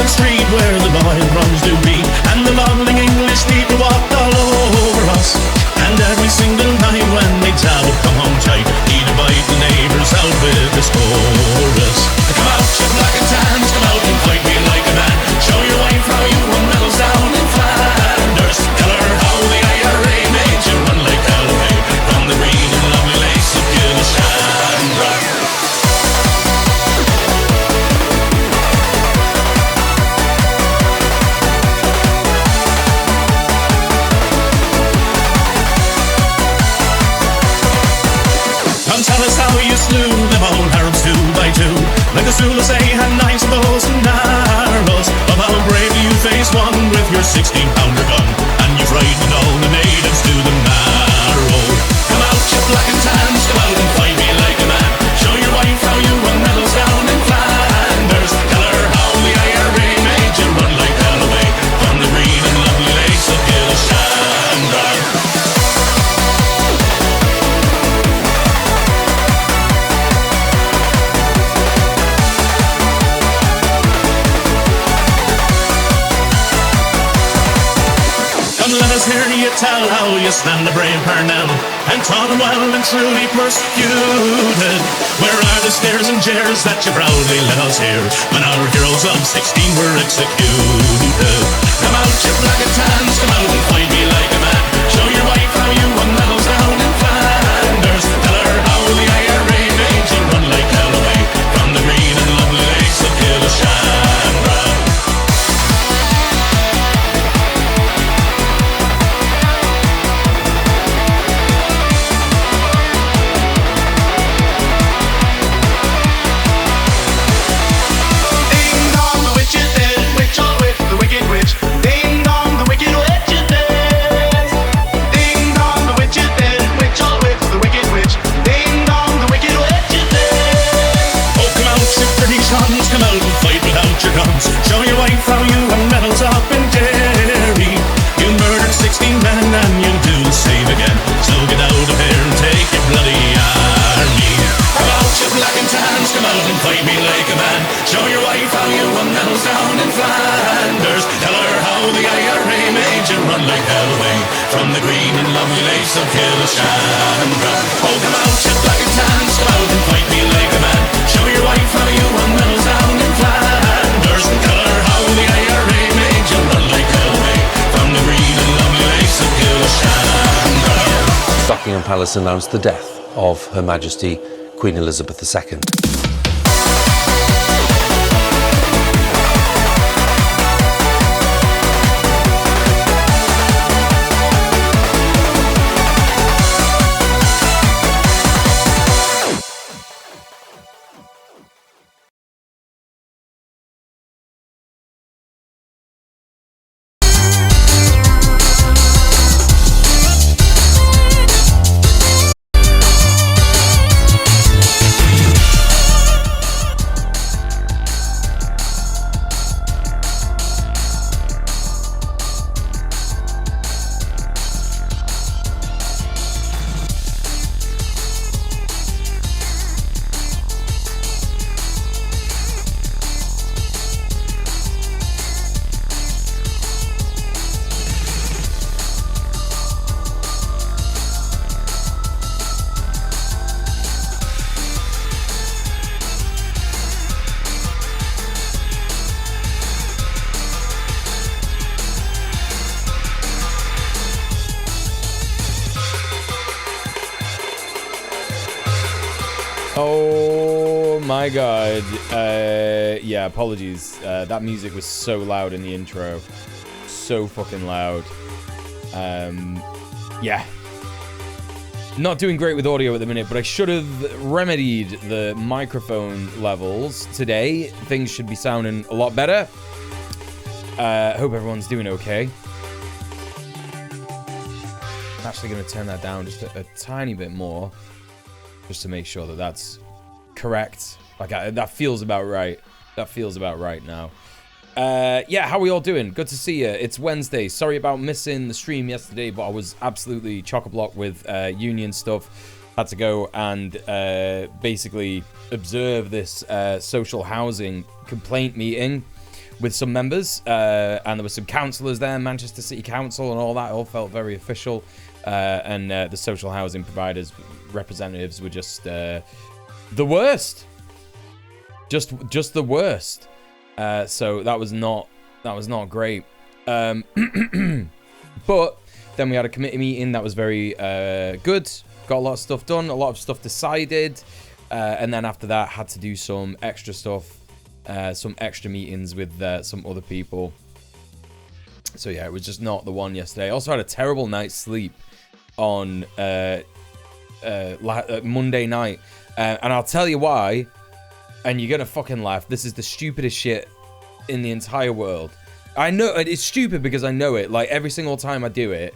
Street where the loyal drums do beat, and the modelling English people walked all over us. And every single night when they tell would come home tight, he'd invite the neighbours out with this chorus. Come out, you black and tans, come out and fight me like a man. Show your wife how you won medals down in Flanders. Tell her how the IRA made you run like hell away from the green and lovely lace of Gillishandra. Tell us how you slew them old Arabs 2 by 2, like the Zulus they had knives, bows and arrows. Of how bravely you faced one with your 16-pounder gun, and you frightened all the natives to the marrow. Come out, you black and tans, come out and fight me like a man. Show your wife how you won medals down in Flanders. Tell her how the IRA made you run like hell away from the green and lovely lace of Gillishandra. Let us hear you tell how you stand the brave Parnell and taught them well and truly persecuted. Where are the stares and jeers that you proudly let us hear when our heroes of 16 were executed? Come out, you black and tans, come out and fight me like a man. Show your wife how you won medals down in Flanders. Tell her how the IRA made you run like hell away from the green and lovely lakes of Gillishandra. Come out and fight without your guns. Show your wife how you won medals up in Derry. You murdered 16 men and you'll do the same again. So get out of here and take your bloody army. Come out, you black and tans, come out and fight me like a man. Show your wife how you won medals down in Flanders. Tell her how the IRA made you run like hell away from the green and lovely lace of Gillishandra. Oh, come out, you black and tans, come out and fight me like a man. Show your wife how you won medals down in Flanders. Tell her how the IRA made you run like hell away from the green and lovely lace of Gillishandra. Buckingham Palace announced the death of Her Majesty Queen Elizabeth II. Oh my god. Yeah, apologies. That music was so loud in the intro. So fucking loud. Yeah. Not doing great with audio at the minute, but I should have remedied the microphone levels today. Things should be sounding a lot better. Hope everyone's doing okay. actually going to turn that down just a tiny bit more, just to make sure that that's correct. Like, that feels about right. That feels about right now. Yeah, how are we all doing? Good to see you. It's Wednesday. Sorry about missing the stream yesterday, but I was absolutely chock-a-block with union stuff. Had to go and basically observe this social housing complaint meeting with some members, and there were some councillors there, Manchester City Council and all that. It all felt very official, and the social housing providers representatives were just the worst, just the worst. So that was not great. But then we had a committee meeting that was very good. Got a lot of stuff done, a lot of stuff decided, and then after that had to do some extra stuff, some extra meetings with some other people. So yeah, it was just not the one yesterday. I also had a terrible night's sleep on Monday night, and I'll tell you why, and you're gonna fucking laugh. This is the stupidest shit in the entire world. I know it's stupid because I know it. Like, every single time I do it,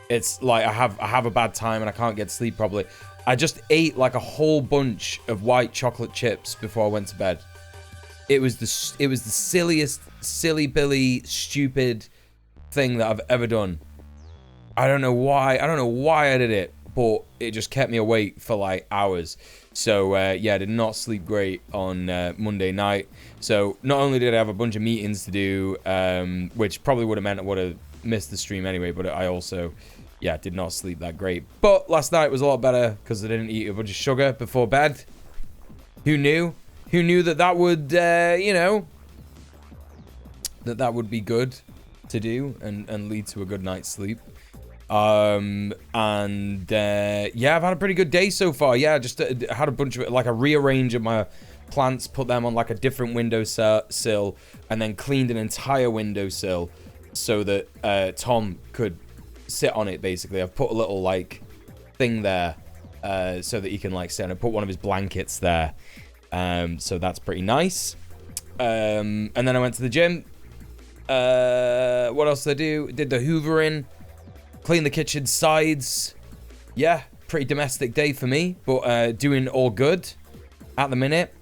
it's like I have a bad time and I can't get to sleep properly. I just ate like a whole bunch of white chocolate chips before I went to bed. It was the silliest, silly Billy, stupid thing that I've ever done. I don't know why I did it, but it just kept me awake for like hours. So yeah, I did not sleep great on Monday night. So not only did I have a bunch of meetings to do, which probably would have meant I would have missed the stream anyway, but I also, yeah, did not sleep that great. But last night was a lot better because I didn't eat a bunch of sugar before bed. Who knew? Who knew that would, you know, that would be good to do and lead to a good night's sleep. Yeah, I've had a pretty good day so far. Yeah, just had a bunch of, like, a rearrange of my plants, put them on like a different windowsill, and then cleaned an entire windowsill so that Tom could sit on it. Basically, I've put a little like thing there so that he can like sit, and I put one of his blankets there. So that's pretty nice. And then I went to the gym. What else did I do? Did the hoovering, clean the kitchen sides. Yeah, pretty domestic day for me, but doing all good at the minute.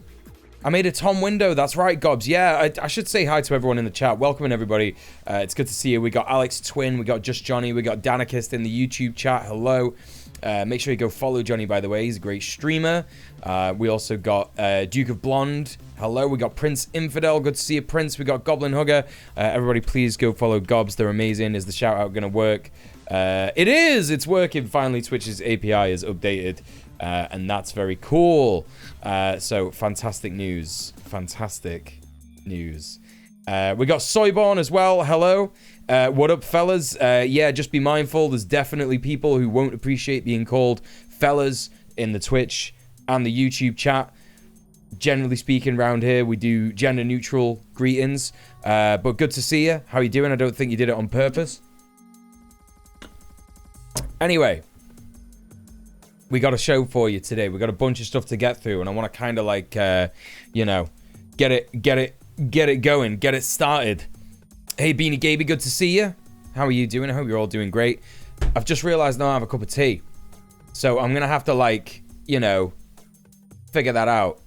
I made a Tom window. That's right, Gobs. Yeah, I should say hi to everyone in the chat. Welcome, everybody. It's good to see you. We got Alex Twin. We got Just Johnny. We got Danikist in the YouTube chat. Hello. Make sure you go follow Johnny, by the way. He's a great streamer. We also got Duke of Blonde. Hello. We got Prince Infidel. Good to see you, Prince. We got Goblin Hugger. Everybody, please go follow Gobs. They're amazing. Is the shout out going to work? It is. It's working. Finally, Twitch's API is updated. And that's very cool. So fantastic news. Fantastic news. We got Soyborn as well. Hello. What up, fellas? Yeah, just be mindful. There's definitely people who won't appreciate being called fellas in the Twitch and the YouTube chat. Generally speaking, around here, we do gender neutral greetings. But good to see you. How are you doing? I don't think you did it on purpose. Anyway, we got a show for you today. We got a bunch of stuff to get through, and I want to kind of like, you know, get it going, get it started. Hey, Beanie Gaby, good to see you. How are you doing? I hope you're all doing great. I've just realized now I have a cup of tea, so I'm gonna have to, like, you know, figure that out.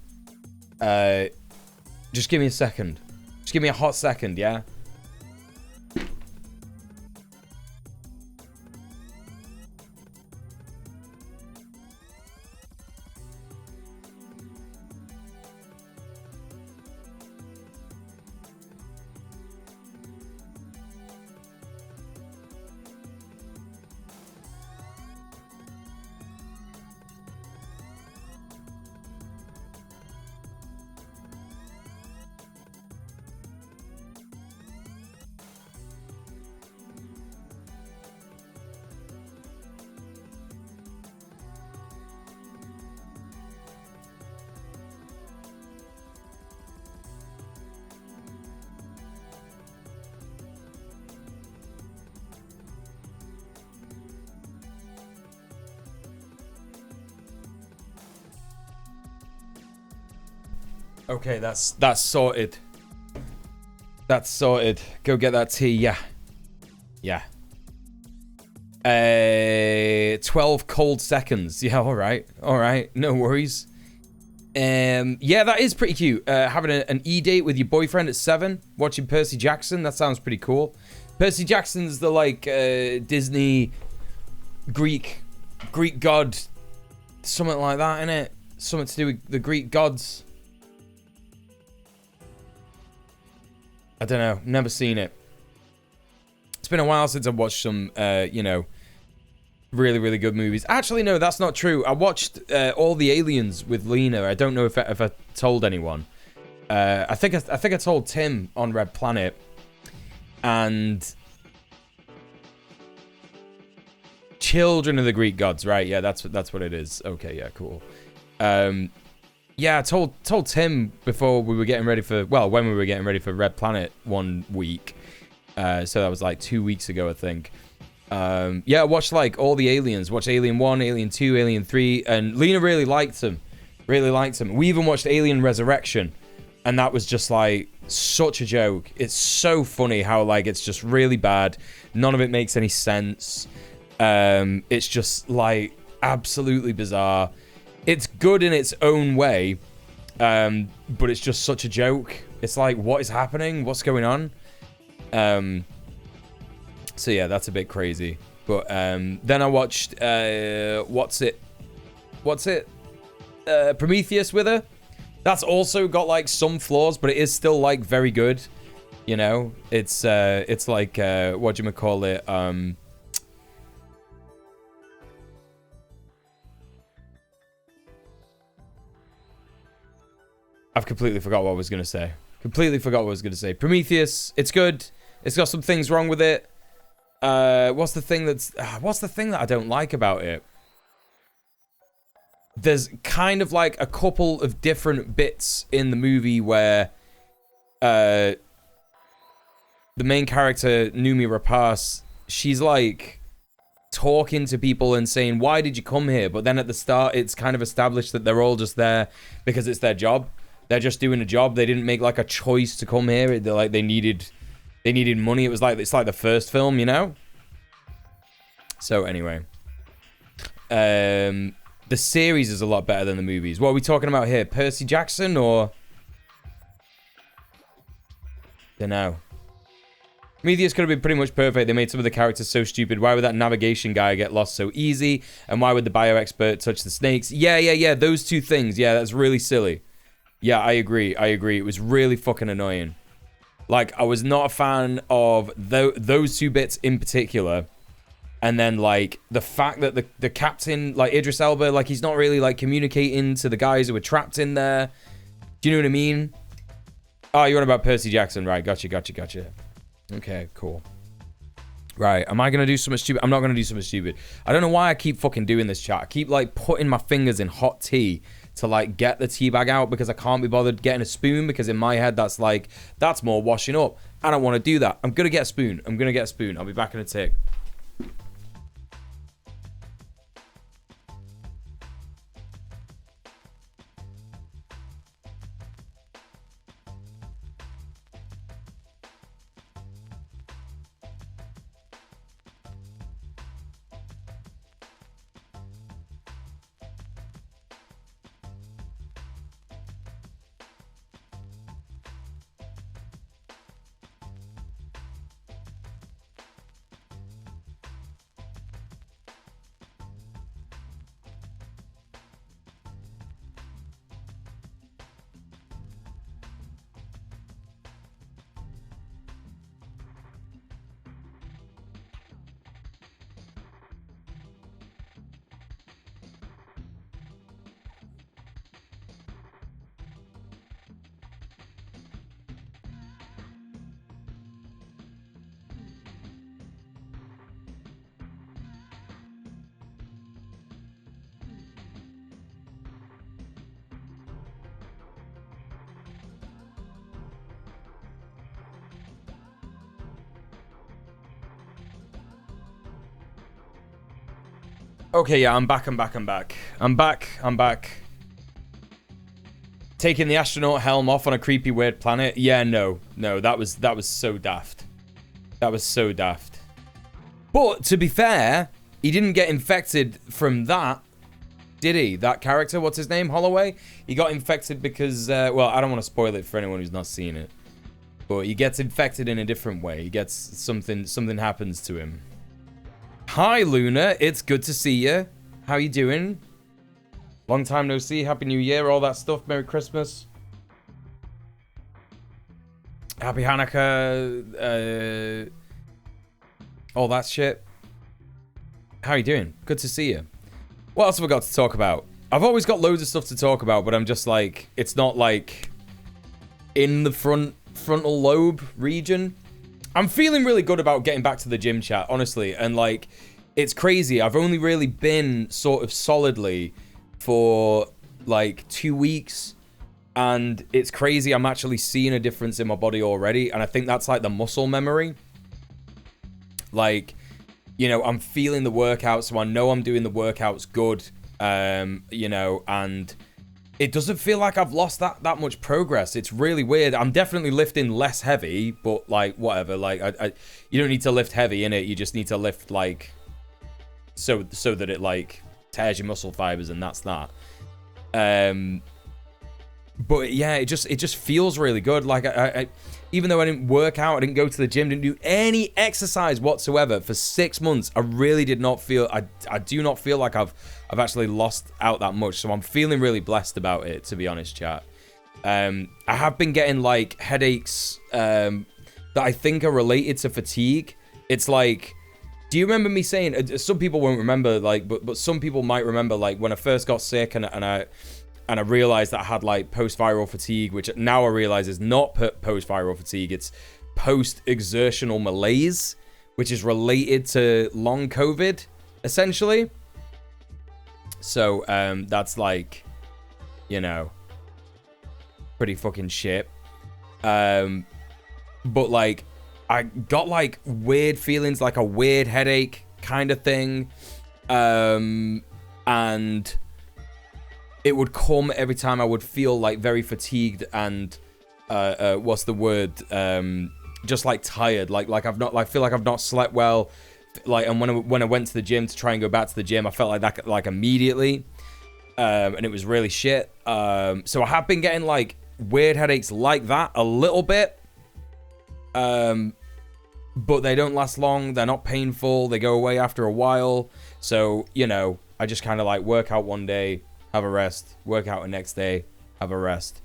Just give me a second. Just give me a hot second, yeah? Okay, that's sorted. That's sorted. Go get that tea, yeah. Yeah. 12 cold seconds. Yeah, all right, no worries. Yeah, that is pretty cute. Having an E-date with your boyfriend at 7, watching Percy Jackson, that sounds pretty cool. Percy Jackson's the, like, Disney Greek god, something like that, innit? Something to do with the Greek gods. I don't know, never seen it. It's been a while since I've watched some, you know, really, really good movies. Actually, no, that's not true. I watched All the Aliens with Lena. I don't know if I told anyone. I think I told Tim on Red Planet. And Children of the Greek Gods, right? Yeah, that's what it is. Okay, yeah, cool. Yeah, I told Tim before we were getting ready for, well, when we were getting ready for Red Planet one week. So that was like 2 weeks ago, I think. Yeah, I watched like all the Aliens. Watched Alien 1, Alien 2, Alien 3, and Lena really liked them. Really liked them. We even watched Alien Resurrection, and that was just like such a joke. It's so funny how like it's just really bad. None of it makes any sense. It's just like absolutely bizarre. It's good in its own way, but it's just such a joke. It's like, what is happening? What's going on? So yeah, that's a bit crazy. But then I watched what's it? Prometheus with her. That's also got like some flaws, but it is still like very good. You know, it's like whatchamacallit, I've completely forgot what I was gonna say. Prometheus, it's good. It's got some things wrong with it. What's the thing that I don't like about it? There's kind of like a couple of different bits in the movie where the main character, Noomi Rapace, she's like talking to people and saying, why did you come here? But then at the start, it's kind of established that they're all just there because it's their job. They're just doing a job. They didn't make like a choice to come here. They're like, they needed money. It's like the first film, you know? So anyway, the series is a lot better than the movies. What are we talking about here? Percy Jackson or? Don't know. Prometheus could have been pretty much perfect. They made some of the characters so stupid. Why would that navigation guy get lost so easy? And why would the bio expert touch the snakes? Yeah. Those two things. Yeah, that's really silly. Yeah, I agree. It was really fucking annoying. Like, I was not a fan of those two bits in particular. And then, like, the fact that the captain, like, Idris Elba, like, he's not really, like, communicating to the guys who were trapped in there. Do you know what I mean? Oh, you're on about Percy Jackson. Right, gotcha. Okay, cool. Right, am I going to do something stupid? I'm not going to do something stupid. I don't know why I keep fucking doing this, chat. I keep, like, putting my fingers in hot tea to, like, get the tea bag out because I can't be bothered getting a spoon because in my head, that's, like, that's more washing up. I don't want to do that. I'm going to get a spoon. I'll be back in a tick. Okay, yeah, I'm back. Taking the astronaut helm off on a creepy, weird planet. Yeah, no, that was so daft. But to be fair, he didn't get infected from that, did he? That character, what's his name? Holloway? He got infected because, well, I don't want to spoil it for anyone who's not seen it. But he gets infected in a different way. He gets something happens to him. Hi, Luna. It's good to see you. How you doing? Long time no see. Happy New Year, all that stuff. Merry Christmas. Happy Hanukkah. All that shit. How you doing? Good to see you. What else have I got to talk about? I've always got loads of stuff to talk about, but I'm just like, it's not like in the frontal lobe region. I'm feeling really good about getting back to the gym, chat, honestly. And like, it's crazy. I've only really been sort of solidly for like 2 weeks. And it's crazy. I'm actually seeing a difference in my body already. And I think that's like the muscle memory. Like, you know, I'm feeling the workout, so I know I'm doing the workouts good, you know, and it doesn't feel like I've lost that much progress. It's really weird. I'm definitely lifting less heavy, but like, whatever. Like, you don't need to lift heavy in it. You just need to lift like, so that it like tears your muscle fibers, and that's that. But yeah, it just feels really good. Like I even though I didn't work out, I didn't go to the gym, didn't do any exercise whatsoever for 6 months, I really did not feel, I do not feel like I've actually lost out that much. So I'm feeling really blessed about it, to be honest, chat. I have been getting like headaches that I think are related to fatigue. It's like, do you remember me saying, some people won't remember, like, but some people might remember, like, when I first got sick and I realized that I had like post-viral fatigue, which now I realize is not post-viral fatigue. It's post-exertional malaise, which is related to long COVID, essentially. So that's like, you know, pretty fucking shit. But like, I got like weird feelings, like a weird headache kind of thing. And it would come every time I would feel like very fatigued and what's the word? Just like tired, like I've not, like, feel like I've not slept well. Like, and when I went to the gym to try and go back to the gym, I felt like that like immediately, and it was really shit. So I have been getting like weird headaches like that a little bit, but they don't last long. They're not painful. They go away after a while. So, you know, I just kind of like work out one day, have a rest, work out the next day, have a rest,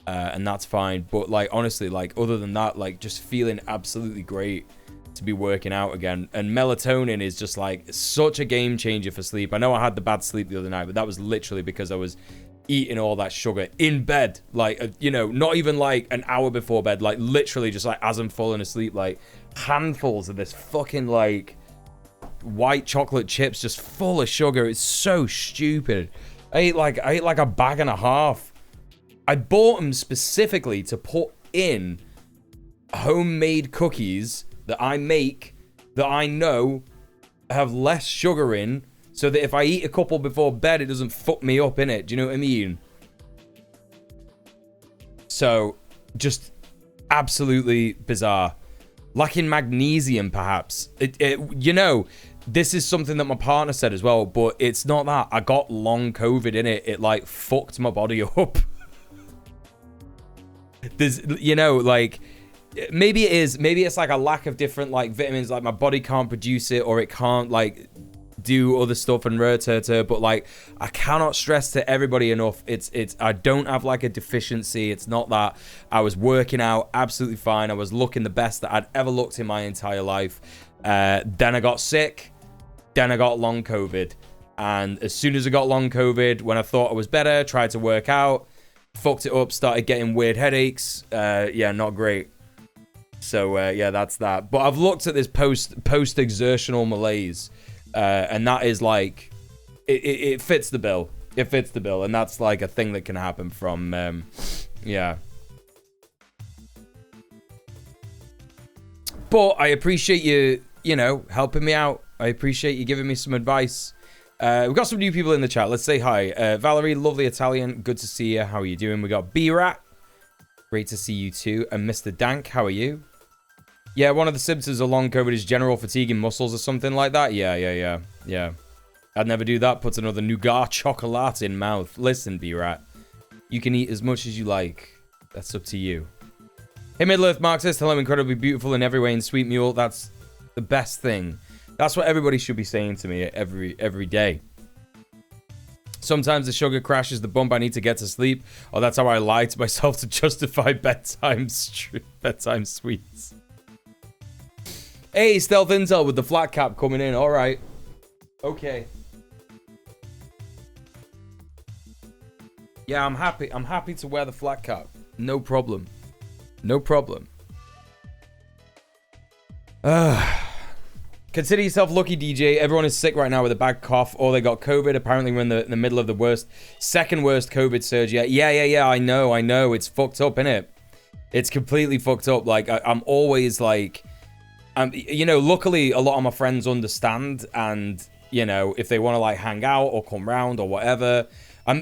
and that's fine. But like, honestly, like, other than that, like, just feeling absolutely great to be working out again. And melatonin is just like such a game changer for sleep. I know I had the bad sleep the other night, but that was literally because I was eating all that sugar in bed, like, you know, not even like an hour before bed, like literally just like as I'm falling asleep, like handfuls of this fucking like white chocolate chips just full of sugar. It's so stupid. I ate like a bag and a half. I bought them specifically to put in homemade cookies that I make that I know have less sugar in, so that if I eat a couple before bed, it doesn't fuck me up, innit? Do you know what I mean? So, just absolutely bizarre. Lacking magnesium, perhaps. You know, this is something that my partner said as well, but it's not that. I got long COVID in it. It like fucked my body up. There's, you know, like, maybe it is. Maybe it's like a lack of different like vitamins. Like my body can't produce it, or it can't like do other stuff and but like, I cannot stress to everybody enough, it's I don't have like a deficiency. It's not that. I was working out absolutely fine. I was looking the best that I'd ever looked in my entire life. Then I got sick. Then I got long COVID. And as soon as I got long COVID, when I thought I was better, tried to work out, fucked it up, started getting weird headaches. Yeah, not great. So yeah, that's that. But I've looked at this post-exertional malaise, and that is like, it fits the bill. It fits the bill, and that's like a thing that can happen from, yeah. But I appreciate you, you know, helping me out. I appreciate you giving me some advice. We've got some new people in the chat. Let's say hi. Valerie, lovely Italian. Good to see you. How are you doing? We got B-Rat. Great to see you too. And Mr. Dank, how are you? Yeah, one of the symptoms of long COVID is general fatigue in muscles or something like that. Yeah. I'd never do that. Puts another nougat chocolate in mouth. Listen, B-Rat. You can eat as much as you like. That's up to you. Hey, Middle-earth Marxist. Hello, incredibly beautiful in every way and sweet mule. That's the best thing. That's what everybody should be saying to me every day. Sometimes the sugar crash is the bump I need to get to sleep. Or that's how I lie to myself to justify bedtime sweets. Hey, Stealth Intel with the flat cap coming in. All right. Okay. Yeah, I'm happy. I'm happy to wear the flat cap. No problem. No problem. Consider yourself lucky, DJ. Everyone is sick right now with a bad cough, or they got COVID. Apparently, we're in the middle of the second worst COVID surge yet. Yeah. I know. It's fucked up, innit? It's completely fucked up. Like, I'm always like, luckily, a lot of my friends understand, and, if they want to, like, hang out or come round or whatever.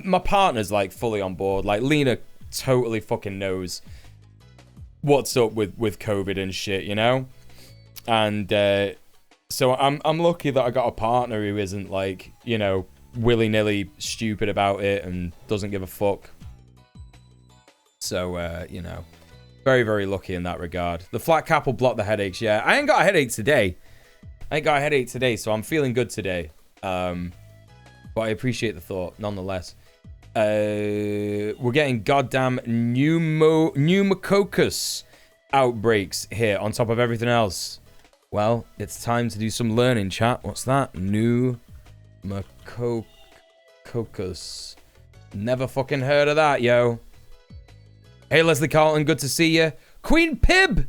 My partner's, like, fully on board. Like, Lena totally fucking knows what's up with COVID and shit, And, so I'm lucky that I got a partner who isn't, like, willy-nilly stupid about it and doesn't give a fuck. So, very, very lucky in that regard. The flat cap will block the headaches, yeah. I ain't got a headache today. So I'm feeling good today. But I appreciate the thought, nonetheless. We're getting goddamn pneumococcus outbreaks here on top of everything else. Well, it's time to do some learning, chat. What's that? Pneumococcus. Never fucking heard of that, yo. Hey, Leslie Carlton, good to see you. Queen Pib!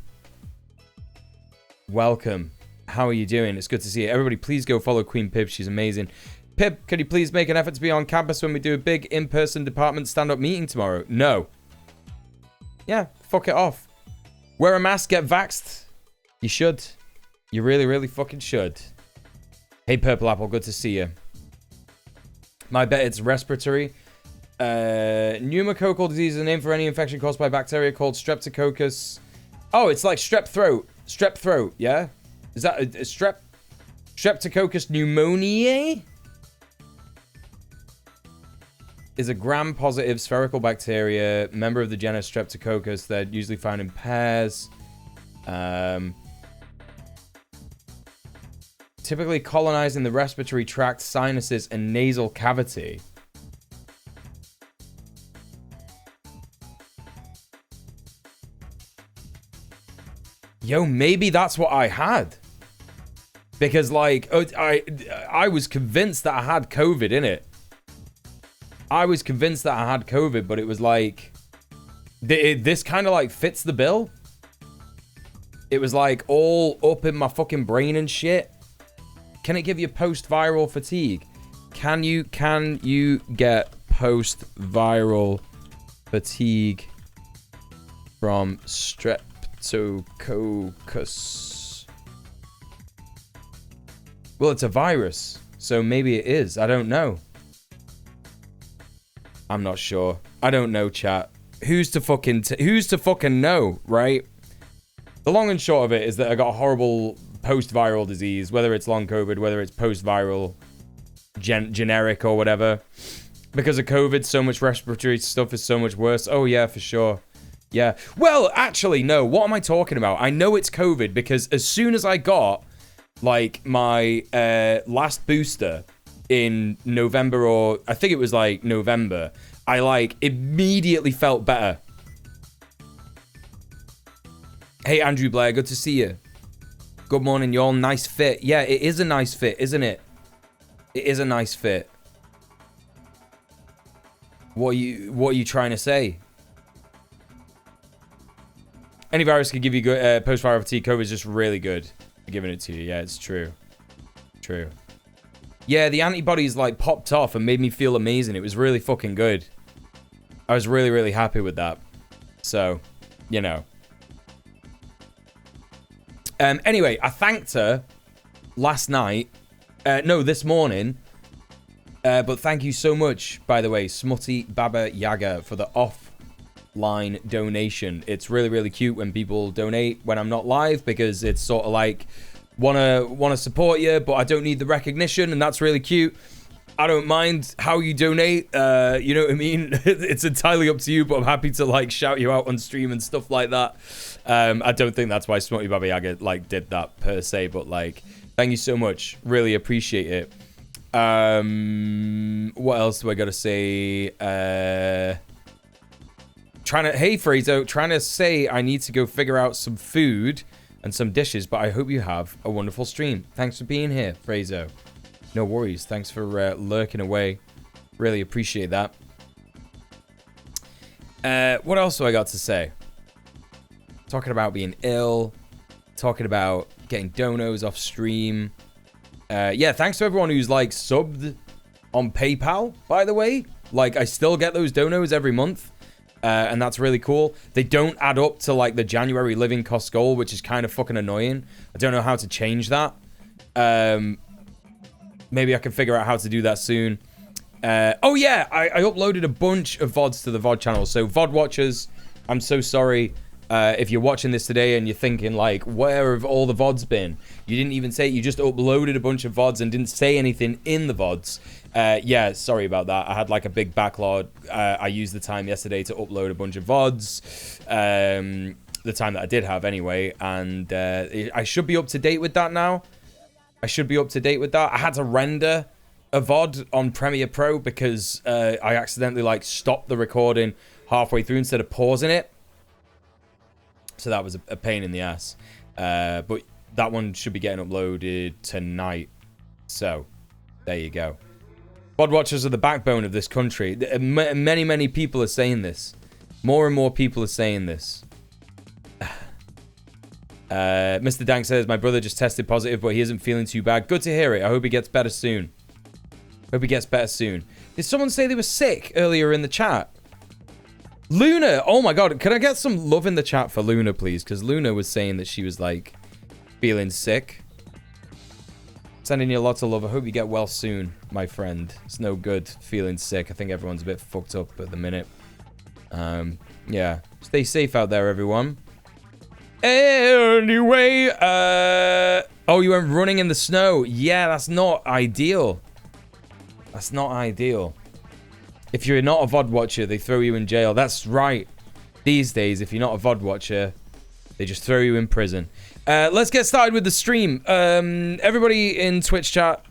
Welcome. How are you doing? It's good to see you. Everybody, please go follow Queen Pib. She's amazing. Pib, could you please make an effort to be on campus when we do a big in-person department stand-up meeting tomorrow? No. Yeah, fuck it off. Wear a mask, get vaxxed. You should. You really, really fucking should. Hey, Purple Apple, good to see you. My bet it's respiratory. Pneumococcal disease is a name for any infection caused by bacteria called streptococcus. Oh, it's like strep throat. Strep throat, yeah? Is that a streptococcus pneumoniae? Is a gram-positive spherical bacteria, member of the genus Streptococcus. They're usually found in pairs. Typically colonizing the respiratory tract, sinuses, and nasal cavity. Yo, maybe that's what I had. Because, like, I was convinced that I had COVID, innit? I was convinced that I had COVID, but it was like... this kind of, like, fits the bill. It was, like, all up in my fucking brain and shit. Can it give you post-viral fatigue? Can you get post-viral fatigue from streptococcus? Well, it's a virus, so maybe it is. I don't know. I'm not sure. I don't know, chat. Who's to fucking know, right? The long and short of it is that I got a horrible post-viral disease, whether it's long COVID, whether it's post-viral, generic or whatever. Because of COVID, so much respiratory stuff is so much worse. Oh, yeah, for sure. Yeah. Well, actually, no. What am I talking about? I know it's COVID because as soon as I got, like, my last booster in November, or I think it was, like, November, I, like, immediately felt better. Hey, Andrew Blair, good to see you. Good morning, y'all. Nice fit. Yeah, it is a nice fit, isn't it? It is a nice fit. What are you trying to say? Any virus can give you good post-viral fatigue. COVID is just really good. I'm giving it to you. Yeah, it's true. True. Yeah, the antibodies like popped off and made me feel amazing. It was really fucking good. I was really, really happy with that. So, you know. Anyway, I thanked her last night. No, this morning. But thank you so much, by the way, Smutty Baba Yaga, for the line donation. It's really, really cute when people donate when I'm not live, because it's sort of like, wanna support you, but I don't need the recognition, and that's really cute. I don't mind how you donate, you know what I mean? It's entirely up to you, but I'm happy to like shout you out on stream and stuff like that. I don't think that's why Smutty Baba Yaga like did that per se, but like, thank you so much. Really appreciate it. What else do I gotta say? Hey Friezo, trying to say I need to go figure out some food and some dishes, but I hope you have a wonderful stream. Thanks for being here, Friezo. No worries. Thanks for lurking away. Really appreciate that. What else do I got to say? Talking about being ill. Talking about getting donos off stream. Yeah, thanks to everyone who's like subbed on PayPal, by the way. Like, I still get those donos every month. And that's really cool. They don't add up to like the January living cost goal, which is kind of fucking annoying. I don't know how to change that. Maybe I can figure out how to do that soon. Oh yeah, I uploaded a bunch of VODs to the VOD channel. So VOD watchers, I'm so sorry if you're watching this today and you're thinking like, where have all the VODs been? You didn't even say it. You just uploaded a bunch of VODs and didn't say anything in the VODs. Yeah, sorry about that. I had like a big backlog. I used the time yesterday to upload a bunch of VODs. The time that I did have anyway. And I should be up to date with that now. I had to render a VOD on Premiere Pro because I accidentally like stopped the recording halfway through instead of pausing it. So that was a pain in the ass. But that one should be getting uploaded tonight. So there you go. VOD watchers are the backbone of this country. Many, many people are saying this. More and more people are saying this. Mr. Dank says, my brother just tested positive, but he isn't feeling too bad. Good to hear it. I hope he gets better soon. Did someone say they were sick earlier in the chat? Luna! Oh my god, can I get some love in the chat for Luna, please? Because Luna was saying that she was, like, feeling sick. Sending you lots of love. I hope you get well soon, my friend. It's no good feeling sick. I think everyone's a bit fucked up at the minute. Yeah. Stay safe out there, everyone. Anyway, oh, you went running in the snow. Yeah, that's not ideal. If you're not a VOD watcher, they throw you in jail. That's right. These days, if you're not a VOD watcher, they just throw you in prison. Let's get started with the stream. Everybody in Twitch chat,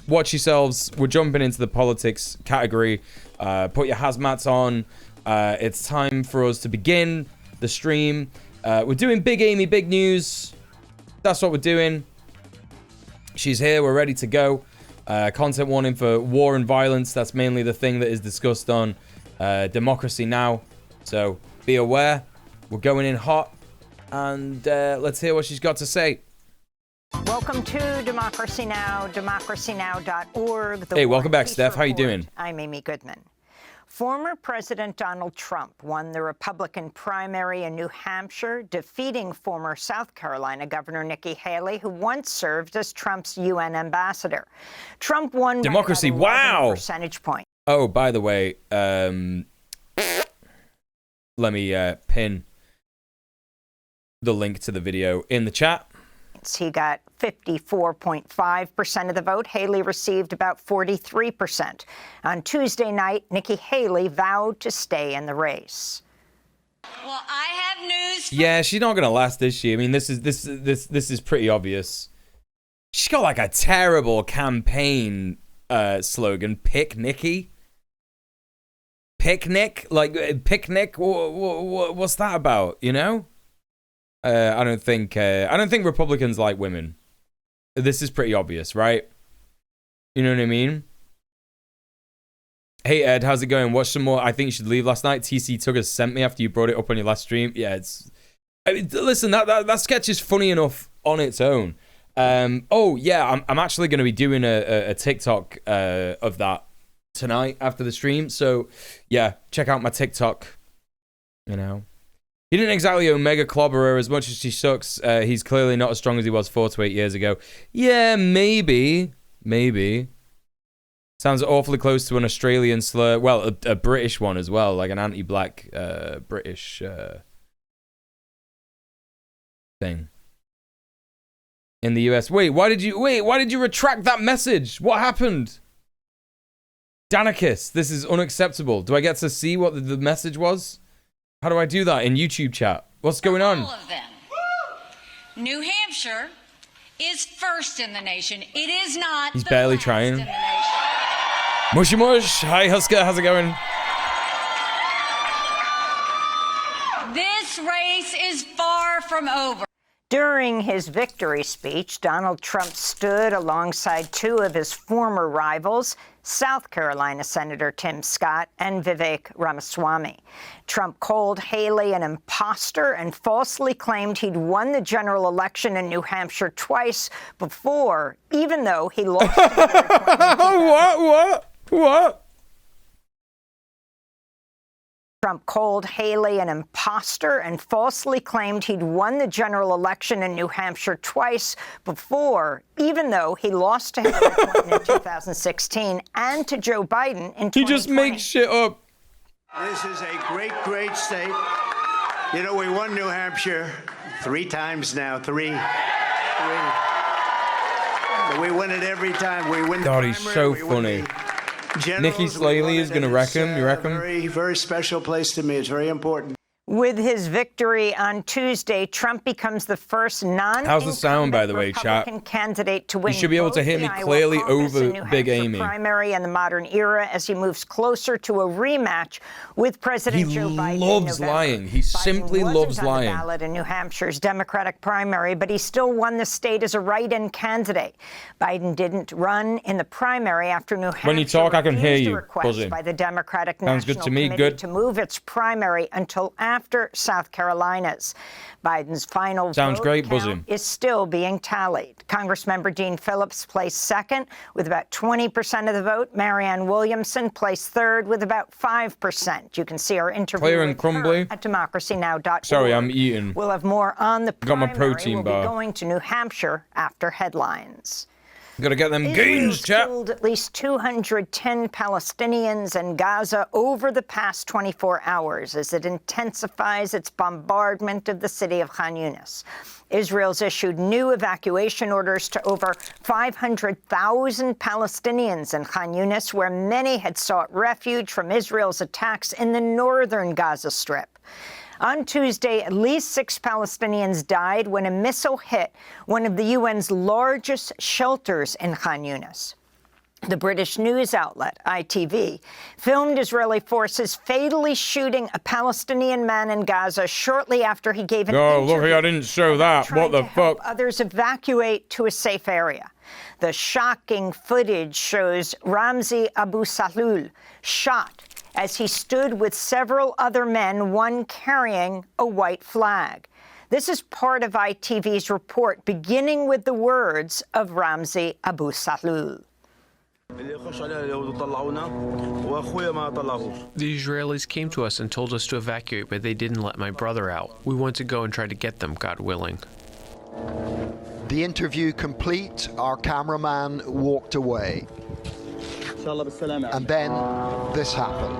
watch yourselves. We're jumping into the politics category. Put your hazmats on. It's time for us to begin the stream. We're doing Big Amy, big news. That's what we're doing. She's here. We're ready to go. Content warning for war and violence. That's mainly the thing that is discussed on Democracy Now! So be aware. We're going in hot. And let's hear what she's got to say. Welcome to Democracy Now!, democracynow.org. Hey, welcome back, Steph. How you doing? I'm Amy Goodman. Former President Donald Trump won the Republican primary in New Hampshire, defeating former South Carolina Governor Nikki Haley, who once served as Trump's UN ambassador. Trump won Democracy, by wow! percentage point. Oh, by the way, let me pin the link to the video in the chat. He got 54.5% of the vote. Haley received about 43%. On Tuesday night, Nikki Haley vowed to stay in the race. Well, I have news. Yeah, she's not gonna last, is she? I mean, this is pretty obvious. She's got like a terrible campaign slogan. Pick Nikki. Picnic, like picnic. What's that about? You know? I don't think Republicans like women. This is pretty obvious, right? You know what I mean? Hey Ed, how's it going? Watch some more. I think you should leave last night. TC Tuggers sent me after you brought it up on your last stream. Yeah, I mean, listen, that sketch is funny enough on its own. Oh yeah, I'm actually going to be doing a TikTok of that tonight after the stream. So yeah, check out my TikTok. You know. He didn't exactly Omega clobber her as much as she sucks. He's clearly not as strong as he was 4 to 8 years ago. Yeah, maybe. To Sounds awfully close to an Australian slur. Well, a British one as well, like an anti-black British thing in the US. Wait, why did you retract that message? What happened? Danikis, this is unacceptable. Do I get to see what the message was? How do I do that in YouTube chat? What's going on? All of them. New Hampshire is first in the nation. It is not. He's barely trying. In the nation. Mushy mush. Hi, Husker. How's it going? This race is far from over. During his victory speech, Donald Trump stood alongside two of his former rivals, South Carolina Senator Tim Scott and Vivek Ramaswamy. Trump called Haley an imposter and falsely claimed he'd won the general election in New Hampshire twice before, even though he lost. What? Trump called Haley an imposter and falsely claimed he'd won the general election in New Hampshire twice before, even though he lost to Hillary Clinton in 2016 and to Joe Biden in 2020. He just makes shit up. This is a great, great state. You know, we won New Hampshire 3 times now. Three. We win it every time. We win. God, he's so funny. Nikki Slaley is going to wreck him, you reckon? Very, very special place to me. It's very important. With his victory on Tuesday, Trump becomes the first How's the sound, by the way, chat? Republican candidate to win. You should be able to hear me clearly over Big Amy. Primary and the modern era as he moves closer to a rematch with President Joe Biden. He loves lying. He simply loves lying. On the ballot in New Hampshire's Democratic primary, but he still won the state as a write-in candidate. Biden didn't run in the primary after New Hampshire. When you talk, I can hear you. Buzzing. By the Democratic Sounds National good to me. Committee Good. to move its primary until after South Carolina's. Biden's final Sounds vote great, count buzzing. is still being tallied. Congressmember Dean Phillips placed second with about 20% of the vote. Marianne Williamson placed third with about 5%. You can see our interview Clear and with crumbly. her at democracynow.org. Sorry, I'm eating. We'll have more on the Got my primary. protein we'll bar. be going to New Hampshire after headlines. Gotta get them gains, Israel's chap. killed at least 210 Palestinians in Gaza over the past 24 hours as it intensifies its bombardment of the city of Khan Yunis. Israel's issued new evacuation orders to over 500,000 Palestinians in Khan Yunis, where many had sought refuge from Israel's attacks in the northern Gaza Strip. On Tuesday, at least 6 Palestinians died when a missile hit one of the UN's largest shelters in Khan Yunis. The British news outlet, ITV, filmed Israeli forces fatally shooting a Palestinian man in Gaza shortly after he gave an interview. Oh, look, I didn't show that. What the fuck? Others evacuate to a safe area. The shocking footage shows Ramzi Abu Salul shot as he stood with several other men, one carrying a white flag. This is part of ITV's report, beginning with the words of Ramzi Abu Salul. The Israelis came to us and told us to evacuate, but they didn't let my brother out. We want to go and try to get them, God willing. The interview complete, our cameraman walked away. And then this happened.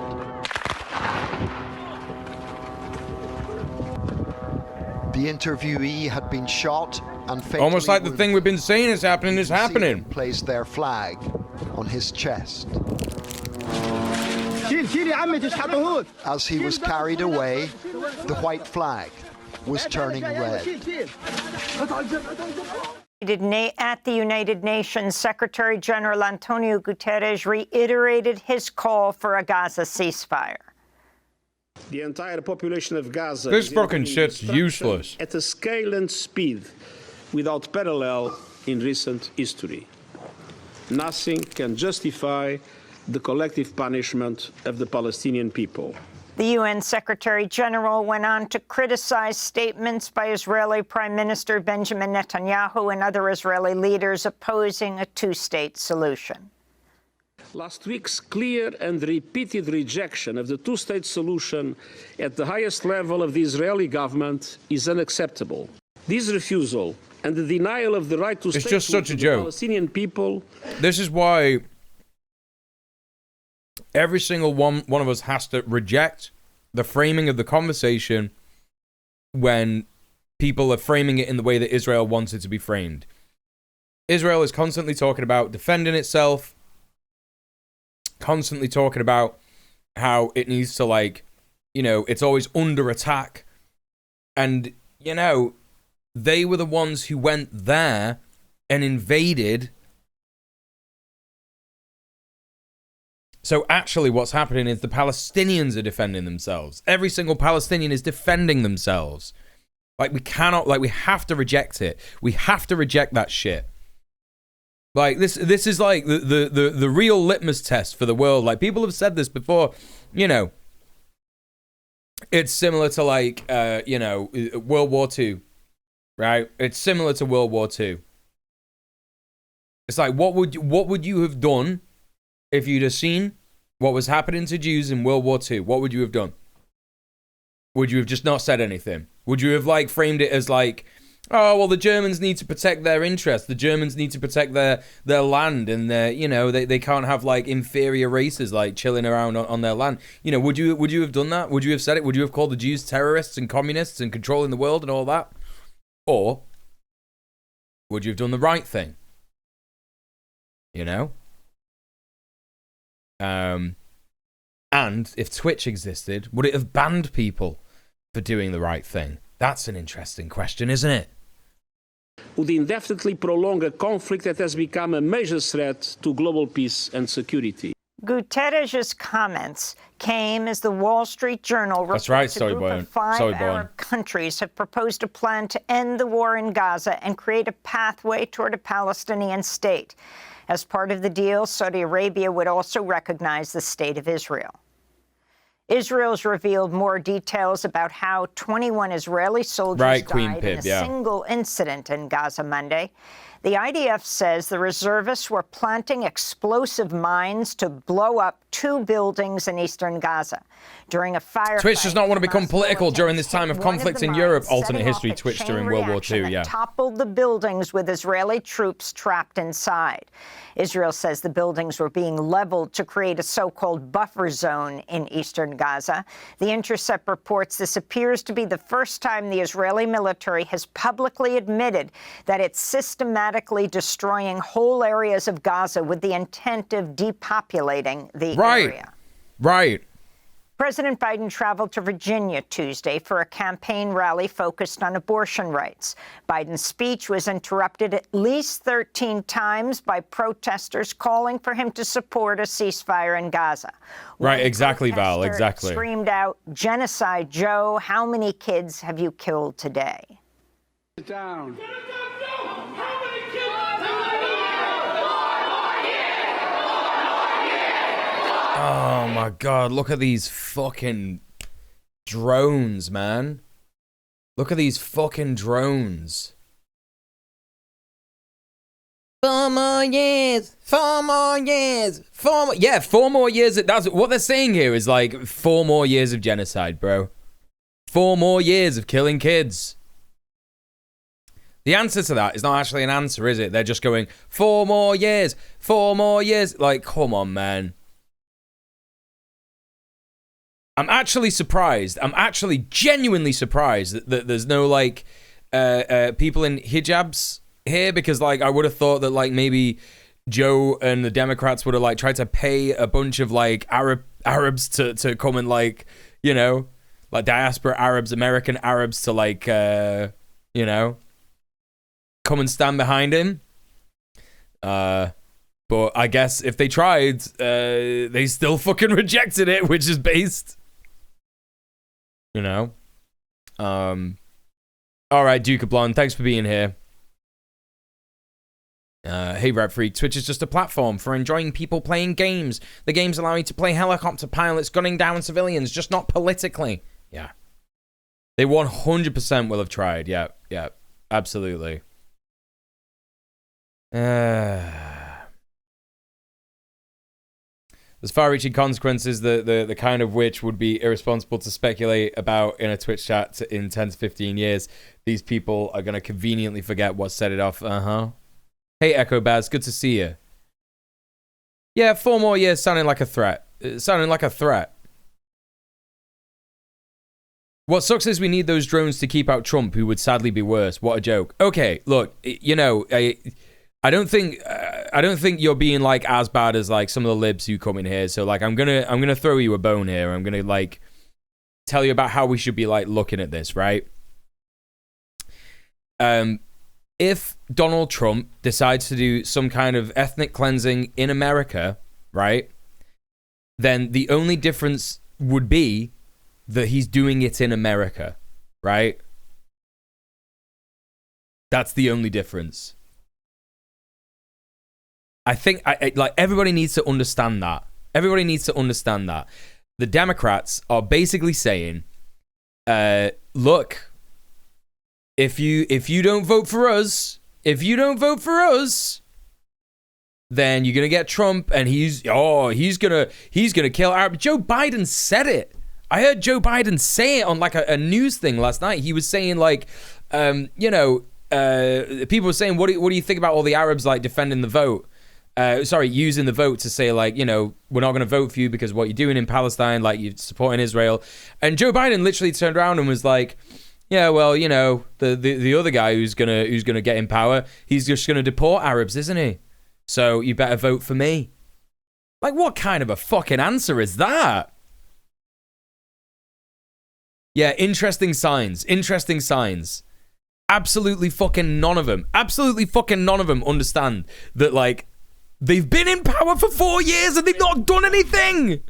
The interviewee had been shot and fatally Almost like the wounded. thing we've been saying is happening is happening. Placed their flag on his chest. As he was carried away, the white flag was turning red. At the United Nations, Secretary General Antonio Guterres reiterated his call for a Gaza ceasefire. The entire population of Gaza This is fucking shit's useless. at a scale and speed without parallel in recent history. Nothing can justify the collective punishment of the Palestinian people. The UN Secretary General went on to criticize statements by Israeli Prime Minister Benjamin Netanyahu and other Israeli leaders opposing a two-state solution. Last week's clear and repeated rejection of the two-state solution at the highest level of the Israeli government is unacceptable. This refusal and the denial of the right to It's just such a the joke. Palestinian people. This is why Every single one of us has to reject the framing of the conversation when people are framing it in the way that Israel wants it to be framed. Israel is constantly talking about defending itself, constantly talking about how it needs to, like, you know, it's always under attack. And, you know, they were the ones who went there and invaded. So actually what's happening is the Palestinians are defending themselves. Every single Palestinian is defending themselves. Like, we cannot, like, we have to reject it. We have to reject that shit. Like, this is like the real litmus test for the world. Like, people have said this before, you know. It's similar to, like, you know, World War II, right? It's similar to World War II. It's like, what would you have done if you'd have seen what was happening to Jews in World War II? What would you have done? Would you have just not said anything? Would you have, like, framed it as, like, oh, well, the Germans need to protect their interests. The Germans need to protect their land, and their, you know, they can't have, like, inferior races, like, chilling around on their land. You know, would you have done that? Would you have said it? Would you have called the Jews terrorists and communists and controlling the world and all that? Or would you have done the right thing? You know? And if Twitch existed, would it have banned people for doing the right thing? That's an interesting question, isn't it? Would indefinitely prolong a conflict that has become a major threat to global peace and security. Guterres' comments came as the Wall Street Journal reports a group of 5 Arab countries have proposed a plan to end the war in Gaza and create a pathway toward a Palestinian state. As part of the deal, Saudi Arabia would also recognize the state of Israel. Israel's revealed more details about how 21 Israeli soldiers died in a single incident in Gaza Monday. The IDF says the reservists were planting explosive mines to blow up 2 buildings in eastern Gaza. During a firefight, Twitch does not want to become political during this time of conflict in Europe. Alternate history Twitch during World War II, yeah. Toppled the buildings with Israeli troops trapped inside. Israel says the buildings were being leveled to create a so-called buffer zone in eastern Gaza. The Intercept reports this appears to be the first time the Israeli military has publicly admitted that it's systematically destroying whole areas of Gaza with the intent of depopulating the area. Right. President Biden traveled to Virginia Tuesday for a campaign rally focused on abortion rights. Biden's speech was interrupted at least 13 times by protesters calling for him to support a ceasefire in Gaza. Right, exactly, Val, exactly. Screamed out, "Genocide Joe, how many kids have you killed today?" Sit down. Oh my God, look at these fucking drones, man. Look at these fucking drones. 4 more years, 4 more years, 4 more. Yeah, 4 more years. That's what they're saying here is like 4 more years of genocide, bro. 4 more years of killing kids. The answer to that is not actually an answer, is it? They're just going 4 more years, 4 more years. Like, come on, man. I'm actually surprised. I'm actually genuinely surprised that there's no, like, people in hijabs here, because, like, I would have thought that, like, maybe Joe and the Democrats would have, like, tried to pay a bunch of, like, Arabs to come and, like, you know, like, diaspora Arabs, American Arabs to, like, you know, come and stand behind him. But I guess if they tried, they still fucking rejected it, which is based. You know? Alright, Duke of Blonde, thanks for being here. Hey, Rap Freak, Twitch is just a platform for enjoying people playing games. The games allow you to play helicopter pilots gunning down civilians, just not politically. Yeah. They 100% will have tried. Yeah, absolutely. There's far-reaching consequences, the kind of which would be irresponsible to speculate about in a Twitch chat in 10 to 15 years. These people are going to conveniently forget what set it off. Hey, Echo Baz, good to see you. Yeah, 4 more years sounding like a threat. sounding like a threat. What sucks is we need those drones to keep out Trump, who would sadly be worse. What a joke. Okay, look, you know, I don't think you're being like as bad as like some of the libs who come in here. So like, I'm gonna throw you a bone here. I'm gonna like tell you about how we should be like looking at this, right? If Donald Trump decides to do some kind of ethnic cleansing in America, right, then the only difference would be that he's doing it in America, right? That's the only difference. I think like everybody needs to understand that. Everybody needs to understand that. The Democrats are basically saying, look, if you don't vote for us, then you're gonna get Trump, and he's gonna kill Arab. Joe Biden said it. I heard Joe Biden say it on like a news thing last night. He was saying like, people were saying, what do you think about all the Arabs like defending the vote? Using the vote to say like, we're not going to vote for you because what you're doing in Palestine, like you're supporting Israel. And Joe Biden literally turned around and was like, yeah, well, the other guy who's gonna get in power, he's just gonna deport Arabs, isn't he? So you better vote for me. Like, what kind of a fucking answer is that? Yeah, interesting signs. Absolutely fucking none of them understand that, like, they've been in power for 4 years and they've not done anything.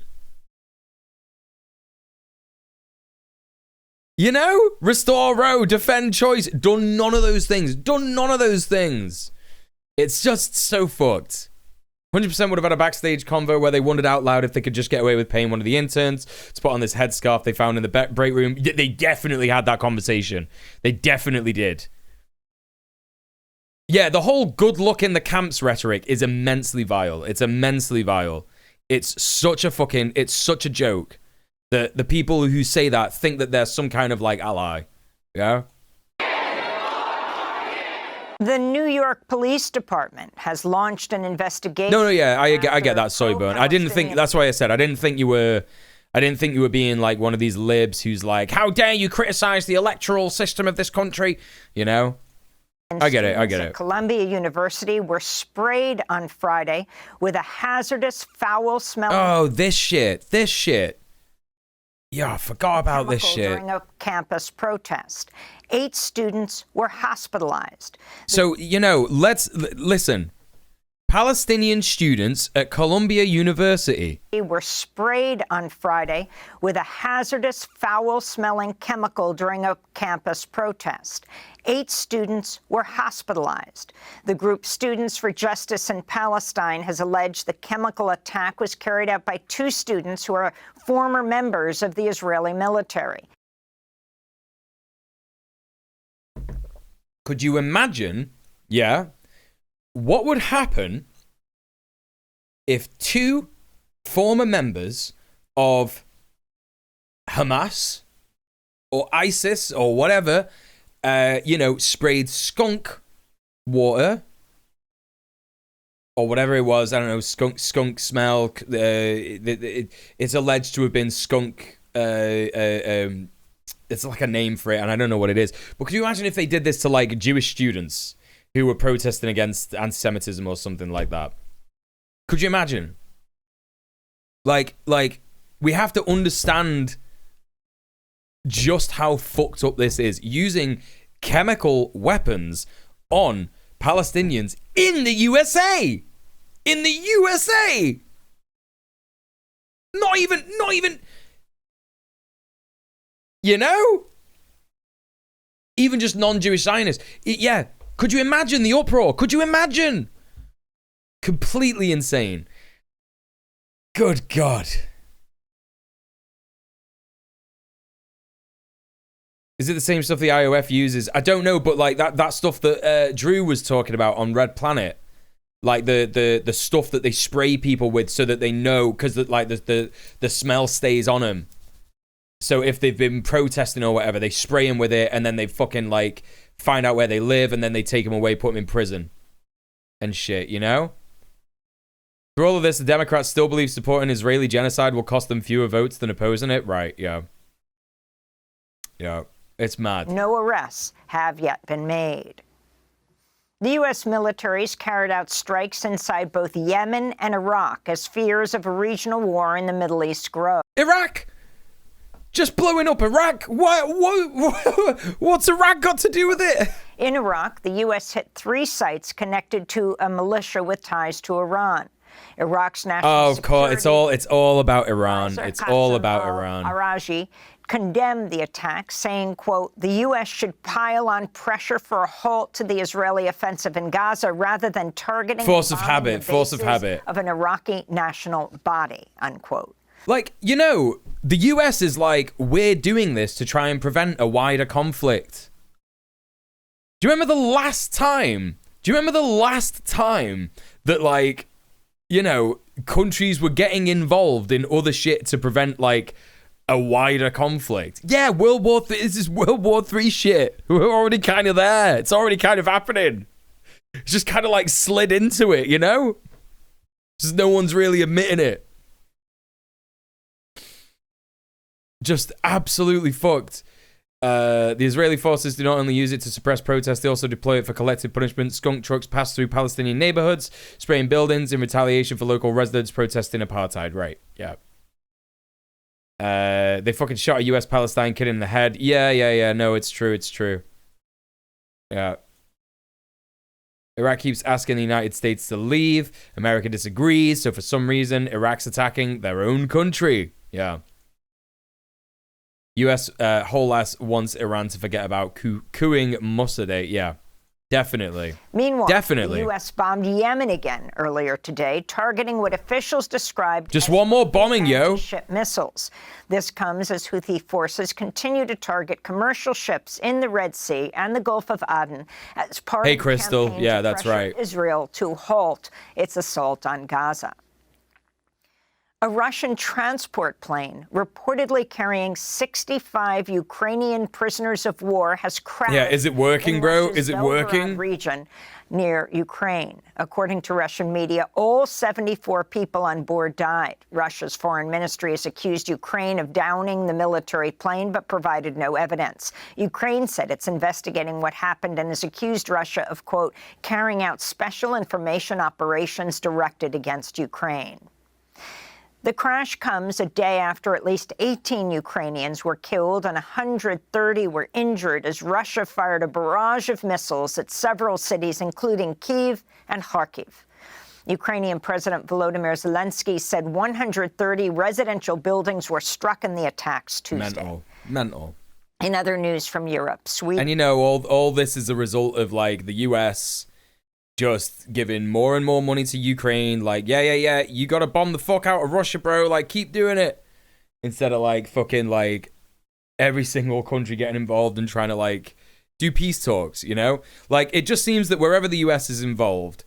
Restore Roe, defend choice, done none of those things. It's just so fucked. 100% would have had a backstage convo where they wondered out loud if they could just get away with paying one of the interns to put on this headscarf they found in the break room. They definitely had that conversation. They definitely did. Yeah, the whole good luck in the camps rhetoric is immensely vile. It's such a joke that the people who say that think that they're some kind of like ally. Yeah? The New York Police Department has launched an investigation. No, yeah, I get that. Sorry, Bern. I didn't think. That's why I said I didn't think you were being like one of these libs who's like, "How dare you criticize the electoral system of this country?" I get it. Columbia University were sprayed on Friday with a hazardous, foul-smelling. Oh, this shit. Yeah, I forgot about this shit. During a campus protest, 8 students were hospitalized. So, let's listen. Palestinian students at Columbia University were sprayed on Friday with a hazardous, foul-smelling chemical during a campus protest. 8 students were hospitalized. The group Students for Justice in Palestine has alleged the chemical attack was carried out by 2 students who are former members of the Israeli military. Could you imagine, what would happen if 2 former members of Hamas or ISIS or whatever, sprayed skunk water or whatever it was, I don't know, skunk smell. It's alleged to have been skunk. It's like a name for it, and I don't know what it is. But could you imagine if they did this to like Jewish students who were protesting against anti-Semitism or something like that? Could you imagine? Like we have to understand just how fucked up this is. Using chemical weapons on Palestinians in the USA. In the USA. Not even, even just non-Jewish Zionists. Yeah. Could you imagine the uproar? Could you imagine? Completely insane. Good God. Is it the same stuff the IOF uses? I don't know, but like that stuff that Drew was talking about on Red Planet, like the stuff that they spray people with so that they know, because like the smell stays on them. So if they've been protesting or whatever, they spray them with it, and then they fucking like find out where they live, and then they take them away, put them in prison and shit, Through all of this, the Democrats still believe supporting Israeli genocide will cost them fewer votes than opposing it. Right, yeah. Yeah, it's mad. No arrests have yet been made. The U.S. military's carried out strikes inside both Yemen and Iraq as fears of a regional war in the Middle East grow. Iraq? Just blowing up Iraq? What's Iraq got to do with it? In Iraq, the U.S. hit 3 sites connected to a militia with ties to Iran. Iraq's national of course, it's all about Iran. It's all about Iran. Araji condemned the attack, saying, quote, the U.S. should pile on pressure for a halt to the Israeli offensive in Gaza rather than targeting force of habit of an Iraqi national body, unquote. Like, you know, the U.S. is like, we're doing this to try and prevent a wider conflict. Do you remember the last time that, like, you know, countries were getting involved in other shit to prevent, like, a wider conflict? Yeah, this is World War III shit. We're already kind of there. It's already kind of happening. It's just kind of like slid into it, you know? Just no one's really admitting it. Just absolutely fucked. The Israeli forces do not only use it to suppress protests, they also deploy it for collective punishment. Skunk trucks pass through Palestinian neighborhoods, spraying buildings in retaliation for local residents protesting apartheid. Right, yeah. They fucking shot a US-Palestine kid in the head. Yeah. No, it's true. Yeah. Iraq keeps asking the United States to leave. America disagrees, so for some reason, Iraq's attacking their own country. Yeah. US whole ass wants Iran to forget about cooing Mossadegh. Yeah, definitely. Meanwhile, definitely. The U.S. bombed Yemen again earlier today, targeting what officials described just one more bombing, yo. Ship missiles. This comes as Houthi forces continue to target commercial ships in the Red Sea and the Gulf of Aden as part of the Crystal. campaign Yeah, to that's pressure right. Israel to halt its assault on Gaza. A Russian transport plane reportedly carrying 65 Ukrainian prisoners of war has crashed. Yeah, is it working, bro? Russia's Is it working? Region near Ukraine. According to Russian media, all 74 people on board died. Russia's foreign ministry has accused Ukraine of downing the military plane, but provided no evidence. Ukraine said it's investigating what happened and has accused Russia of, quote, carrying out special information operations directed against Ukraine. The crash comes a day after at least 18 Ukrainians were killed and 130 were injured as Russia fired a barrage of missiles at several cities, including Kyiv and Kharkiv. Ukrainian President Volodymyr Zelensky said 130 residential buildings were struck in the attacks Tuesday. Mental. In other news from Europe, Sweden... And you know, all this is a result of, like, the US... just giving more and more money to Ukraine, like, yeah, you gotta bomb the fuck out of Russia, bro, like, keep doing it. Instead of, like, fucking, like, every single country getting involved and trying to, like, do peace talks, you know? Like, it just seems that wherever the US is involved,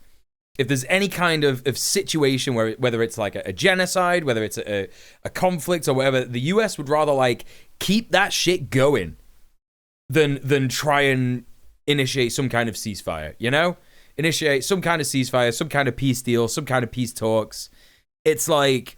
if there's any kind of situation where, whether it's, like, a genocide, whether it's a conflict or whatever, the US would rather, like, keep that shit going than try and initiate some kind of ceasefire, you know? Initiate some kind of ceasefire, some kind of peace deal, some kind of peace talks. It's like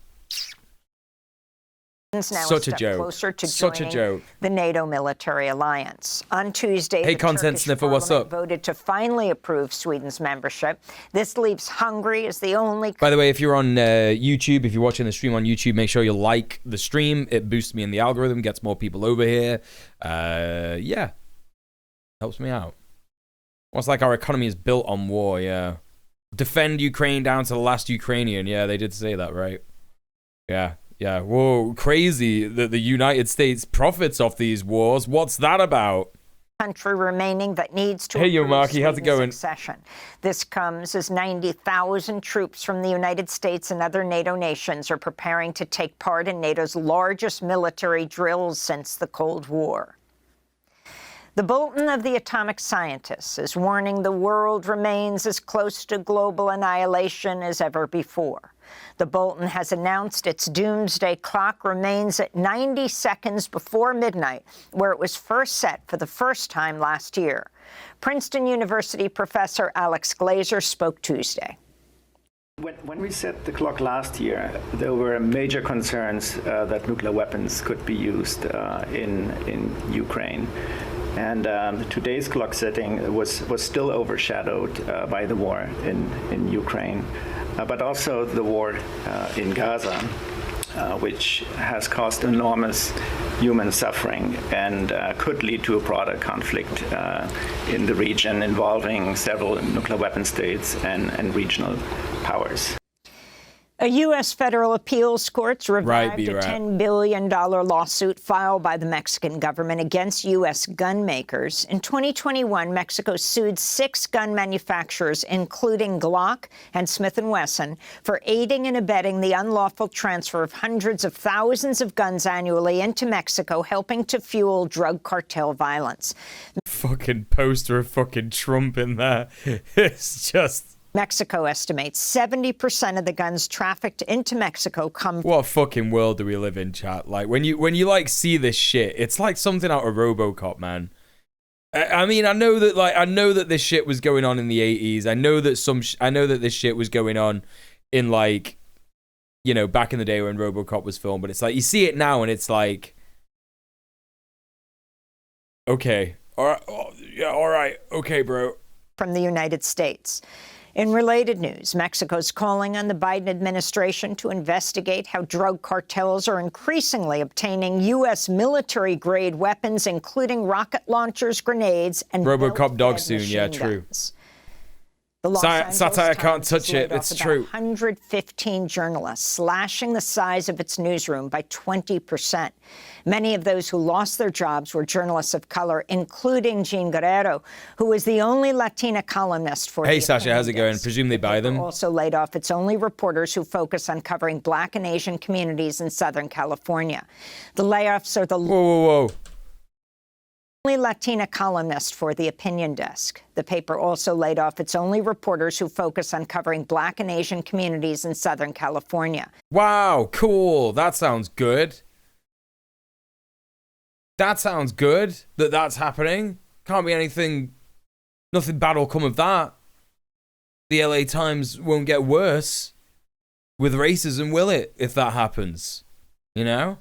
such a joke. Closer to such a joke. The NATO military alliance. On Tuesday, hey, the content Turkish sniffer, what's up? Voted to finally approve Sweden's membership. This leaves Hungary as the only. By the way, if you're on YouTube, if you're watching the stream on YouTube, make sure you like the stream. It boosts me in the algorithm, gets more people over here. Yeah, helps me out. It's like our economy is built on war, yeah. Defend Ukraine down to the last Ukrainian. Yeah, they did say that, right? Yeah. Whoa, crazy that the United States profits off these wars. What's that about? Country remaining that needs to. Hey, yo, Marky, how's it going? Succession. This comes as 90,000 troops from the United States and other NATO nations are preparing to take part in NATO's largest military drills since the Cold War. The Bulletin of the Atomic Scientists is warning the world remains as close to global annihilation as ever before. The Bulletin has announced its doomsday clock remains at 90 seconds before midnight, where it was first set for the first time last year. Princeton University professor Alex Glazer spoke Tuesday. When we set the clock last year, there were major concerns that nuclear weapons could be used in Ukraine. And today's clock setting was still overshadowed by the war in Ukraine, but also the war in Gaza, which has caused enormous human suffering and could lead to a broader conflict in the region involving several nuclear weapon states and regional powers. A U.S. federal appeals court revived a $10 billion lawsuit filed by the Mexican government against U.S. gun makers. In 2021, Mexico sued 6 gun manufacturers, including Glock and Smith & Wesson, for aiding and abetting the unlawful transfer of hundreds of thousands of guns annually into Mexico, helping to fuel drug cartel violence. Fucking poster of fucking Trump in there. It's just... Mexico estimates 70% of the guns trafficked into Mexico come... What fucking world do we live in, chat? Like, when you like see this shit, it's like something out of RoboCop, man. I mean, I know that this shit was going on in the 80s. I know that this shit was going on in, like, you know, back in the day when RoboCop was filmed, but it's like you see it now and it's like, okay, all right, yeah, all right, okay, bro. From the United States. In related news, Mexico's calling on the Biden administration to investigate how drug cartels are increasingly obtaining U.S. military-grade weapons, including rocket launchers, grenades, and RoboCop dog soon, yeah, true. The Los Angeles satire Times can't touch it. laid It's off true. about 115 journalists, slashing the size of its newsroom by 20%. Many of those who lost their jobs were journalists of color, including Jean Guerrero, who was the only Latina columnist for Hey, the Sasha, how's it going? Desk. Presume they buy them. Also laid off its only reporters who focus on covering Black and Asian communities in Southern California. The layoffs are the only Latina columnist for the Opinion Desk. The paper also laid off its only reporters who focus on covering Black and Asian communities in Southern California. Wow, cool. That sounds good. That sounds good that that's happening. Can't be nothing bad will come of that. The LA Times won't get worse with racism, will it, if that happens? You know?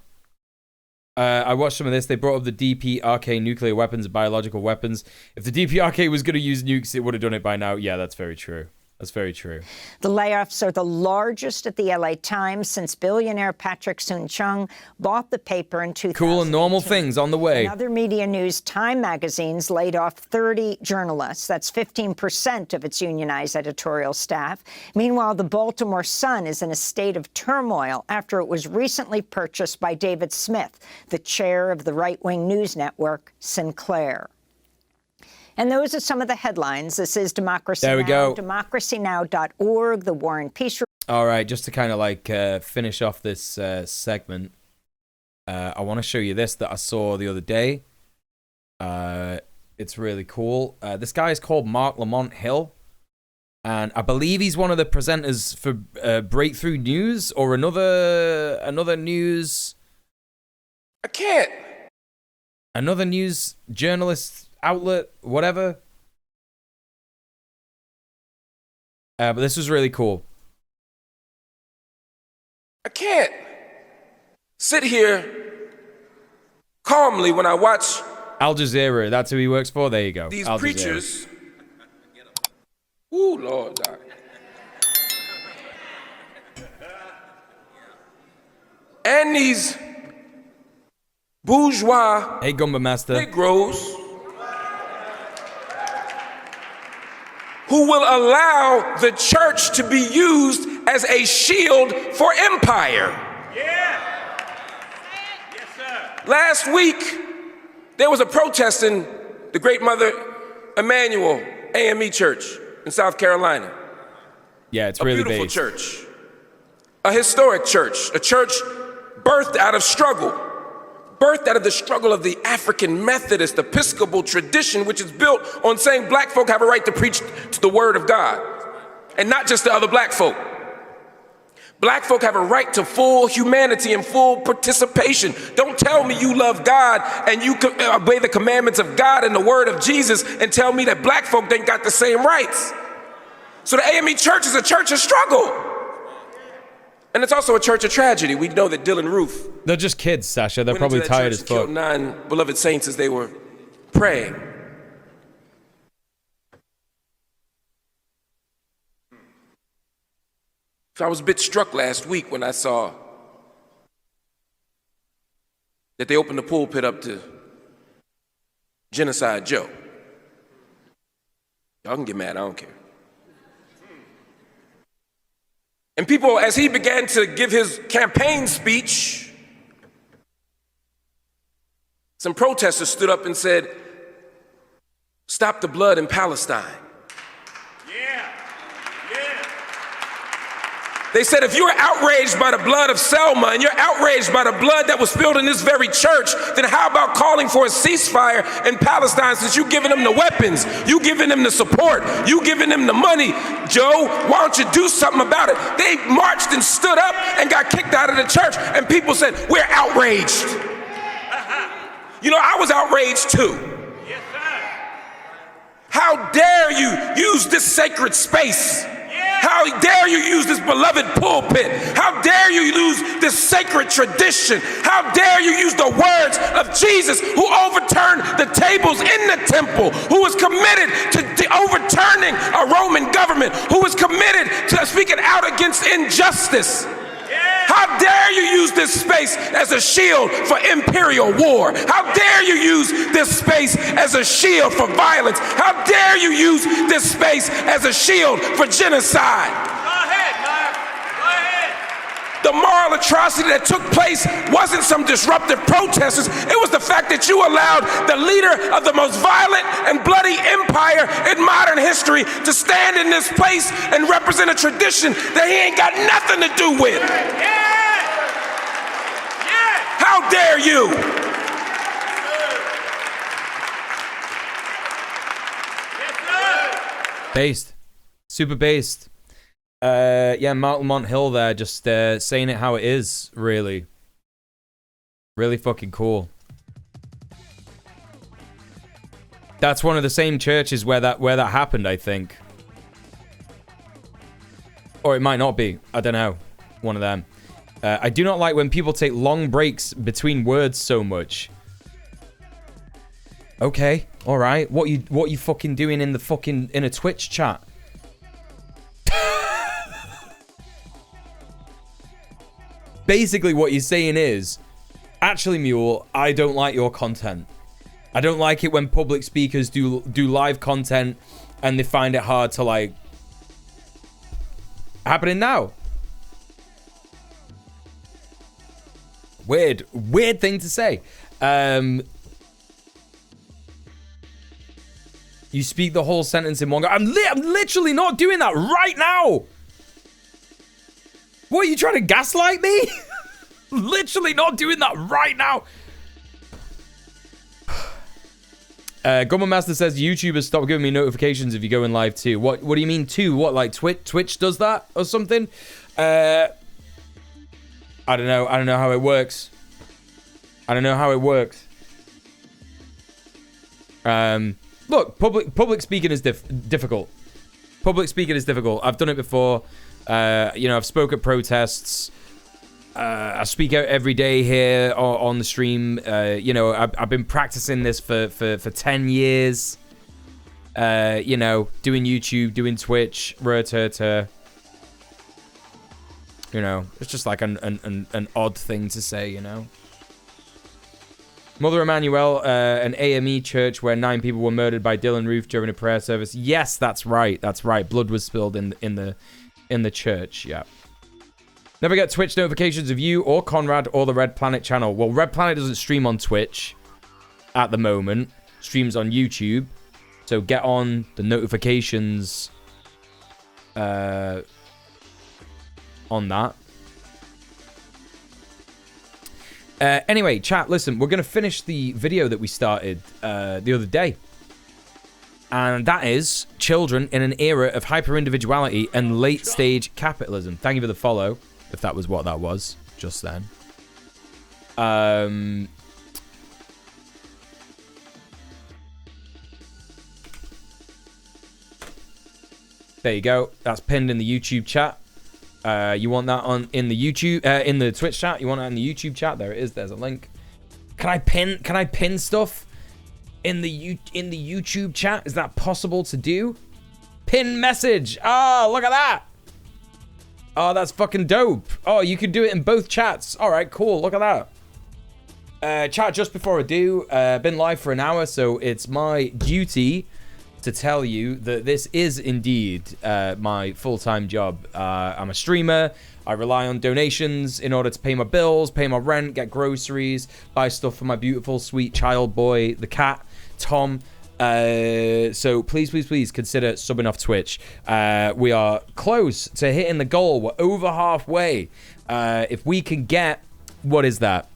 I watched some of this. They brought up the DPRK nuclear weapons and biological weapons. If the DPRK was going to use nukes, it would have done it by now. Yeah, that's very true. That's very true. The layoffs are the largest at the LA Times since billionaire Patrick Soon-Chung bought the paper in 2018. Cool and normal things on the way. In other media news, Time magazine's laid off 30 journalists. That's 15% of its unionized editorial staff. Meanwhile, the Baltimore Sun is in a state of turmoil after it was recently purchased by David Smith, the chair of the right-wing news network, Sinclair. And those are some of the headlines. This is Democracy Now! There we go. DemocracyNow.org, the War and Peace. All right, just to kind of like finish off this segment, I want to show you this that I saw the other day. It's really cool. This guy is called Mark Lamont Hill, and I believe he's one of the presenters for Breakthrough News or another news. I can't. Another news journalist outlet, whatever. But this was really cool. I can't sit here calmly when I watch Al Jazeera. That's who he works for. There you go. These Al preachers. Ooh, Lord. And these bourgeois hey, Gumba Master. Negroes who will allow the church to be used as a shield for empire. Yeah. Yes, sir. Last week, there was a protest in the Great Mother Emanuel AME Church in South Carolina. Yeah, it's really beautiful based. church, a historic church, a church birthed out of struggle, birthed out of the struggle of the African Methodist Episcopal tradition, which is built on saying black folk have a right to preach to the word of God, and not just to other black folk. Black folk have a right to full humanity and full participation. Don't tell me you love God and you obey the commandments of God and the word of Jesus and tell me that black folk ain't got the same rights. So the AME Church is a church of struggle. And it's also a church of tragedy. We know that Dylan Roof. They're just kids, Sasha. They're went probably into that tired church as and killed fuck. 9 beloved saints as they were praying. So I was a bit struck last week when I saw that they opened the pulpit up to Genocide Joe. Y'all can get mad, I don't care. And people, as he began to give his campaign speech, some protesters stood up and said, "Stop the blood in Palestine." They said, if you're outraged by the blood of Selma and you're outraged by the blood that was spilled in this very church, then how about calling for a ceasefire in Palestine, since you giving them the weapons, you giving them the support, you giving them the money? Joe, why don't you do something about it? They marched and stood up and got kicked out of the church, and people said, we're outraged. You know, I was outraged too. How dare you use this sacred space? How dare you use this beloved pulpit? How dare you use this sacred tradition? How dare you use the words of Jesus, who overturned the tables in the temple, who was committed to overturning a Roman government, who was committed to speaking out against injustice? How dare you use this space as a shield for imperial war? How dare you use this space as a shield for violence? How dare you use this space as a shield for genocide? The moral atrocity that took place wasn't some disruptive protesters. It was the fact that you allowed the leader of the most violent and bloody empire in modern history to stand in this place and represent a tradition that he ain't got nothing to do with. How dare you? Based. Super based. Yeah, Mark Lamont Hill there, just saying it how it is, really. Really fucking cool. That's one of the same churches where that happened, I think. Or it might not be. I don't know. One of them. I do not like when people take long breaks between words so much. Okay, all right. What you fucking doing in a Twitch chat? Basically, what you're saying is, actually, Mule, I don't like your content. I don't like it when public speakers do live content and they find it hard to, like, happening now. Weird thing to say. You speak the whole sentence in one go. I'm literally not doing that right now. What, are you trying to gaslight me? Literally not doing that right now. Gummer Master says YouTubers stop giving me notifications if you go in live too. What do you mean too? What, like Twitch does that or something? I don't know. I don't know how it works. Look, public speaking is difficult. Public speaking is difficult. I've done it before. You know, I've spoke at protests. I speak out every day here on the stream. You know, I've been practicing this for 10 years. You know, doing YouTube, doing Twitch, you know, it's just like an odd thing to say, you know. Mother Emmanuel, an AME church where 9 people were murdered by Dylan Roof during a prayer service. Yes, that's right. That's right. Blood was spilled in the church. Yeah. Never get Twitch notifications of you or Conrad or the Red Planet channel. Well, Red Planet doesn't stream on Twitch at the moment. Streams on YouTube. So get on the notifications on that. Anyway, chat, listen, we're going to finish the video that we started the other day. And that is children in an era of hyper-individuality and late-stage capitalism. Thank you for the follow, if that was what that was just then. There you go. That's pinned in the YouTube chat. You want that in the YouTube, in the Twitch chat? You want that in the YouTube chat? There it is. There's a link. Can I pin stuff in the YouTube chat? Is that possible to do? Pin message. Oh, look at that. Oh, that's fucking dope. Oh, you could do it in both chats. All right, cool. Look at that. Chat, just before I do, been live for an hour, so it's my duty to tell you that this is indeed my full-time job. I'm a streamer. I rely on donations in order to pay my bills, pay my rent, get groceries, buy stuff for my beautiful, sweet child boy, the cat, Tom. So please consider subbing off Twitch. We are close to hitting the goal. We're over halfway. If we can get, what is that?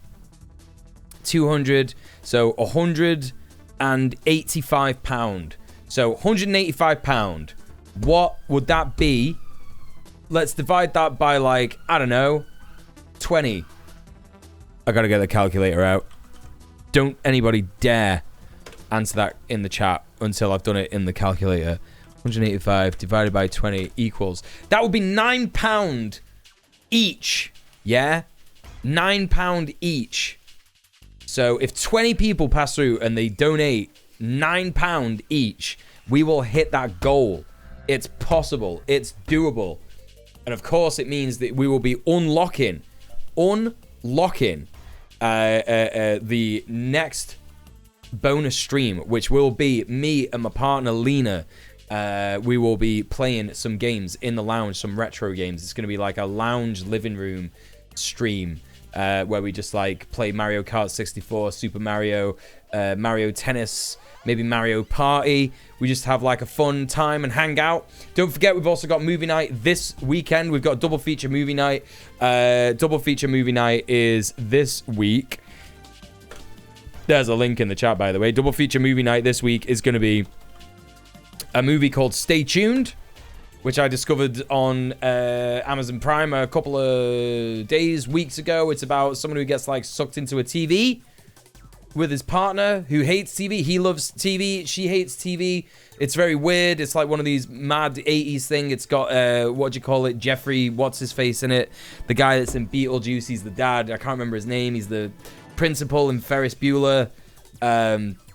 200, so £185. So £185. What would that be? Let's divide that by, like, I don't know, 20. I gotta get the calculator out. Don't anybody dare answer that in the chat until I've done it in the calculator. 185 divided by 20 equals, that would be £9 each. Yeah, £9 each. So if 20 people pass through and they donate £9 each, we will hit that goal. It's possible. It's doable. And of course, it means that we will be unlocking the next bonus stream, which will be me and my partner Lena. We will be playing some games in the lounge, some retro games. It's going to be like a lounge living room stream where we just like play Mario Kart 64, Super Mario, Mario Tennis, maybe Mario Party. We just have like a fun time and hang out. Don't forget, we've also got movie night this weekend. We've got double feature movie night. Double feature movie night is this week. There's a link in the chat, by the way. Double feature movie night this week is going to be a movie called Stay Tuned, which I discovered on Amazon Prime a couple of weeks ago. It's about someone who gets like sucked into a TV with his partner who hates TV. He loves TV. She hates TV. It's very weird. It's like one of these mad 80s thing. It's got, what do you call it? Jeffrey, what's his face in it? The guy that's in Beetlejuice. He's the dad. I can't remember his name. He's the principal in Ferris Bueller.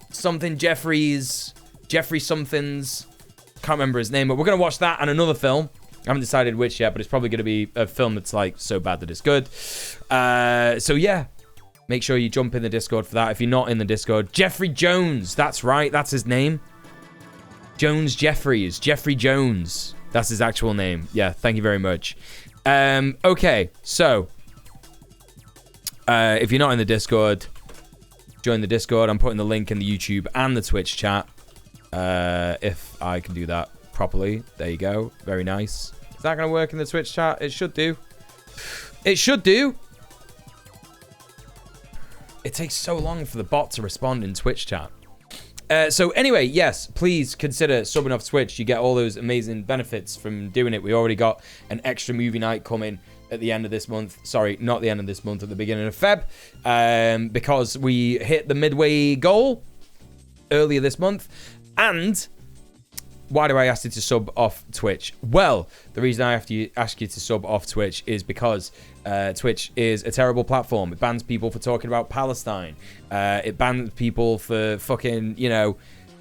Something Jeffries. Jeffrey somethings. Can't remember his name, but we're going to watch that and another film. I haven't decided which yet, but it's probably going to be a film that's like so bad that it's good. So yeah, make sure you jump in the Discord for that. If you're not in the Discord, Jeffrey Jones. That's right. That's his name. Jones Jeffries. Jeffrey Jones. That's his actual name. Yeah, thank you very much. Okay, so if you're not in the Discord, join the Discord. I'm putting the link in the YouTube and the Twitch chat. If I can do that properly. There you go. Very nice. Is that going to work in the Twitch chat? It should do. It should do. It takes so long for the bot to respond in Twitch chat. So anyway, yes, please consider subbing off Twitch. You get all those amazing benefits from doing it. We already got an extra movie night coming at the end of this month. Sorry, not the end of this month, at the beginning of Feb. Because we hit the midway goal earlier this month. And why do I ask you to sub off Twitch? Well, the reason I have to ask you to sub off Twitch is because Twitch is a terrible platform. It bans people for talking about Palestine. It bans people for fucking, you know,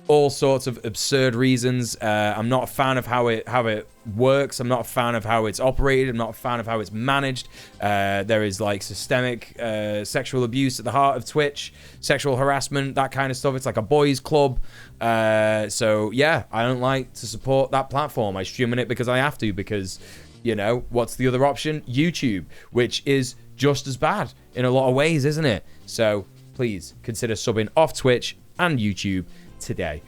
all sorts of absurd reasons. I'm not a fan of how it works. I'm not a fan of how it's operated. I'm not a fan of how it's managed. There is like systemic sexual abuse at the heart of Twitch, sexual harassment, that kind of stuff. It's like a boys' club. So yeah, I don't like to support that platform. I stream on it because I have to, because, you know, what's the other option? YouTube, which is just as bad in a lot of ways, isn't it? So please consider subbing off Twitch and YouTube today.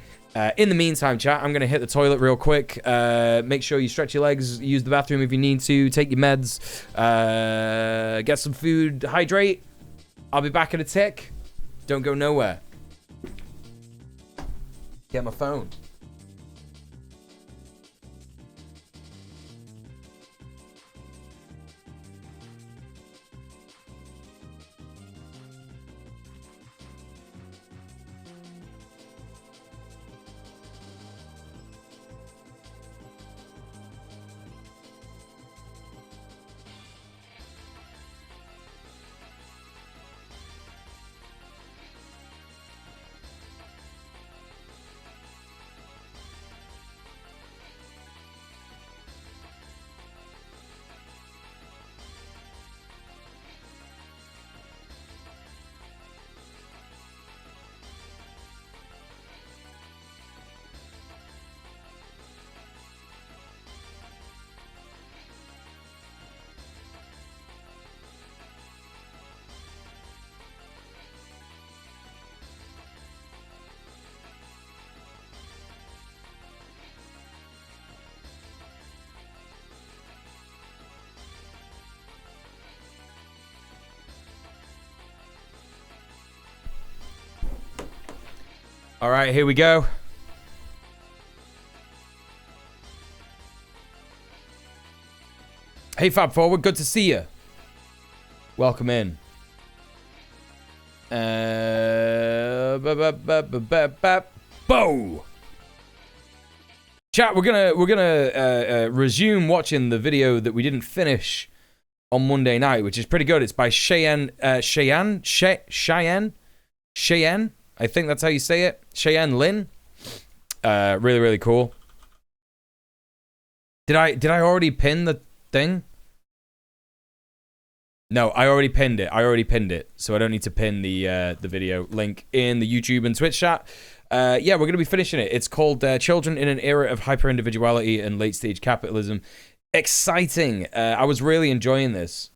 In the meantime, chat, I'm going to hit the toilet real quick. Make sure you stretch your legs, use the bathroom if you need to, take your meds, get some food, hydrate. I'll be back in a tick. Don't go nowhere. Get my phone. All right, here we go. Hey, Fab Forward, good to see you. Welcome in. Bow. Chat, we're gonna resume watching the video that we didn't finish on Monday night, which is pretty good. It's by Cheyenne. I think that's how you say it. Cheyenne Lynn. Really, really cool. Did I already pin the thing? No, I already pinned it. So I don't need to pin the video link in the YouTube and Twitch chat. Yeah, we're going to be finishing it. It's called Children in an Era of Hyper-Individuality and Late-Stage Capitalism. Exciting. I was really enjoying this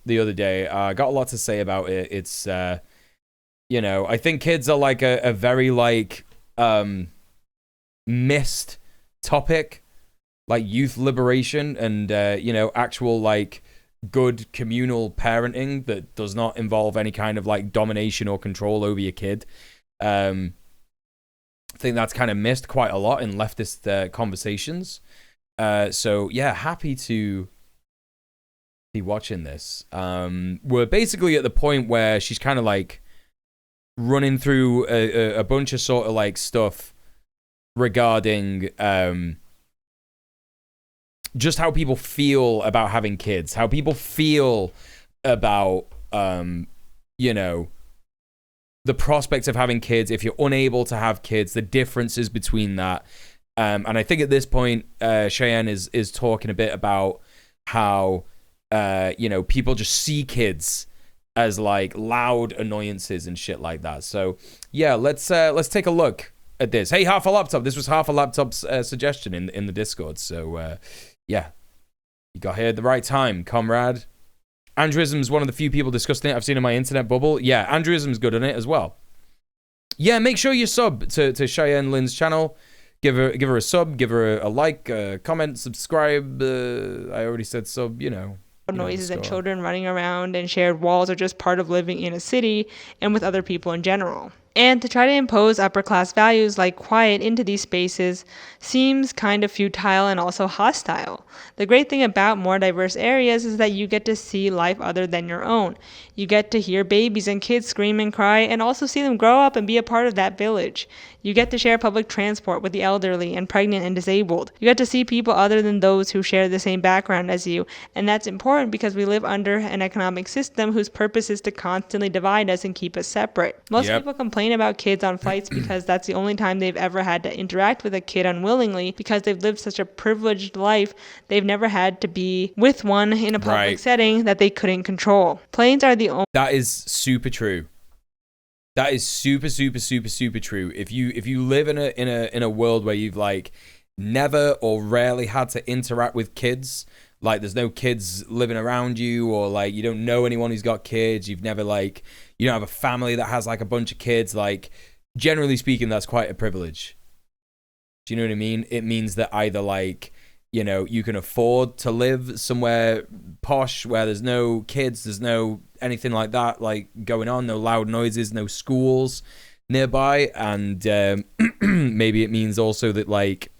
the other day. I got a lot to say about it. It's, you know, I think kids are like a very, like, missed topic. Like youth liberation and, you know, actual, like, good communal parenting that does not involve any kind of, like, domination or control over your kid. I think that's kind of missed quite a lot in leftist conversations. So yeah, happy to be watching this. We're basically at the point where she's kind of like running through a bunch of sort of like stuff regarding just how people feel about having kids, how people feel about you know, the prospect of having kids, if you're unable to have kids, the differences between that. And I think at this point, Cheyenne is talking a bit about how, you know, people just see kids as like loud annoyances and shit like that. So yeah, let's take a look at this. Hey, Half a Laptop. This was Half a Laptop's suggestion in the Discord. So yeah, you got here at the right time, comrade. Andrewism's one of the few people discussing it I've seen in my internet bubble. Yeah, Andrewism's good on it as well. Yeah, make sure you sub to Cheyenne Lynn's channel. Give her a sub, give her a like, comment, subscribe. I already said sub, you know. Noises and children running around and shared walls are just part of living in a city and with other people in general. And to try to impose upper class values like quiet into these spaces seems kind of futile and also hostile. The great thing about more diverse areas is that you get to see life other than your own. You get to hear babies and kids scream and cry and also see them grow up and be a part of that village. You get to share public transport with the elderly and pregnant and disabled. You get to see people other than those who share the same background as you, and that's important because we live under an economic system whose purpose is to constantly divide us and keep us separate. Most people complain about kids on flights because that's the only time they've ever had to interact with a kid unwillingly because they've lived such a privileged life. They've never had to be with one in a public setting that they couldn't control. Planes are the only... That is super true. That is super, super, super, super true. If you live in a world where you've like never or rarely had to interact with kids, like there's no kids living around you, or like you don't know anyone who's got kids, you've never like, you don't have a family that has like a bunch of kids, like generally speaking, that's quite a privilege. Do you know what I mean? It means that either like, you know, you can afford to live somewhere posh where there's no kids, there's no anything like that like going on, no loud noises, no schools nearby, and maybe it means also that like,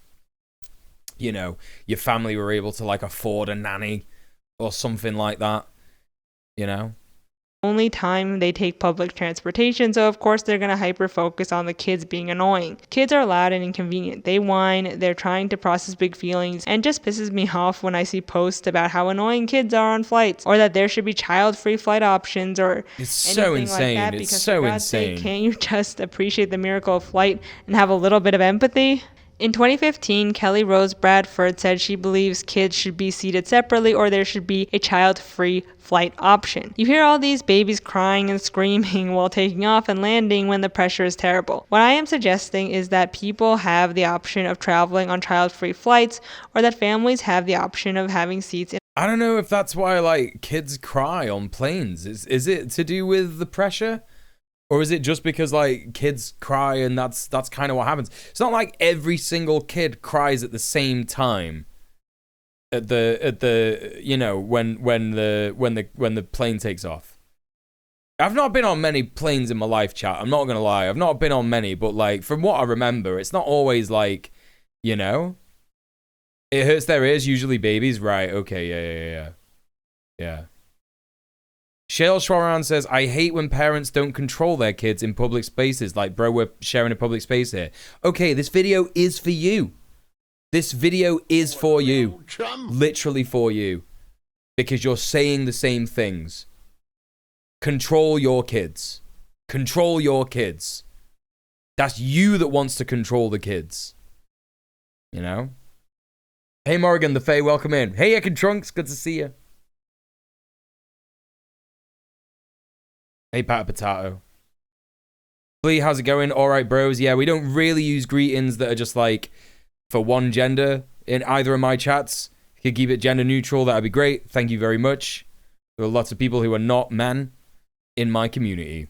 you know, your family were able to like afford a nanny or something like that, you know? Only time they take public transportation, so of course they're going to hyper focus on the kids being annoying. Kids are loud and inconvenient. They whine, they're trying to process big feelings, and just pisses me off when I see posts about how annoying kids are on flights, or that there should be child-free flight options, or it's anything so insane. like that. It's because so for God's insane. sake, can't you just appreciate the miracle of flight and have a little bit of empathy? In 2015, Kelly Rose Bradford said she believes kids should be seated separately or there should be a child-free flight option. You hear all these babies crying and screaming while taking off and landing when the pressure is terrible. What I am suggesting is that people have the option of traveling on child-free flights, or that families have the option of having seats in... I don't know if that's why like kids cry on planes. Is it to do with the pressure? Or is it just because like kids cry and that's kind of what happens? It's not like every single kid cries at the same time at the you know when the plane takes off. I've not been on many planes in my life, chat. I'm not going to lie. I've not been on many, but like from what I remember, it's not always like, you know, it hurts their ears, usually babies. Right. Okay. Yeah. Shale Schwaran says, I hate when parents don't control their kids in public spaces. Like, bro, we're sharing a public space here. Okay, this video is for you. This video is for you. Literally for you. Because you're saying the same things. Control your kids. Control your kids. That's you that wants to control the kids. You know? Hey, Morgan, the Fae, welcome in. Hey, Ekin Trunks, good to see you. Hey, Pat Potato. Blee, how's it going? All right, bros. Yeah, we don't really use greetings that are just like for one gender in either of my chats. If you could keep it gender neutral, that'd be great. Thank you very much. There are lots of people who are not men in my community.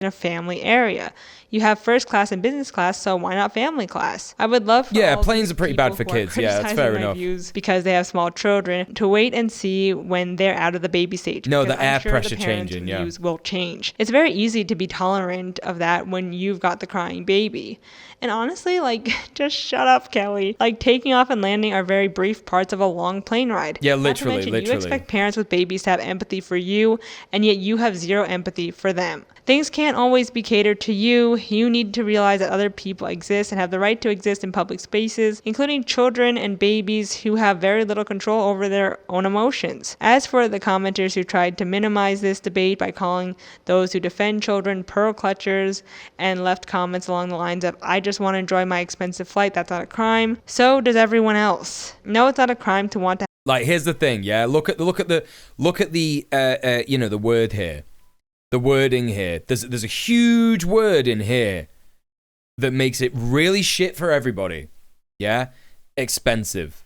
In a family area. You have first class and business class, so why not family class? I would love for all planes are pretty bad for kids. Yeah, that's fair enough. Because they have small children to wait and see when they're out of the baby stage. No, the air sure pressure the parents' changing, yeah. views will change. It's very easy to be tolerant of that when you've got the crying baby. And honestly, like, just shut up, Kelly. Like, taking off and landing are very brief parts of a long plane ride. Yeah, literally, You expect parents with babies to have empathy for you, and yet you have zero empathy for them. Things can't always be catered to you. You need to realize that other people exist and have the right to exist in public spaces, including children and babies who have very little control over their own emotions. As for the commenters who tried to minimize this debate by calling those who defend children pearl clutchers and left comments along the lines of, I just want to enjoy my expensive flight, that's not a crime, so does everyone else. No, it's not a crime to want to. Like, here's the thing, yeah. Look at the you know, the word here. The wording here. There's a huge word in here that makes it really shit for everybody. Yeah? Expensive.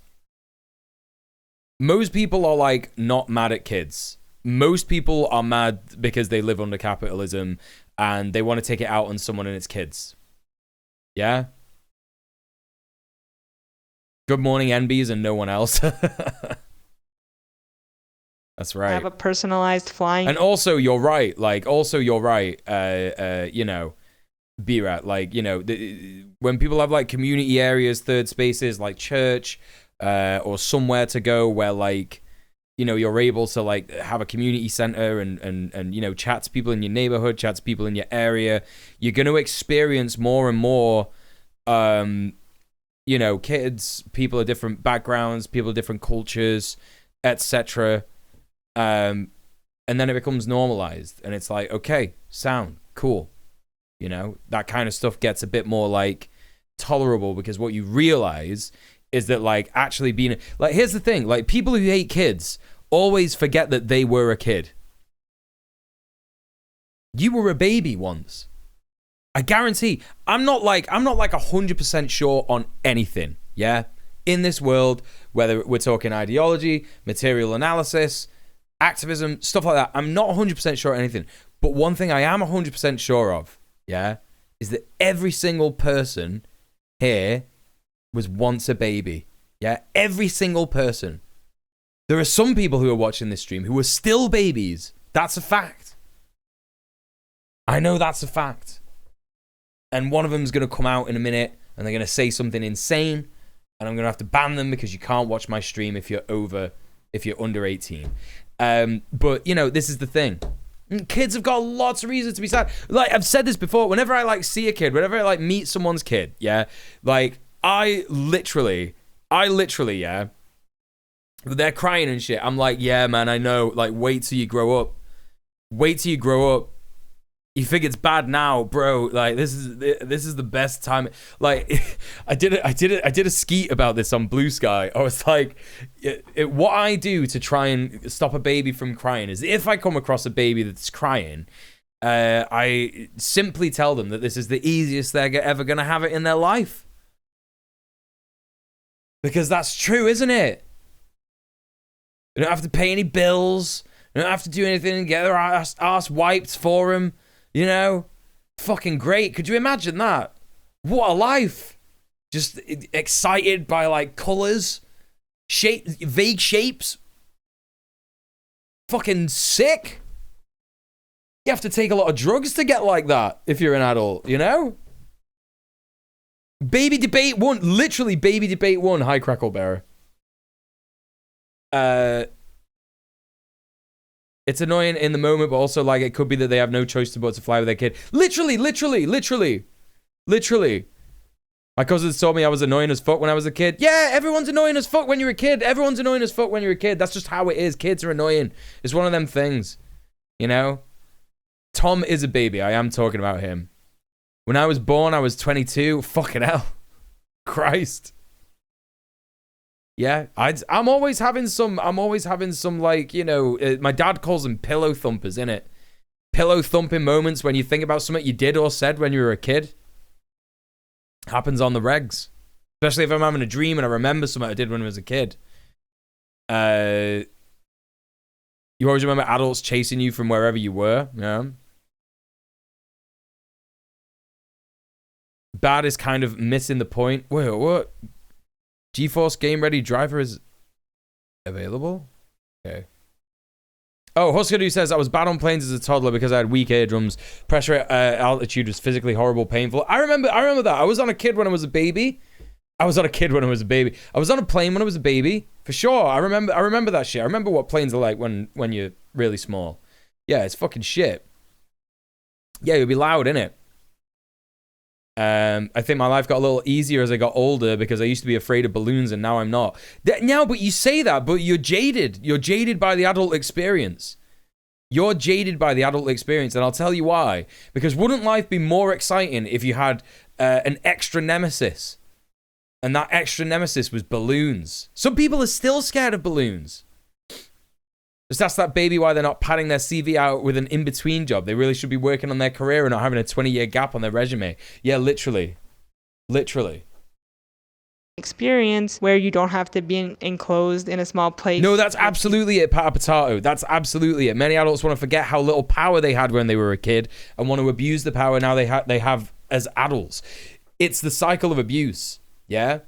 Most people are like not mad at kids. Most people are mad because they live under capitalism and they want to take it out on someone and its kids. Yeah? Good morning, NBs, and no one else. That's right. Have a personalized flying. And also, you're right. Like, you know, B-Rat, like, you know, when people have like community areas, third spaces, like church, or somewhere to go where, like, you know, you're able to like have a community center and you know, chat to people in your neighborhood, chat to people in your area, you're going to experience more and more, you know, kids, people of different backgrounds, people of different cultures, etc. And then it becomes normalized and it's like, okay, sound cool. You know, that kind of stuff gets a bit more like tolerable because what you realize is that like actually being like, here's the thing, like people who hate kids always forget that they were a kid. You were a baby once. I guarantee I'm not like 100% sure on anything. Yeah. In this world, whether we're talking ideology, material analysis, activism, stuff like that. I'm not 100% sure on anything. But one thing I am 100% sure of, yeah, is that every single person here was once a baby. Yeah, every single person. There are some people who are watching this stream who are still babies. That's a fact. I know that's a fact. And one of them is going to come out in a minute and they're going to say something insane and I'm going to have to ban them because you can't watch my stream if you're under 18. But, you know, this is the thing. Kids have got lots of reasons to be sad. Like, I've said this before. Whenever I, like, see a kid, whenever I, like, meet someone's kid, yeah, like, I literally, yeah, they're crying and shit. I'm like, yeah, man, I know. Like, wait till you grow up. Wait till you grow up. You think it's bad now, bro. Like, this is the best time. Like, I did a skeet about this on Blue Sky. I was like, what I do to try and stop a baby from crying is if I come across a baby that's crying, I simply tell them that this is the easiest they're ever gonna have it in their life. Because that's true, isn't it? You don't have to pay any bills. You don't have to do anything. Get their ass wiped for them. You know, fucking great. Could you imagine that? What a life. Just excited by like colors, vague shapes. Fucking sick. You have to take a lot of drugs to get like that if you're an adult, you know? Baby debate 1. Literally, baby debate 1. Hi, Cracklebearer. It's annoying in the moment, but also, like, it could be that they have no choice but to fly with their kid. Literally. My cousins told me I was annoying as fuck when I was a kid. Yeah, everyone's annoying as fuck when you're a kid. That's just how it is. Kids are annoying. It's one of them things. You know? Tom is a baby. I am talking about him. When I was born, I was 22. Fucking hell. Christ. Yeah, I'm always having some, like, you know, my dad calls them pillow thumpers, innit? Pillow thumping moments when you think about something you did or said when you were a kid. Happens on the regs. Especially if I'm having a dream and I remember something I did when I was a kid. You always remember adults chasing you from wherever you were, yeah? Bad is kind of missing the point. Wait, what? GeForce Game Ready driver is available? Okay. Oh, Huskadu says, I was bad on planes as a toddler because I had weak eardrums. Pressure at altitude was physically horrible, painful. I remember that. I was on a kid when I was a baby. I was on a plane when I was a baby. For sure. I remember that shit. I remember what planes are like when you're really small. Yeah, it's fucking shit. Yeah, you'll be loud, innit? I think my life got a little easier as I got older because I used to be afraid of balloons and now I'm not. Now, but you say that, but you're jaded. You're jaded by the adult experience. And I'll tell you why. Because wouldn't life be more exciting if you had an extra nemesis? And that extra nemesis was balloons. Some people are still scared of balloons. Just ask that baby why they're not padding their CV out with an in-between job. They really should be working on their career and not having a 20-year gap on their resume. Yeah, literally. Experience where you don't have to be enclosed in a small place. No, that's absolutely it, Potato. That's absolutely it. Many adults want to forget how little power they had when they were a kid and want to abuse the power now they have as adults. It's the cycle of abuse, yeah?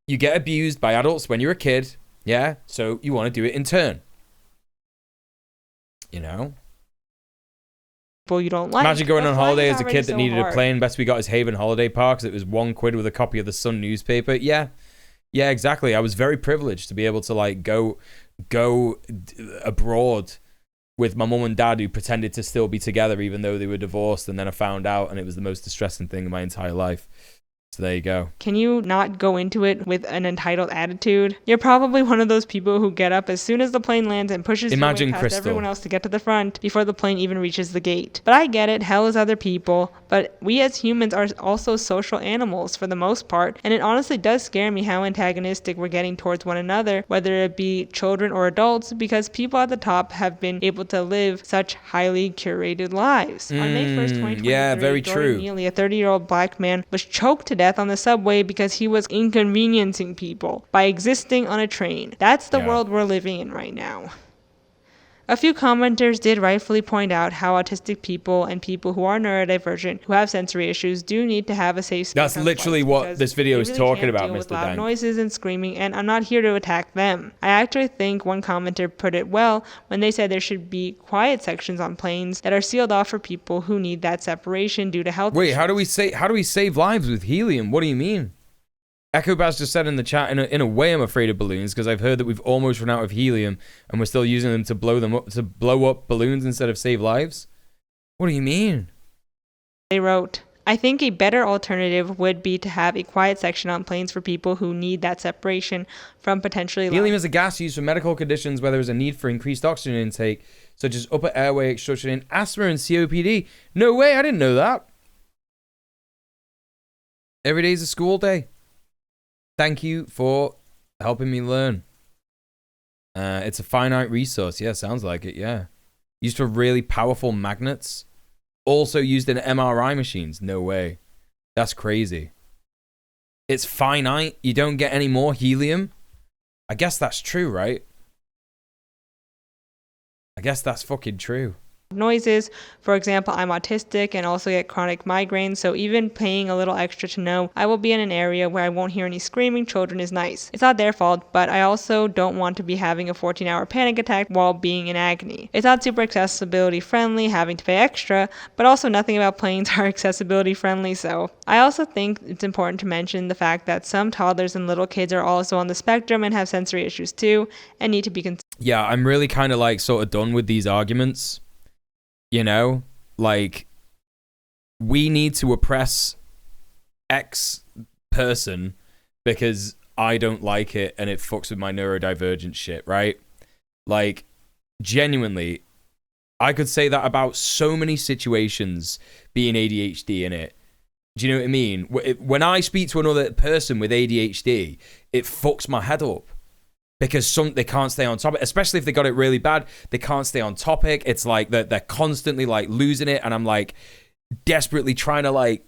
You get abused by adults when you're a kid, yeah? So you want to do it in turn. You know? People you don't like. Imagine going on That's why holiday it's as a already kid that so needed hard. a plane. Best we got is Haven Holiday Parks. It was £1 with a copy of the Sun newspaper. Yeah, exactly. I was very privileged to be able to like go abroad with my mum and dad who pretended to still be together even though they were divorced, and then I found out and it was the most distressing thing in my entire life. So there you go. Can you not go into it with an entitled attitude? You're probably one of those people who get up as soon as the plane lands and pushes your way past Crystal. everyone else to get to the front before the plane even reaches the gate. But I get it, hell is other people, but we as humans are also social animals for the most part, and it honestly does scare me how antagonistic we're getting towards one another, whether it be children or adults, because people at the top have been able to live such highly curated lives. On May 1st, 2023, yeah, very Jordan true. Neely, a 30-year-old black man, was choked to death on the subway because he was inconveniencing people by existing on a train. That's the world we're living in right now. A few commenters did rightfully point out how autistic people and people who are neurodivergent, who have sensory issues, do need to have a safe space. That's literally what this video is talking about, with Mr. loud Dank. noises and screaming, and I'm not here to attack them. I actually think one commenter put it well when they said there should be quiet sections on planes that are sealed off for people who need that separation due to health Wait, issues. how do we save lives with helium? What do you mean? Echo Baz just said in the chat, in a way I'm afraid of balloons because I've heard that we've almost run out of helium and we're still using them to blow up balloons instead of save lives. What do you mean? They wrote, I think a better alternative would be to have a quiet section on planes for people who need that separation from potentially Helium is a gas used for medical conditions where there is a need for increased oxygen intake, such as upper airway obstruction in asthma and COPD. No way, I didn't know that. Every day is a school day. Thank you for helping me learn. It's a finite resource. Yeah, sounds like it, yeah. Used for really powerful magnets. Also used in MRI machines. No way. That's crazy. It's finite. You don't get any more helium. I guess that's true, right? I guess that's fucking true. noises. For example, I'm autistic and also get chronic migraines, so even paying a little extra to know I will be in an area where I won't hear any screaming children is nice. It's not their fault, but I also don't want to be having a 14-hour panic attack while being in agony. It's not super accessibility friendly having to pay extra, but also nothing about planes are accessibility friendly, so I also think it's important to mention the fact that some toddlers and little kids are also on the spectrum and have sensory issues too, and need to be considered. Yeah, I'm really kind of like sort of done with these arguments. You know, like, we need to oppress X person because I don't like it and it fucks with my neurodivergent shit, right? Like, genuinely, I could say that about so many situations being ADHD in it. Do you know what I mean? When I speak to another person with ADHD, it fucks my head up. Because they can't stay on topic, especially if they got it really bad. They can't stay on topic. It's like they're constantly like losing it, and I'm like desperately trying to like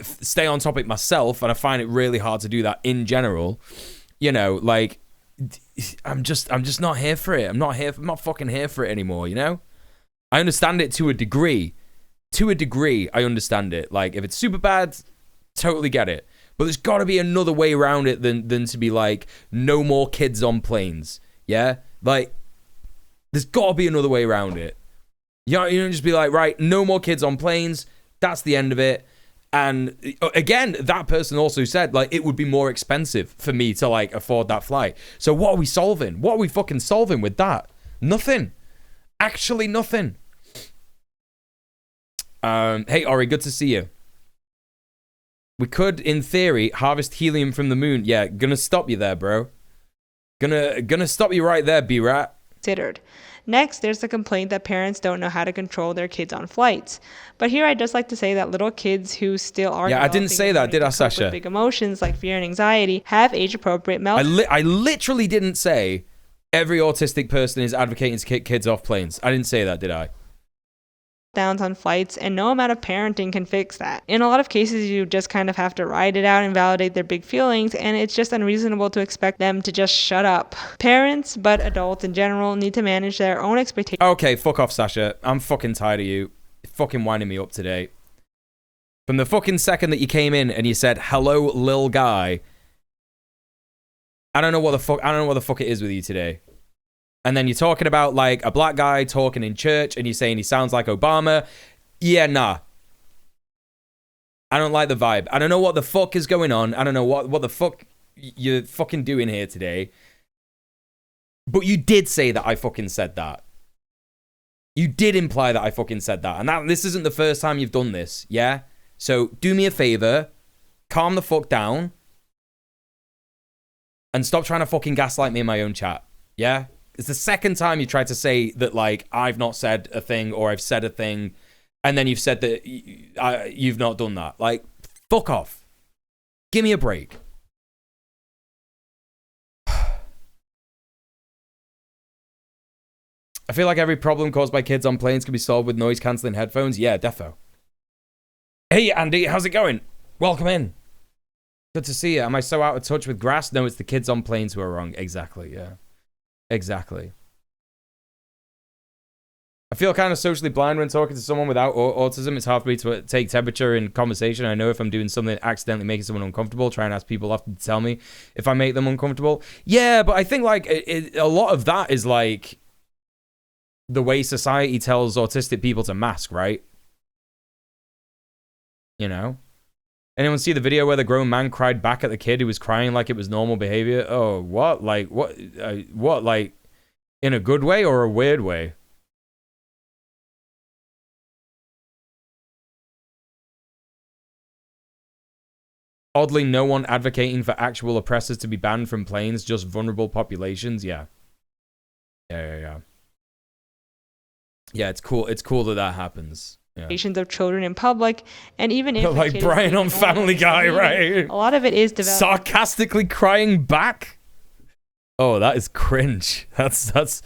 stay on topic myself, and I find it really hard to do that in general. You know, like I'm just not here for it. I'm not fucking here for it anymore. You know, I understand it to a degree. To a degree, I understand it. Like if it's super bad, totally get it. But there's got to be another way around it than to be like, no more kids on planes. Yeah? Like, there's got to be another way around it. You don't just be like, right, no more kids on planes. That's the end of it. And again, that person also said, like, it would be more expensive for me to, like, afford that flight. So what are we solving? What are we fucking solving with that? Nothing. Actually nothing. Hey, Ori, good to see you. We could, in theory, harvest helium from the moon. Yeah, gonna stop you there, bro. Gonna stop you right there, B-Rat. Considered. Next, there's the complaint that parents don't know how to control their kids on flights. But here I'd just like to say that little kids who still are I didn't say that, did I, Sasha? Big emotions like fear and anxiety have age-appropriate I literally didn't say every autistic person is advocating to kick kids off planes. I didn't say that, did I? Downs on flights, and no amount of parenting can fix that. In a lot of cases, you just kind of have to ride it out and validate their big feelings, and it's just unreasonable to expect them to just shut up. Parents, but adults in general, need to manage their own expectations. Okay, fuck off, Sasha. I'm fucking tired of you. You're fucking winding me up today. From the fucking second that you came in and you said, hello, lil guy, I don't know what the fuck it is with you today. And then you're talking about, like, a black guy talking in church, and you're saying he sounds like Obama. Yeah, nah. I don't like the vibe. I don't know what the fuck is going on. I don't know what the fuck you're fucking doing here today. But you did say that I fucking said that. You did imply that I fucking said that. And this isn't the first time you've done this, yeah? So do me a favor. Calm the fuck down. And stop trying to fucking gaslight me in my own chat, yeah? It's the second time you tried to say that, like, I've not said a thing or I've said a thing, and then you've said that you've not done that. Like, fuck off. Give me a break. I feel like every problem caused by kids on planes can be solved with noise-cancelling headphones. Yeah, defo. Hey, Andy, how's it going? Welcome in. Good to see you. Am I so out of touch with grass? No, it's the kids on planes who are wrong. Exactly, yeah. Exactly. I feel kind of socially blind when talking to someone without autism. It's hard for me to take temperature in conversation. I know if I'm doing something accidentally making someone uncomfortable, try and ask people often to tell me if I make them uncomfortable. Yeah, but I think like a lot of that is like the way society tells autistic people to mask, right? You know? Anyone see the video where the grown man cried back at the kid who was crying like it was normal behavior? Oh, what? Like, what? What? Like, in a good way or a weird way? Oddly, no one advocating for actual oppressors to be banned from planes, just vulnerable populations. Yeah. Yeah, it's cool. It's cool that that happens. Yeah. Of children in public, and even if like Brian on Family Guy, right? A lot of it is developed. Sarcastically crying back. Oh, that is cringe. That's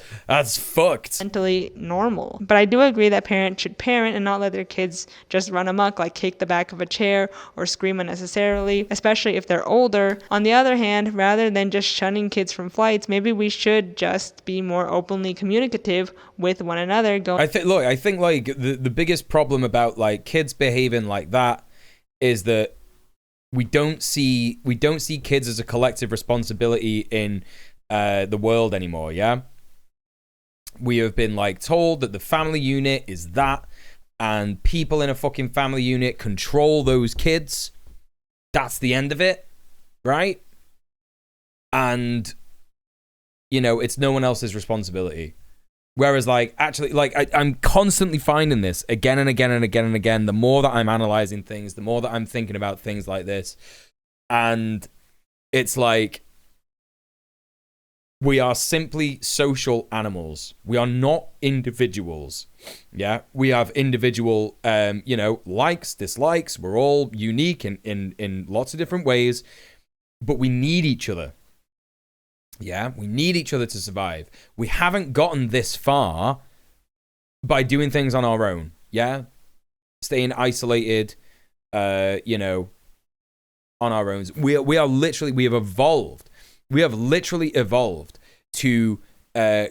fucked. Mentally normal. But I do agree that parents should parent and not let their kids just run amok, like kick the back of a chair or scream unnecessarily, especially if they're older. On the other hand, rather than just shunning kids from flights, maybe we should just be more openly communicative with one another. I think like the biggest problem about like kids behaving like that is that we don't see kids as a collective responsibility in the world anymore. Yeah, we have been like told that the family unit is that, and people in a fucking family unit control those kids. That's the end of it, right? And you know, it's no one else's responsibility. Whereas, like, actually, like, I'm constantly finding this again and again and again and again. The more that I'm analyzing things, the more that I'm thinking about things like this. And it's like, we are simply social animals. We are not individuals. Yeah, we have individual, you know, likes, dislikes. We're all unique in lots of different ways, but we need each other. Yeah, we need each other to survive. We haven't gotten this far by doing things on our own. Yeah, staying isolated, you know, on our own. We have evolved. We have literally evolved to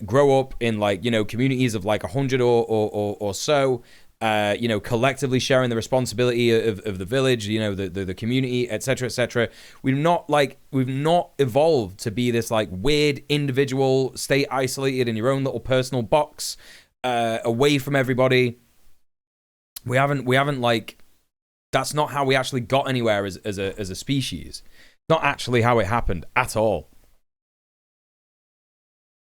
grow up in, like, you know, communities of like 100 or so, you know, collectively sharing the responsibility of the village, you know, the community, etc., etc. We've not evolved to be this like weird individual, stay isolated in your own little personal box, away from everybody. We haven't like, that's not how we actually got anywhere as a species. Not actually how it happened at all.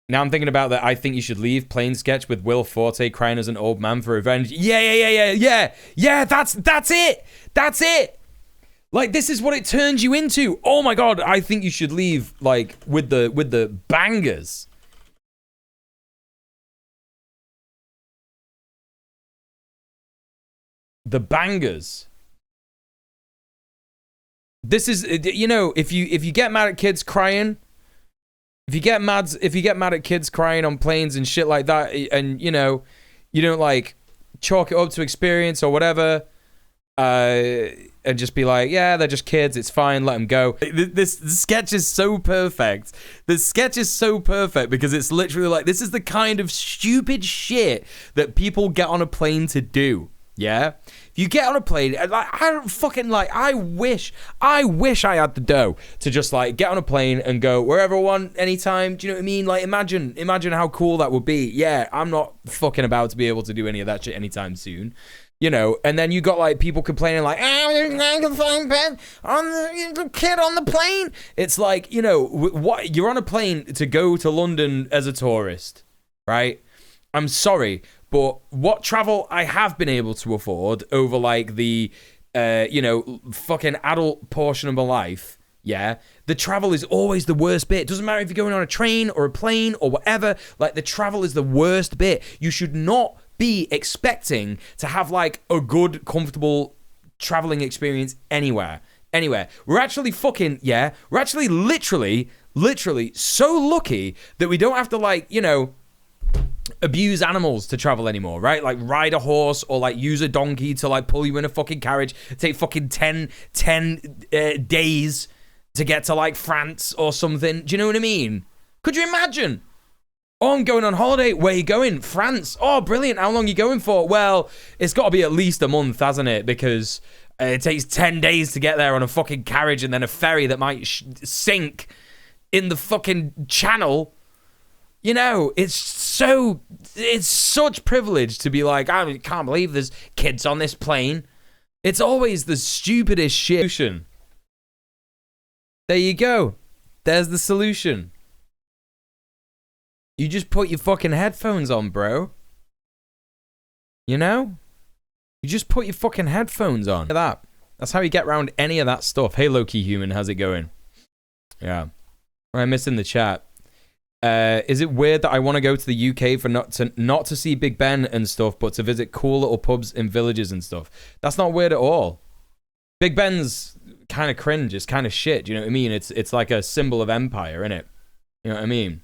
Now I'm thinking about that. I think you should leave plain sketch with Will Forte crying as an old man for revenge. Yeah. That's it. That's it. Like, this is what it turns you into. Oh my god, I think you should leave, like, with the bangers. The bangers. This is, you know, if you get mad at kids crying, if you get mad at kids crying on planes and shit like that, and you know, you don't like chalk it up to experience or whatever, and just be like, yeah, they're just kids, it's fine, let them go. This sketch is so perfect. This sketch is so perfect because it's literally like, this is the kind of stupid shit that people get on a plane to do. Yeah, if you get on a plane, like, I don't fucking like. I wish I had the dough to just like get on a plane and go wherever I want, anytime. Do you know what I mean? Like, imagine how cool that would be. Yeah, I'm not fucking about to be able to do any of that shit anytime soon. You know, and then you got like people complaining like, there's not a flying bed on the kid on the plane. It's like, you know, what, you're on a plane to go to London as a tourist, right? I'm sorry, but what travel I have been able to afford over like the, you know, fucking adult portion of my life, yeah, the travel is always the worst bit. It doesn't matter if you're going on a train or a plane or whatever, like the travel is the worst bit. You should not be expecting to have like a good, comfortable traveling experience anywhere. We're actually fucking, yeah, we're actually literally so lucky that we don't have to, like, you know, abuse animals to travel anymore, right? Like ride a horse or like use a donkey to like pull you in a fucking carriage, take fucking 10 days to get to like France or something. Do you know what I mean? Could you imagine? Oh, I'm going on holiday. Where are you going? France. Oh, brilliant. How long are you going for? Well, it's got to be at least a month, hasn't it? Because it takes 10 days to get there on a fucking carriage and then a ferry that might sink in the fucking channel. You know, it's such privilege to be like, I can't believe there's kids on this plane. It's always the stupidest shit. There you go. There's the solution. You just put your fucking headphones on, bro. You know? You just put your fucking headphones on. Look at that. That's how you get around any of that stuff. Hey, low-key human, how's it going? Yeah. I missed in the chat. Is it weird that I want to go to the UK for not to see Big Ben and stuff, but to visit cool little pubs in villages and stuff? That's not weird at all. Big Ben's kind of cringe. It's kind of shit. Do you know what I mean? It's like a symbol of empire, isn't it? You know what I mean?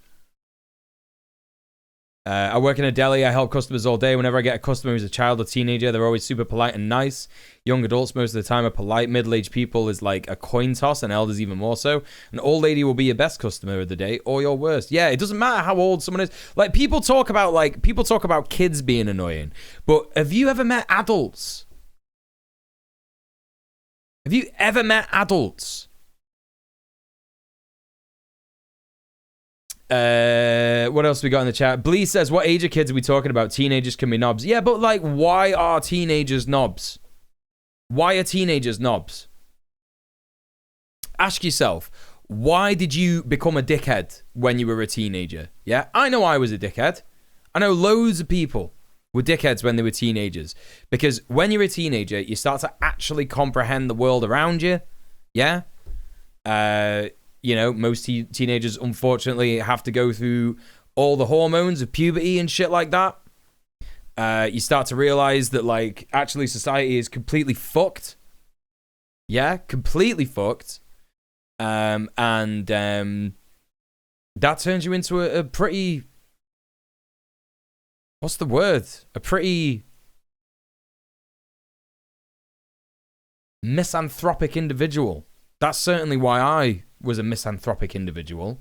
I work in a deli. I help customers all day. Whenever I get a customer who's a child or teenager, they're always super polite and nice. Young adults most of the time are polite. Middle-aged people is like a coin toss, and elders even more so. An old lady will be your best customer of the day or your worst. Yeah, it doesn't matter how old someone is. Like people talk about kids being annoying, but have you ever met adults? Have you ever met adults? What else we got in the chat? Blee says, what age of kids are we talking about? Teenagers can be knobs. Yeah, but like, why are teenagers knobs? Why are teenagers knobs? Ask yourself, why did you become a dickhead when you were a teenager? Yeah, I know I was a dickhead. I know loads of people were dickheads when they were teenagers. Because when you're a teenager, you start to actually comprehend the world around you. Yeah? You know, most teenagers, unfortunately, have to go through all the hormones of puberty and shit like that. You start to realize that, like, actually society is completely fucked. Yeah, completely fucked. And that turns you into a pretty... What's the word? A pretty... misanthropic individual. That's certainly why I was a misanthropic individual.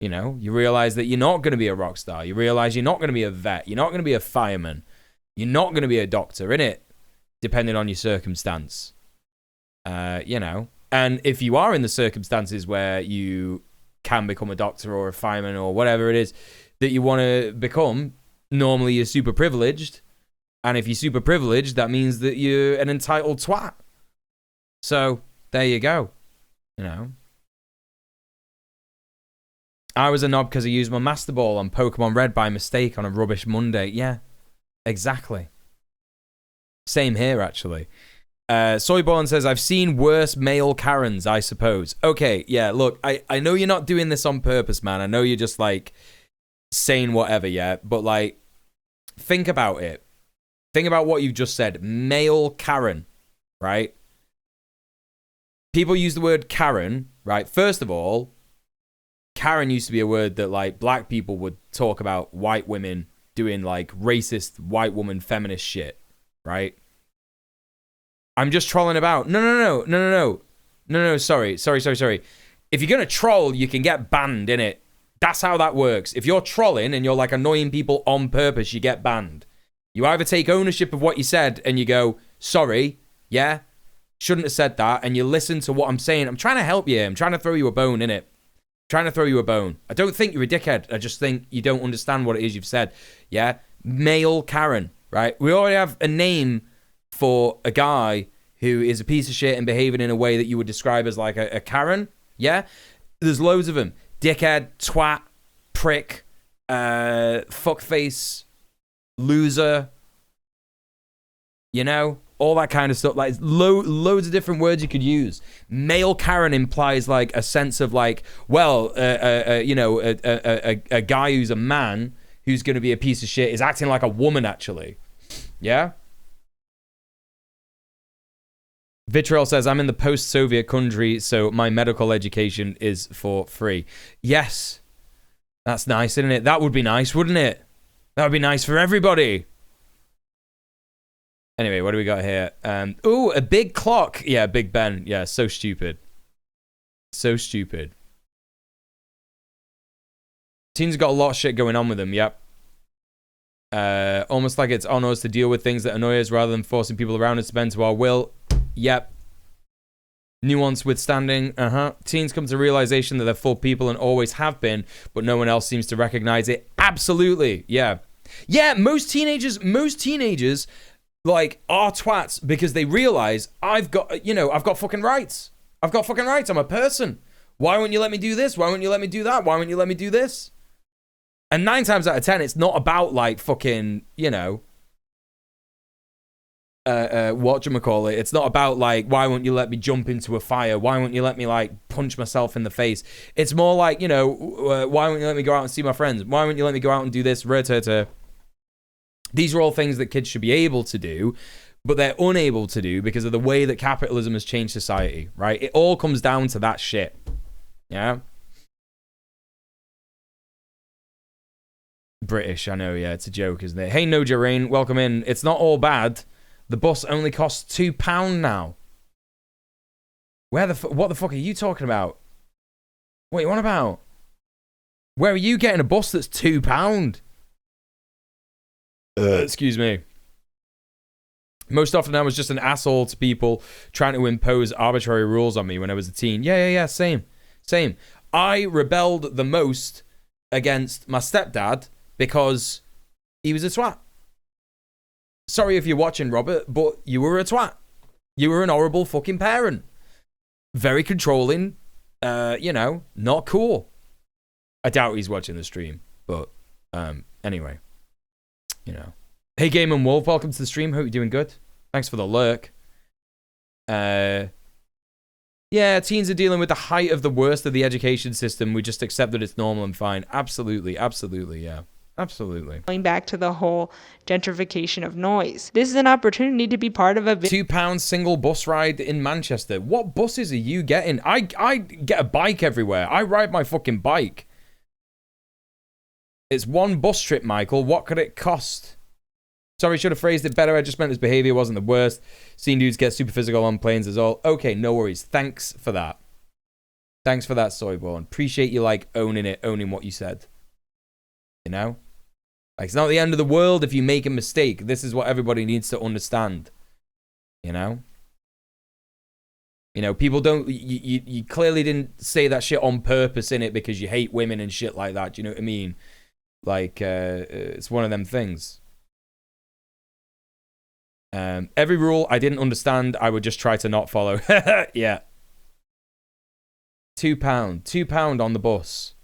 You know, you realize that you're not going to be a rock star. You realize you're not going to be a vet. You're not going to be a fireman. You're not going to be a doctor, innit? Depending on your circumstance. You know, and if you are in the circumstances where you can become a doctor or a fireman or whatever it is that you want to become, normally you're super privileged. And if you're super privileged, that means that you're an entitled twat. So, there you go. You know. I was a knob because I used my Master Ball on Pokemon Red by mistake on a rubbish Monday. Yeah, exactly. Same here, actually. Soyborn says, I've seen worse male Karens, I suppose. Okay, yeah, look, I know you're not doing this on purpose, man. I know you're just, like, saying whatever, yeah? But, like, think about it. Think about what you've just said. Male Karen, right? People use the word Karen, right? First of all, Karen used to be a word that, like, black people would talk about white women doing, like, racist white woman feminist shit, right? I'm just trolling about. No, sorry. If you're gonna troll, you can get banned, innit? That's how that works. If you're trolling and you're, like, annoying people on purpose, you get banned. You either take ownership of what you said and you go, sorry, yeah, shouldn't have said that, and you listen to what I'm saying. I'm trying to help you. I'm trying to throw you a bone, innit? Trying to throw you a bone. I don't think you're a dickhead. I just think you don't understand what it is you've said. Yeah? Male Karen, right? We already have a name for a guy who is a piece of shit and behaving in a way that you would describe as like a Karen. Yeah? There's loads of them. Dickhead, twat, prick, fuckface, loser. You know? All that kind of stuff. Like, loads of different words you could use. Male Karen implies, like, a sense of, like, well, you know, a guy who's a man who's going to be a piece of shit is acting like a woman, actually. Yeah? Vitriol says, I'm in the post-Soviet country, so my medical education is for free. Yes. That's nice, isn't it? That would be nice, wouldn't it? That would be nice for everybody. Anyway, what do we got here? Ooh, a big clock. Yeah, Big Ben. Yeah, so stupid. So stupid. Teens got a lot of shit going on with them, yep. Almost like it's on us to deal with things that annoy us rather than forcing people around us to bend to our will. Yep. Nuance withstanding. Teens come to realization that they're full people and always have been, but no one else seems to recognize it. Absolutely. Yeah. Yeah, most teenagers, like, are twats because they realize I've got fucking rights. I've got fucking rights. I'm a person. Why won't you let me do this? Why won't you let me do that? Why won't you let me do this? And 9 times out of 10, it's not about, like, fucking, you know, whatchamacallit. It's not about, like, why won't you let me jump into a fire? Why won't you let me, like, punch myself in the face? It's more like, you know, why won't you let me go out and see my friends? Why won't you let me go out and do this? These are all things that kids should be able to do, but they're unable to do because of the way that capitalism has changed society, right? It all comes down to that shit. Yeah? British, I know, yeah, it's a joke, isn't it? Hey, No Rain, welcome in. It's not all bad. The bus only costs £2 now. What the fuck are you talking about? What are you on about? Where are you getting a bus that's £2? Excuse me. Most often I was just an asshole to people trying to impose arbitrary rules on me when I was a teen. Yeah, same. I rebelled the most against my stepdad because he was a twat. Sorry if you're watching, Robert, but you were a twat. You were an horrible fucking parent. Very controlling, not cool. I doubt he's watching the stream, but anyway, Hey, Game and Wolf, welcome to the stream. Hope you're doing good. Thanks for the lurk. Yeah, teens are dealing with the height of the worst of the education system. We just accept that it's normal and fine. Absolutely, yeah. Absolutely. Going back to the whole gentrification of noise. This is an opportunity to be part of a £2 single bus ride in Manchester. What buses are you getting? I get a bike everywhere. I ride my fucking bike. It's one bus trip, Michael. What could it cost? Sorry, should have phrased it better. I just meant his behavior wasn't the worst. Seeing dudes get super physical on planes is all. Okay, no worries. Thanks for that. Thanks for that, Soyborn. Appreciate you, owning what you said. It's not the end of the world if you make a mistake. This is what everybody needs to understand. People don't... You clearly didn't say that shit on purpose in it because you hate women and shit like that. Do you know what I mean? It's one of them things. Every rule I didn't understand, I would just try to not follow. Yeah. £2 on the bus.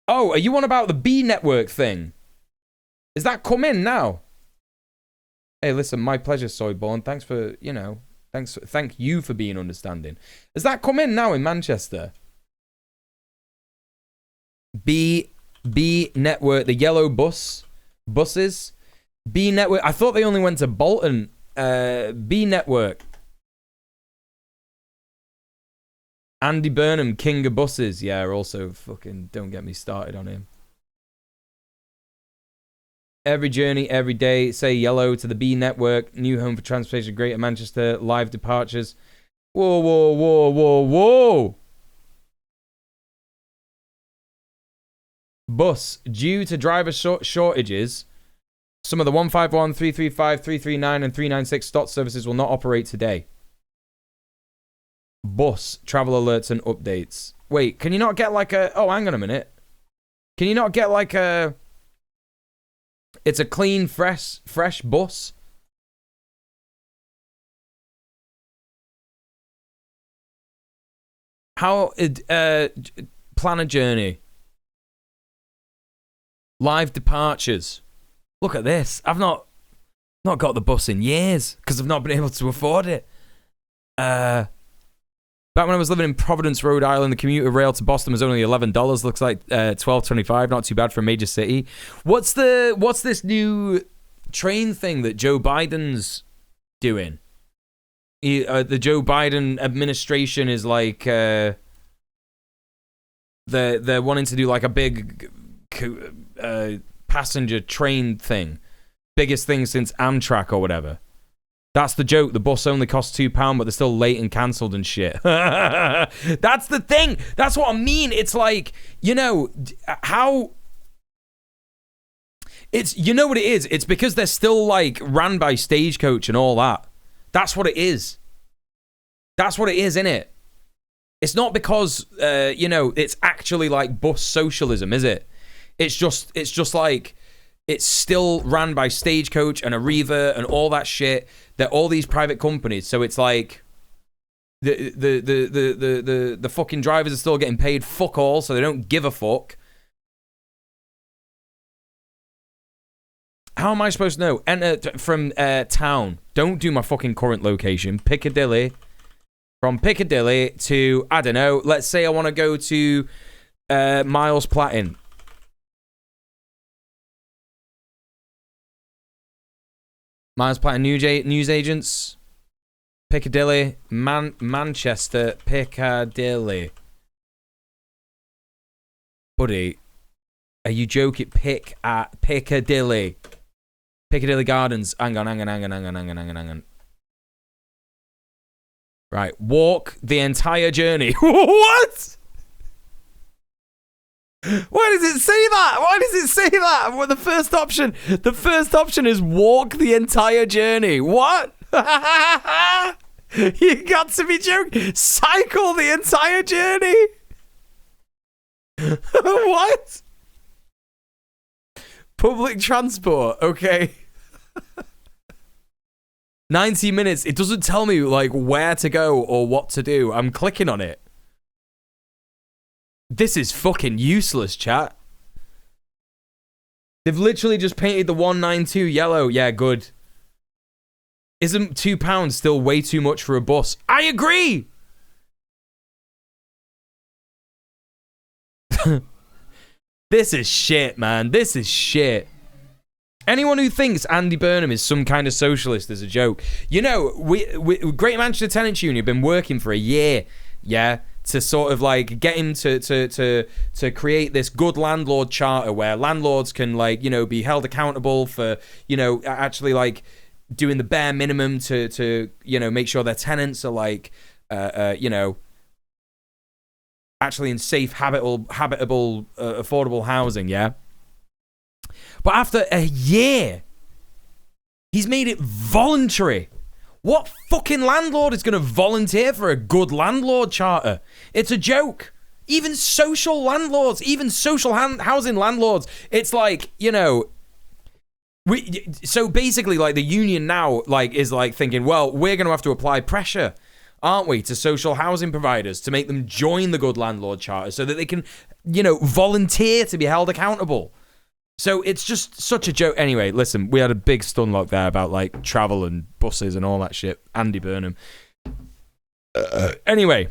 Oh, are you on about the B network thing? Is that come in now? Hey, listen, my pleasure, Soyborn. Thanks for, thank you for being understanding. Has that come in now in Manchester? B network, the yellow buses. B network. I thought they only went to Bolton. B network. Andy Burnham, king of buses. Yeah, also fucking don't get me started on him. Every journey, every day. Say yellow to the B network. New home for transportation, Greater Manchester. Live departures. Whoa. Bus. Due to driver shortages, some of the 151, 335, 339, and 396 stop services will not operate today. Bus. Travel alerts and updates. Wait, can you not get like a... Oh, hang on a minute. Can you not get like a... It's a clean, fresh bus? How... plan a journey. Live departures. Look at this. I've not got the bus in years because I've not been able to afford it. Back when I was living in Providence, Rhode Island, the commuter rail to Boston was only $11. Looks like $12.25. Not too bad for a major city. What's this new train thing that Joe Biden's doing? The Joe Biden administration is like they're wanting to do like a big passenger train thing, biggest thing since Amtrak or whatever. That's the joke. The bus only costs £2, but they're still late and cancelled and shit. That's the thing. That's what I mean. It's like, how... It's, what it is? It's because they're still, ran by Stagecoach and all that. That's what it is. That's what it is, innit? It's not because, it's actually, bus socialism, is it? It's just like... It's still ran by Stagecoach and Arriva and all that shit. They're all these private companies, so it's like the fucking drivers are still getting paid fuck all, so they don't give a fuck. How am I supposed to know? Enter from town. Don't do my fucking current location. Piccadilly. From Piccadilly to, I don't know, let's say I want to go to Miles Platin. Miles Platin news agents. Piccadilly. Manchester. Piccadilly. Buddy. Are you joking? Piccadilly Gardens. Hang on. Right, walk the entire journey. What? Why does it say that? Well, the first option is walk the entire journey. What? You got to be joking. Cycle the entire journey. What? Public transport, okay. 90 minutes. It doesn't tell me like where to go or what to do. I'm clicking on it. This is fucking useless, chat. They've literally just painted the 192 yellow. Yeah, good. Isn't £2 still way too much for a bus? I agree! This is shit, man. This is shit. Anyone who thinks Andy Burnham is some kind of socialist is a joke. You know, we Great Manchester Tenants Union have been working for a year, yeah, to sort of like get him to create this good landlord charter where landlords can, like, you know, be held accountable for, you know, actually like doing the bare minimum to you know, make sure their tenants are like you know, actually in safe, habitable, affordable housing, yeah? But after a year, he's made it voluntary. What fucking landlord is going to volunteer for a good landlord charter? It's a joke. Even social landlords, even social housing landlords, it's like, you know, so basically, like, the union now, like, is like thinking, well, we're going to have to apply pressure, aren't we, to social housing providers to make them join the good landlord charter so that they can, you know, volunteer to be held accountable. So it's just such a joke. Anyway, listen, we had a big stunlock there about like travel and buses and all that shit. Andy Burnham. Anyway,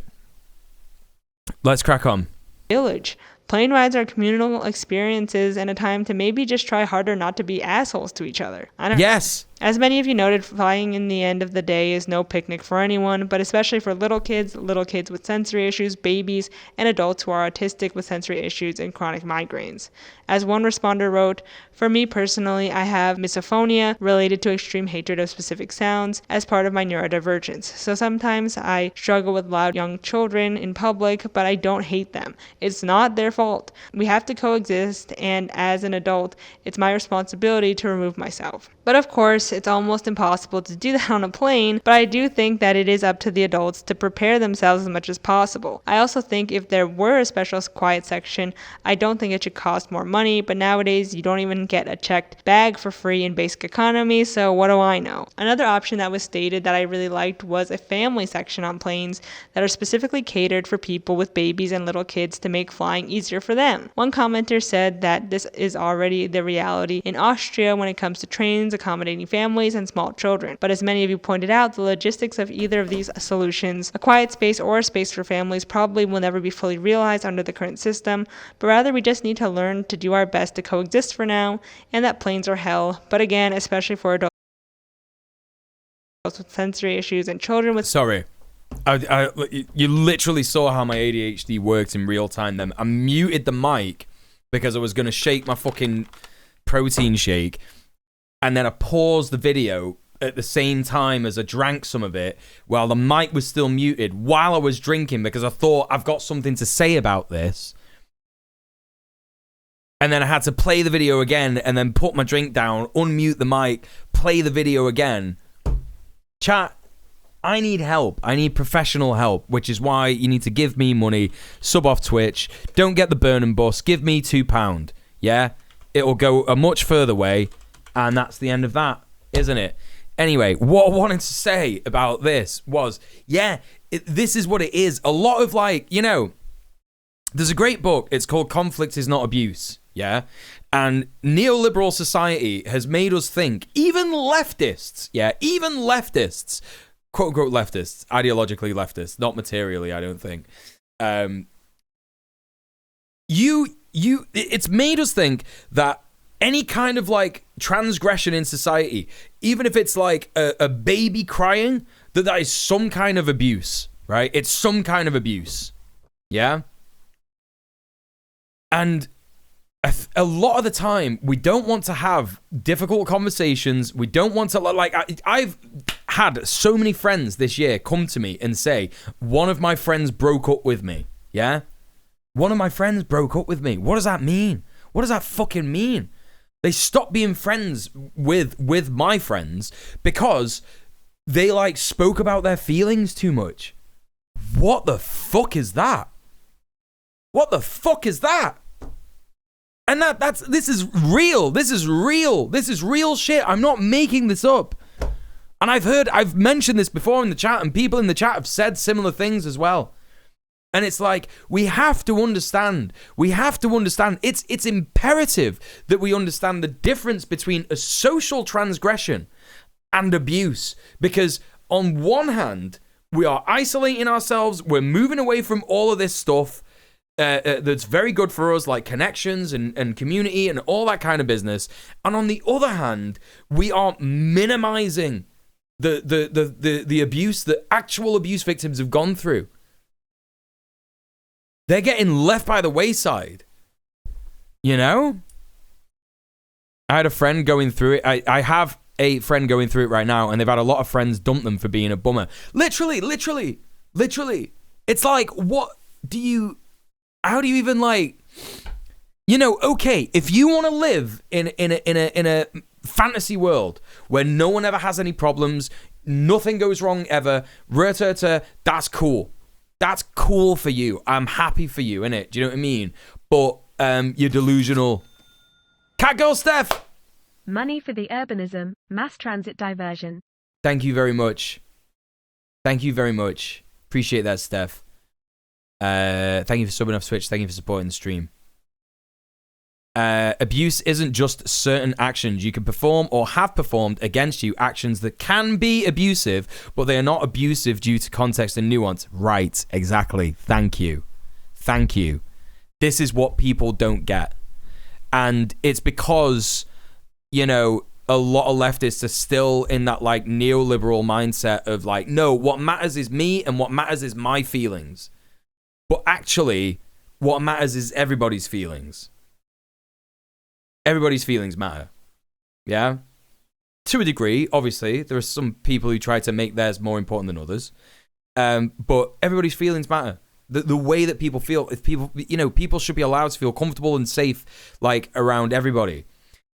let's crack on. Village. Plane rides are communal experiences and a time to maybe just try harder not to be assholes to each other. Yes. As many of you noted, flying in the end of the day is no picnic for anyone, but especially for little kids with sensory issues, babies, and adults who are autistic with sensory issues and chronic migraines. As one responder wrote, "For me personally, I have misophonia related to extreme hatred of specific sounds as part of my neurodivergence. So sometimes I struggle with loud young children in public, but I don't hate them. It's not their fault. We have to coexist, and as an adult, it's my responsibility to remove myself." But of course, it's almost impossible to do that on a plane, but I do think that it is up to the adults to prepare themselves as much as possible. I also think if there were a special quiet section, I don't think it should cost more money, but nowadays you don't even get a checked bag for free in basic economy, so what do I know? Another option that was stated that I really liked was a family section on planes that are specifically catered for people with babies and little kids to make flying easier for them. One commenter said that this is already the reality in Austria when it comes to trains accommodating families and small children. But as many of you pointed out, the logistics of either of these solutions, a quiet space or a space for families, probably will never be fully realized under the current system, but rather we just need to learn to do our best to coexist for now, and that planes are hell, but again, especially for adults with sensory issues and children with... Sorry. You literally saw how my ADHD worked in real time then. I muted the mic because I was going to shake my fucking protein shake, and then I paused the video at the same time as I drank some of it while the mic was still muted while I was drinking because I thought I've got something to say about this. And then I had to play the video again and then put my drink down, unmute the mic, play the video again. Chat, I need help. I need professional help, which is why you need to give me money, sub off Twitch, don't get the Burnham bus, give me £2, yeah? It'll go a much further way, and that's the end of that, isn't it? Anyway, what I wanted to say about this was, yeah, this is what it is. A lot of, like, you know, there's a great book, it's called Conflict is Not Abuse, yeah? And neoliberal society has made us think, even leftists, yeah, even leftists, quote-unquote leftists, ideologically leftists, not materially, I don't think. It's made us think that any kind of, like, transgression in society, even if it's like a baby crying, that is some kind of abuse, right? It's some kind of abuse, yeah? And a lot of the time, we don't want to have difficult conversations. We don't want to, like, I've had so many friends this year come to me and say, one of my friends broke up with me. Yeah? One of my friends broke up with me. What does that mean? What does that fucking mean? They stopped being friends with my friends because they, like, spoke about their feelings too much. What the fuck is that? What the fuck is that? And this is real. This is real. This is real shit. I'm not making this up. And I've mentioned this before in the chat, and people in the chat have said similar things as well. And it's like, we have to understand. It's imperative that we understand the difference between a social transgression and abuse. Because on one hand, we are isolating ourselves. We're moving away from all of this stuff. That's very good for us, like connections and community and all that kind of business. And on the other hand, we are minimizing the abuse that actual abuse victims have gone through. They're getting left by the wayside. You know? I had a friend going through it. I have a friend going through it right now, and they've had a lot of friends dump them for being a bummer. Literally. It's like, how do you even, like, you know, okay, if you want to live in a fantasy world where no one ever has any problems, nothing goes wrong ever, that's cool. That's cool for you. I'm happy for you, innit? Do you know what I mean? But you're delusional. Catgirl Steph! Money for the urbanism, mass transit diversion. Thank you very much. Appreciate that, Steph. Thank you for subbing off Twitch. Thank you for supporting the stream. Abuse isn't just certain actions you can perform or have performed against you, actions that can be abusive, but they are not abusive due to context and nuance. Right, exactly. Thank you. This is what people don't get. And it's because, you know, a lot of leftists are still in that, like, neoliberal mindset of, like, no, what matters is me and what matters is my feelings. But actually, what matters is everybody's feelings. Everybody's feelings matter. Yeah? To a degree, obviously. There are some people who try to make theirs more important than others. But everybody's feelings matter. The way that people feel, if people, you know, people should be allowed to feel comfortable and safe, like, around everybody.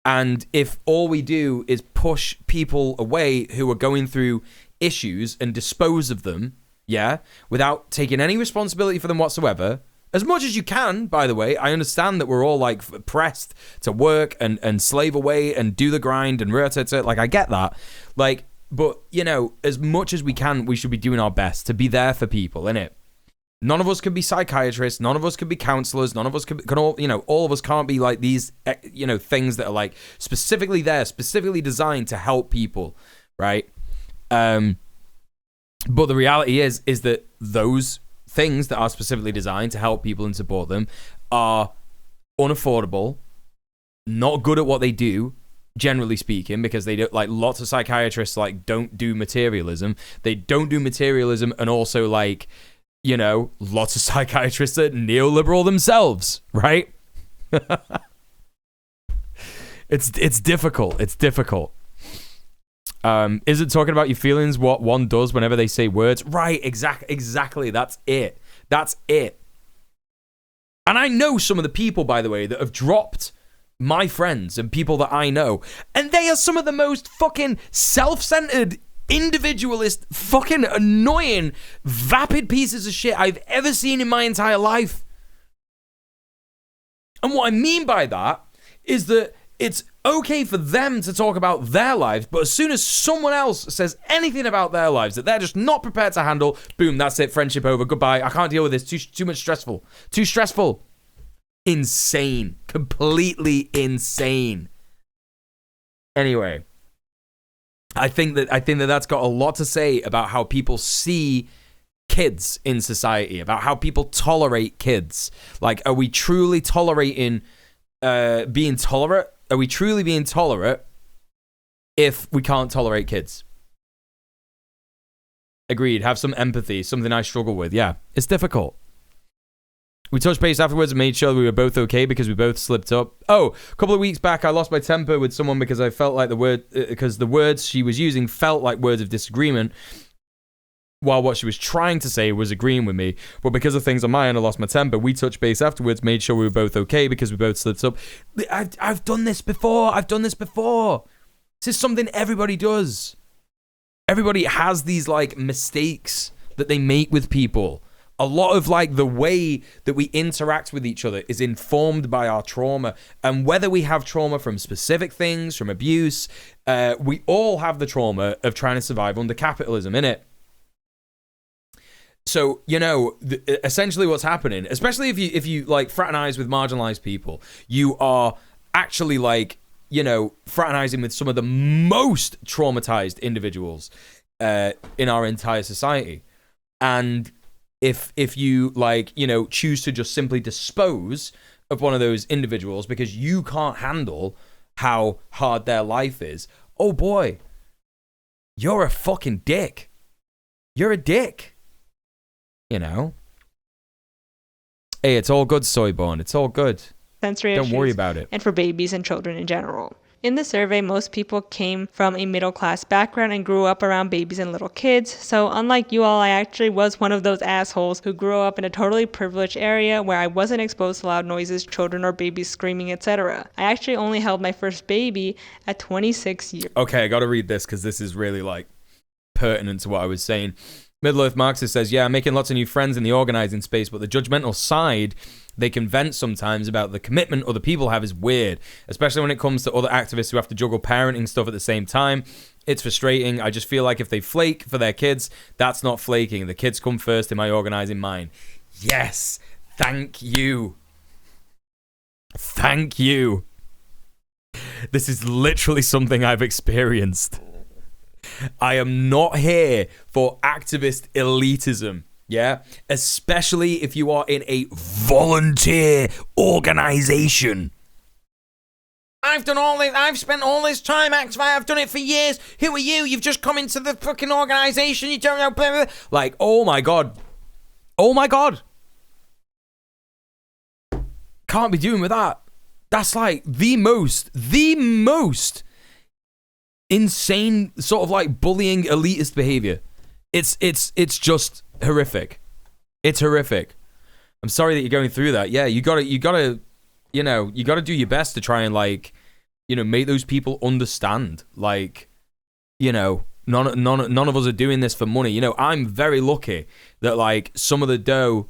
And if all we do is push people away who are going through issues and dispose of them, yeah, without taking any responsibility for them whatsoever, as much as you can, by the way. I understand that we're all, like, pressed to work and slave away and do the grind and like, I get that. Like, but, you know, as much as we can, we should be doing our best to be there for people, innit? None of us can be psychiatrists. None of us can be counselors. None of us can all, you know, all of us can't be, like, these, you know, things that are, like, specifically designed to help people, right? But the reality is that those things that are specifically designed to help people and support them are unaffordable, not good at what they do, generally speaking, because they don't, like, lots of psychiatrists, like, don't do materialism. They don't do materialism, and also, like, you know, lots of psychiatrists are neoliberal themselves, right? It's difficult. Is it talking about your feelings, what one does whenever they say words? Right, exactly. That's it. And I know some of the people, by the way, that have dropped my friends and people that I know, and they are some of the most fucking self-centered, individualist, fucking annoying, vapid pieces of shit I've ever seen in my entire life. And what I mean by that is that it's okay for them to talk about their lives, but as soon as someone else says anything about their lives that they're just not prepared to handle, boom, that's it, friendship over, goodbye, I can't deal with this, too much too stressful. Insane. Completely insane. Anyway, I think that that's got a lot to say about how people see kids in society, about how people tolerate kids. Like, are we truly tolerating being tolerant? Are we truly being tolerant if we can't tolerate kids? Agreed. Have some empathy. Something I struggle with. Yeah, it's difficult. We touched base afterwards and made sure we were both okay because we both slipped up. Oh, a couple of weeks back, I lost my temper with someone because I felt like the words she was using felt like words of disagreement, while what she was trying to say was agreeing with me. But because of things on my end, I lost my temper. We touched base afterwards, made sure we were both okay because we both slipped up. I've done this before. This is something everybody does. Everybody has these like mistakes that they make with people. A lot of like the way that we interact with each other is informed by our trauma. And whether we have trauma from specific things, from abuse, we all have the trauma of trying to survive under capitalism, innit? So, you know, essentially what's happening, especially if you like fraternize with marginalized people, you are actually like, you know, fraternizing with some of the most traumatized individuals in our entire society. And if you like, you know, choose to just simply dispose of one of those individuals because you can't handle how hard their life is, oh boy, you're a fucking dick. You're a dick. You know? Hey, it's all good, Soyborn. It's all good. Sensory Don't issues, worry about it. and for babies and children in general. In the survey, most people came from a middle-class background and grew up around babies and little kids. So unlike you all, I actually was one of those assholes who grew up in a totally privileged area where I wasn't exposed to loud noises, children or babies screaming, etc. I actually only held my first baby at 26 years. Okay, I gotta read this because this is really like pertinent to what I was saying. Middle-earth Marxist says, yeah, I'm making lots of new friends in the organizing space, but the judgmental side they can vent sometimes about the commitment other people have is weird, especially when it comes to other activists who have to juggle parenting stuff at the same time. It's frustrating. I just feel like if they flake for their kids, that's not flaking. The kids come first in my organizing mind. Yes, thank you. Thank you. This is literally something I've experienced. I am not here for activist elitism, yeah? Especially if you are in a volunteer organization. I've done all this, I've spent all this time active, I've done it for years. Who are you? You've just come into the fucking organization, you don't know, blah, blah, blah. Like, oh my God. Oh my God. Can't be doing with that. That's like the most insane sort of like bullying elitist behavior. It's just horrific. It's horrific. I'm sorry that you're going through that. Yeah, you gotta you know, you gotta do your best to try and like, you know, make those people understand. Like, you know, none of us are doing this for money. You know, I'm very lucky that like some of the dough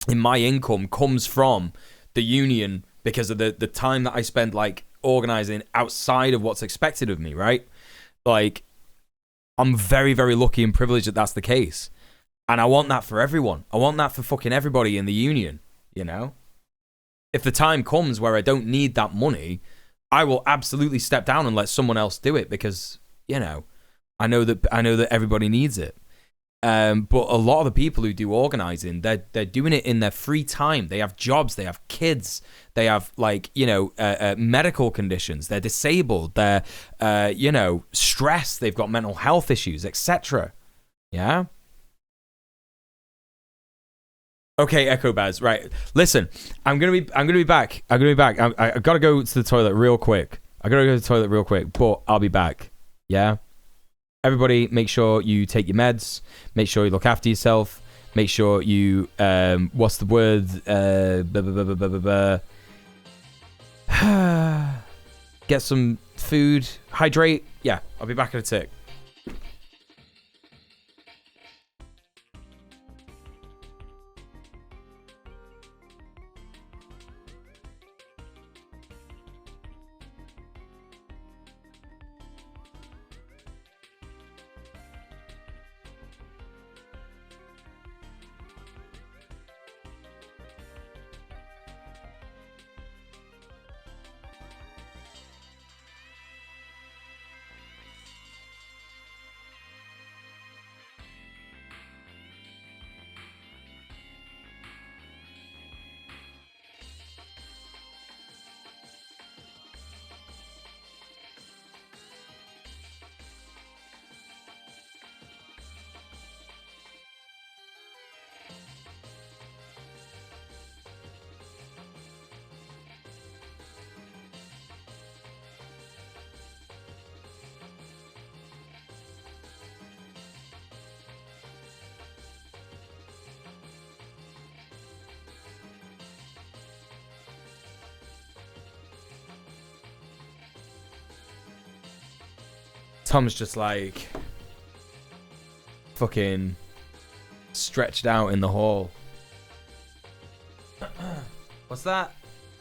in my income comes from the union because of the time that I spend like organizing outside of what's expected of me, right? Like, I'm very, very lucky and privileged that that's the case. And I want that for everyone. I want that for fucking everybody in the union, you know? If the time comes where I don't need that money, I will absolutely step down and let someone else do it because, you know, I know that everybody needs it. But a lot of the people who do organizing, they're doing it in their free time. They have jobs, they have kids, they have like, you know, medical conditions. They're disabled. They're, you know, stressed. They've got mental health issues, etc. Yeah. Okay, Echo Baz. Right. Listen, I'm gonna be back. I've got to go to the toilet real quick. But I'll be back. Yeah. Everybody, make sure you take your meds. Make sure you look after yourself. Make sure you, what's the word? Get some food. Hydrate. Yeah, I'll be back in a tick. Tom's just like fucking stretched out in the hall. What's that?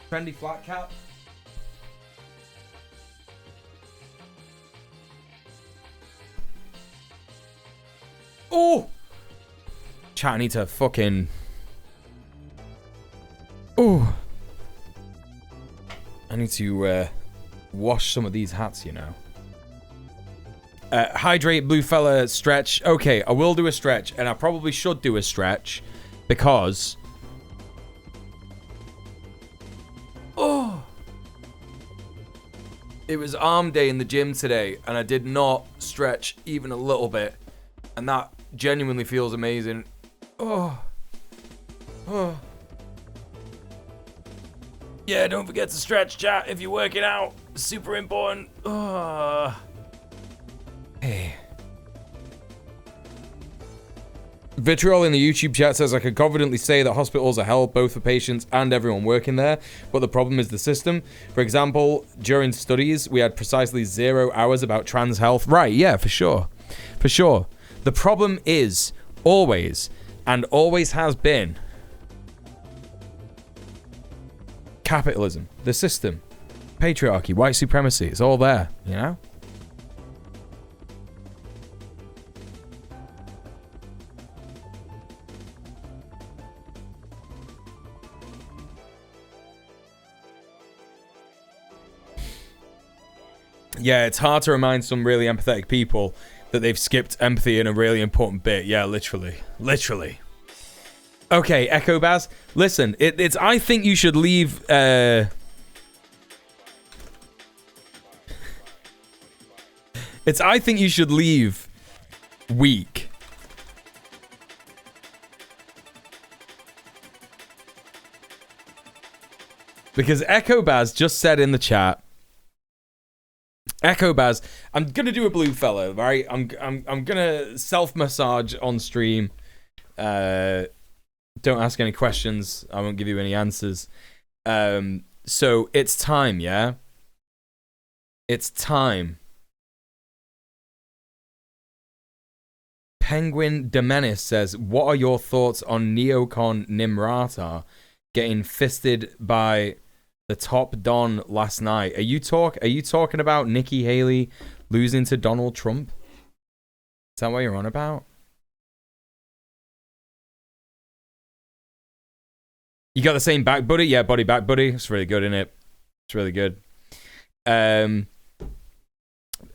Trendy flat cap? Oh! Chat, I need to fucking... Oh! I need to wash some of these hats, you know. Hydrate, blue fella, stretch. Okay, I will do a stretch, and I probably should do a stretch because... Oh! It was arm day in the gym today, and I did not stretch even a little bit. And that genuinely feels amazing. Oh. Oh. Yeah, don't forget to stretch, chat, if you're working out. Super important. Oh. Hey. Vitriol in the YouTube chat says, I can confidently say that hospitals are hell, both for patients and everyone working there, but the problem is the system. For example, during studies, we had precisely 0 hours about trans health. Right, yeah, for sure. For sure. The problem is, always, and always has been, capitalism, the system, patriarchy, white supremacy. It's all there, you know? Yeah, it's hard to remind some really empathetic people that they've skipped empathy in a really important bit. Yeah, literally. Literally. Okay, Echo Baz. Listen, it's I think you should leave... It's I think you should leave weak. Because Echo Baz just said in the chat... Echo Baz, I'm gonna do a blue fellow, right? I'm gonna self-massage on stream. Don't ask any questions. I won't give you any answers. So it's time, yeah? It's time. Penguin Demenis says, what are your thoughts on Neocon Nimrata getting fisted by the top don last night? Are you talking about Nikki Haley losing to Donald Trump? Is that what you're on about? You got the same back buddy? Yeah, body back buddy. It's really good, isn't it? It's really good.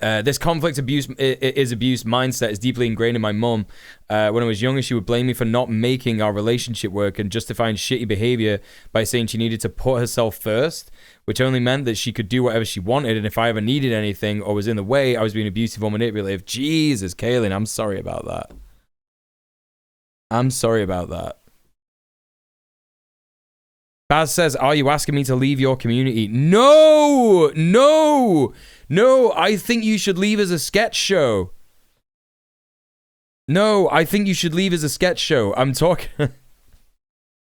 This conflict abuse is abuse mindset is deeply ingrained in my mum. When I was younger, she would blame me for not making our relationship work and justifying shitty behavior by saying she needed to put herself first, which only meant that she could do whatever she wanted, and if I ever needed anything or was in the way, I was being abusive or manipulative. Jesus, Kaylin, I'm sorry about that. I'm sorry about that. Baz says, are you asking me to leave your community? No! No! No, I think you should leave as a sketch show. No, I think you should leave as a sketch show. I'm talking...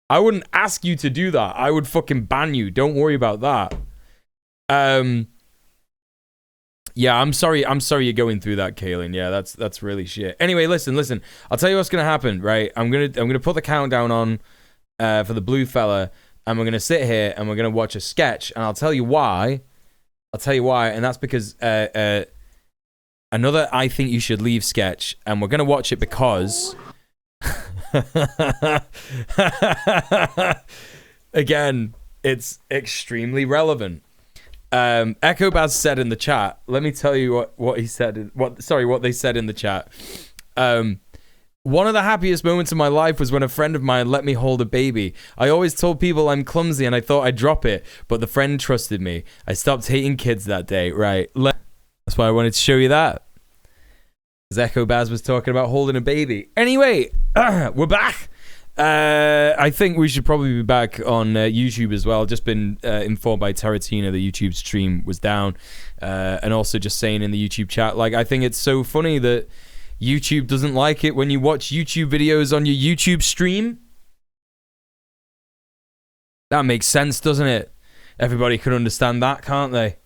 I wouldn't ask you to do that. I would fucking ban you. Don't worry about that. Yeah, I'm sorry you're going through that, Kaylin. Yeah, that's really shit. Anyway, listen. I'll tell you what's gonna happen, right? I'm gonna put the countdown on for the blue fella, and we're gonna sit here and we're gonna watch a sketch, and I'll tell you why. And that's because another I think you should leave sketch, and we're gonna watch it because again, it's extremely relevant. Echo Baz said in the chat. Let me tell you what he said. What they said in the chat. One of the happiest moments of my life was when a friend of mine let me hold a baby. I always told people I'm clumsy and I thought I'd drop it, but the friend trusted me. I stopped hating kids that day. Right. That's why I wanted to show you that. Because Echo Baz was talking about holding a baby. Anyway, we're back. I think we should probably be back on YouTube as well. Just been informed by Taratina the YouTube stream was down. And also just saying in the YouTube chat, like, I think it's so funny that YouTube doesn't like it when you watch YouTube videos on your YouTube stream. That makes sense, doesn't it? Everybody can understand that, can't they?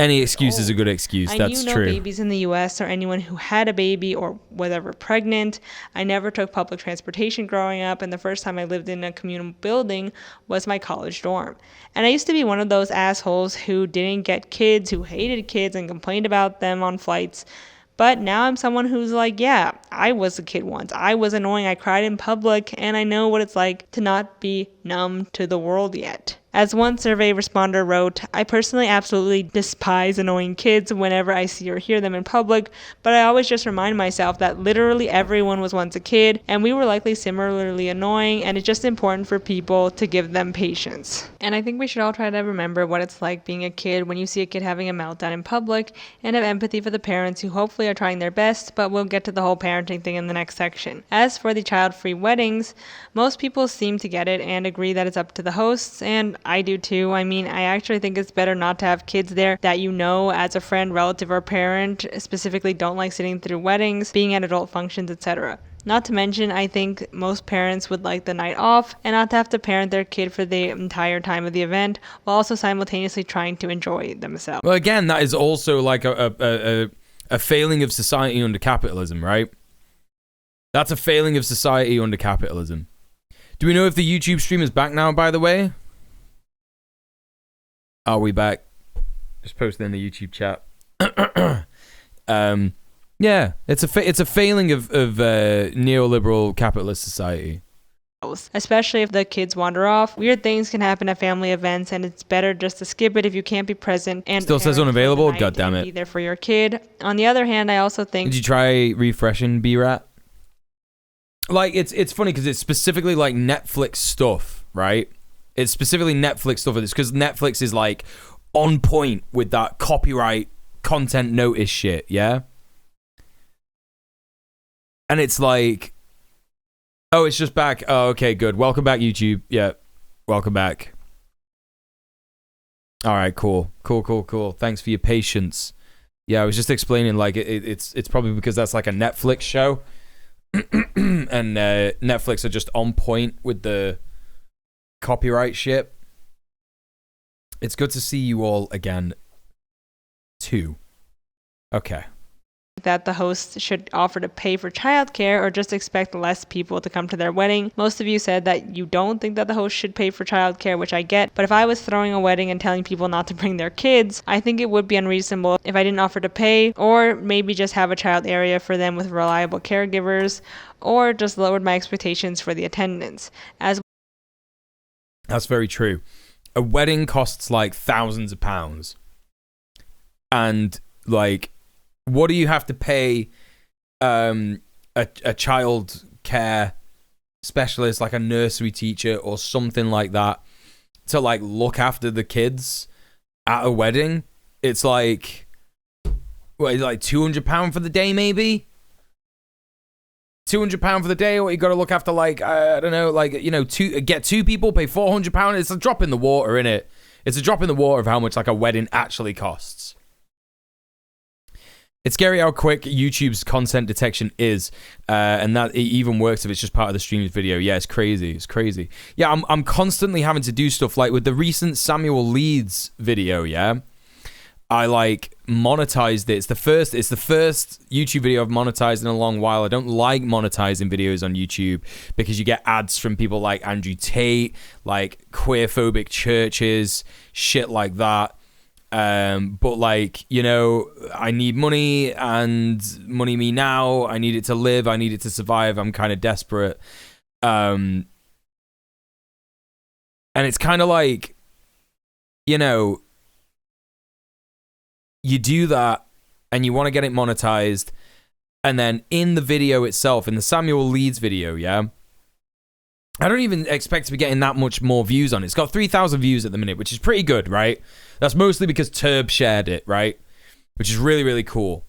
Any excuse is a good excuse. I That's knew no true. babies in the U.S. or anyone who had a baby or was ever pregnant. I never took public transportation growing up, and the first time I lived in a communal building was my college dorm. And I used to be one of those assholes who didn't get kids, who hated kids and complained about them on flights. But now I'm someone who's like, yeah, I was a kid once. I was annoying. I cried in public, and I know what it's like to not be numb to the world yet. As one survey responder wrote, I personally absolutely despise annoying kids whenever I see or hear them in public, but I always just remind myself that literally everyone was once a kid, and we were likely similarly annoying, and it's just important for people to give them patience. And I think we should all try to remember what it's like being a kid when you see a kid having a meltdown in public, and have empathy for the parents who hopefully are trying their best, but we'll get to the whole parenting thing in the next section. As for the child-free weddings, most people seem to get it and agree that it's up to the hosts, and I do too. I mean, I actually think it's better not to have kids there that you know as a friend, relative, or parent specifically don't like sitting through weddings, being at adult functions, etc. Not to mention, I think most parents would like the night off and not to have to parent their kid for the entire time of the event while also simultaneously trying to enjoy themselves. Well, again, that is also like a failing of society under capitalism, right? That's a failing of society under capitalism. Do we know if the YouTube stream is back now, by the way? Are we back? Just posted in the YouTube chat. Yeah, it's a failing of neoliberal capitalist society. Especially if the kids wander off. Weird things can happen at family events, and it's better just to skip it if you can't be present. And still says unavailable. God damn it! Be there for your kid. On the other hand, I also think. Did you try refreshing B-Rat? Like it's funny because it's specifically like Netflix stuff, right? It's specifically Netflix stuff. It's because Netflix is like on point with that copyright content notice shit, yeah? And it's like, oh, it's just back. Oh, okay, good. Welcome back, YouTube. Yeah, welcome back. All right, cool. Thanks for your patience. Yeah, I was just explaining, like, it's probably because that's like a Netflix show. And Netflix are just on point with the copyright shit. It's good to see you all again, too. Okay. That the host should offer to pay for childcare or just expect less people to come to their wedding. Most of you said that you don't think that the host should pay for childcare, which I get, but if I was throwing a wedding and telling people not to bring their kids, I think it would be unreasonable if I didn't offer to pay, or maybe just have a child area for them with reliable caregivers, or just lowered my expectations for the attendance. That's very true. A wedding costs like thousands of pounds. And like, what do you have to pay a child care specialist, like a nursery teacher or something like that, to like look after the kids at a wedding? It's like, what, like £200 for the day, maybe? £200 for the day, or you got to look after, like, I don't know, like, you know, get two people, pay £400. It's a drop in the water, innit? It's a drop in the water of how much like a wedding actually costs. It's scary how quick YouTube's content detection is, and that it even works if it's just part of the stream's video. Yeah, it's crazy. It's crazy. Yeah, I'm constantly having to do stuff like with the recent Samuel Leeds video. Yeah, I like monetized it. It's the first YouTube video I've monetized in a long while. I don't like monetizing videos on YouTube because you get ads from people like Andrew Tate, like queerphobic churches, shit like that. But like, you know, I need money and money me now. I need it to live. I need it to survive. I'm kind of desperate. And it's kind of like, you know, you do that and you want to get it monetized. And then in the video itself, in the Samuel Leeds video, yeah, I don't even expect to be getting that much more views on it. It's got 3,000 views at the minute, which is pretty good, right? That's mostly because Turb shared it, right? Which is really, really cool.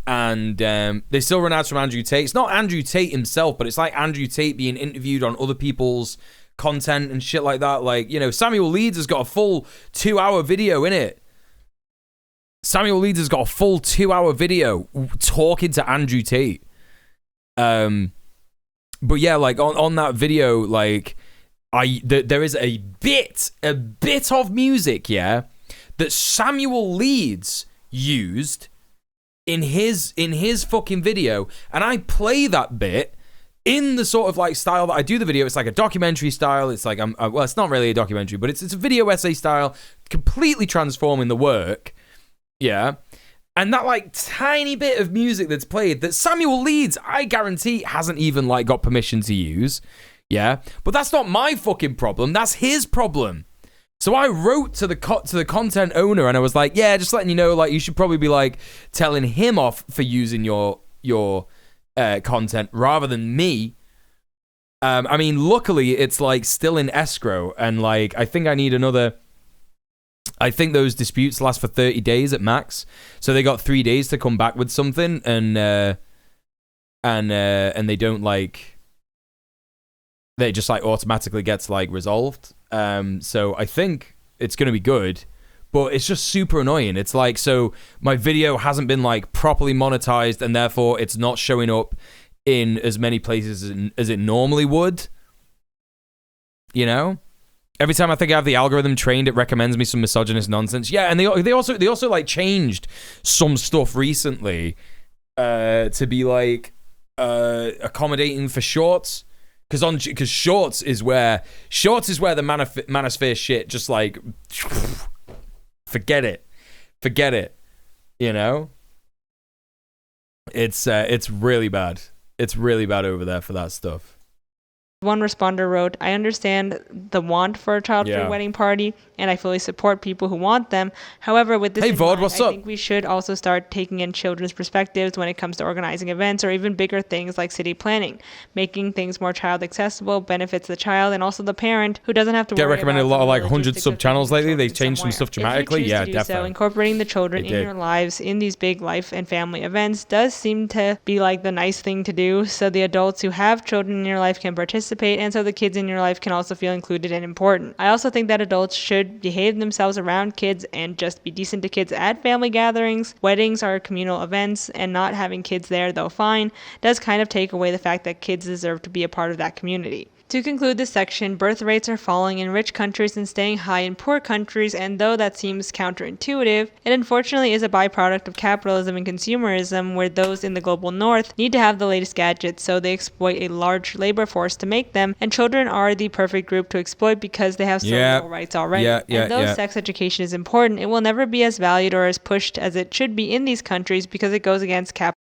And they still run ads from Andrew Tate. It's not Andrew Tate himself, but it's like Andrew Tate being interviewed on other people's content and shit like that. Like, you know, Samuel Leeds has got a full 2-hour video in it. Samuel Leeds has got a full 2-hour video talking to Andrew Tate. But yeah, like on that video, like there is a bit of music, yeah, that Samuel Leeds used in his fucking video, and I play that bit in the sort of like style that I do the video. It's like a documentary style. It's like well, it's not really a documentary, but it's a video essay style, completely transforming the work. Yeah. And that like tiny bit of music that's played that Samuel Leeds, I guarantee, hasn't even like got permission to use. Yeah. But that's not my fucking problem. That's his problem. So I wrote to the content owner and I was like, yeah, just letting you know, like, you should probably be like telling him off for using your content rather than me. I mean, luckily it's like still in escrow, and like I think those disputes last for 30 days at max, so they got 3 days to come back with something, and they don't like, they just like automatically gets like resolved. So I think it's gonna be good. But it's just super annoying. It's like, so my video hasn't been like properly monetized, and therefore it's not showing up in as many places as it normally would. You know? Every time I think I have the algorithm trained, it recommends me some misogynist nonsense. Yeah, and they also like changed some stuff recently to be like accommodating for shorts. Because shorts is where the manosphere shit just like forget it, you know. It's really bad. It's really bad over there for that stuff. One responder wrote, I understand the want for a child-free wedding party, and I fully support people who want them. However, with this I think we should also start taking in children's perspectives when it comes to organizing events or even bigger things like city planning. Making things more child accessible benefits the child and also the parent, who doesn't have to worry recommended about a lot of like 100 sub-channels lately. They've changed some stuff dramatically. If you choose to do so, incorporating the children in your lives in these big life and family events does seem to be like the nice thing to do, so the adults who have children in your life can participate, and so the kids in your life can also feel included and important. I also think that adults should behave themselves around kids and just be decent to kids at family gatherings. Weddings are communal events, and not having kids there, though fine, does kind of take away the fact that kids deserve to be a part of that community. To conclude this section, birth rates are falling in rich countries and staying high in poor countries, and though that seems counterintuitive, it unfortunately is a byproduct of capitalism and consumerism, where those in the global north need to have the latest gadgets, so they exploit a large labor force to make them, and children are the perfect group to exploit because they have so little rights already. And though sex education is important, it will never be as valued or as pushed as it should be in these countries because it goes against capitalism.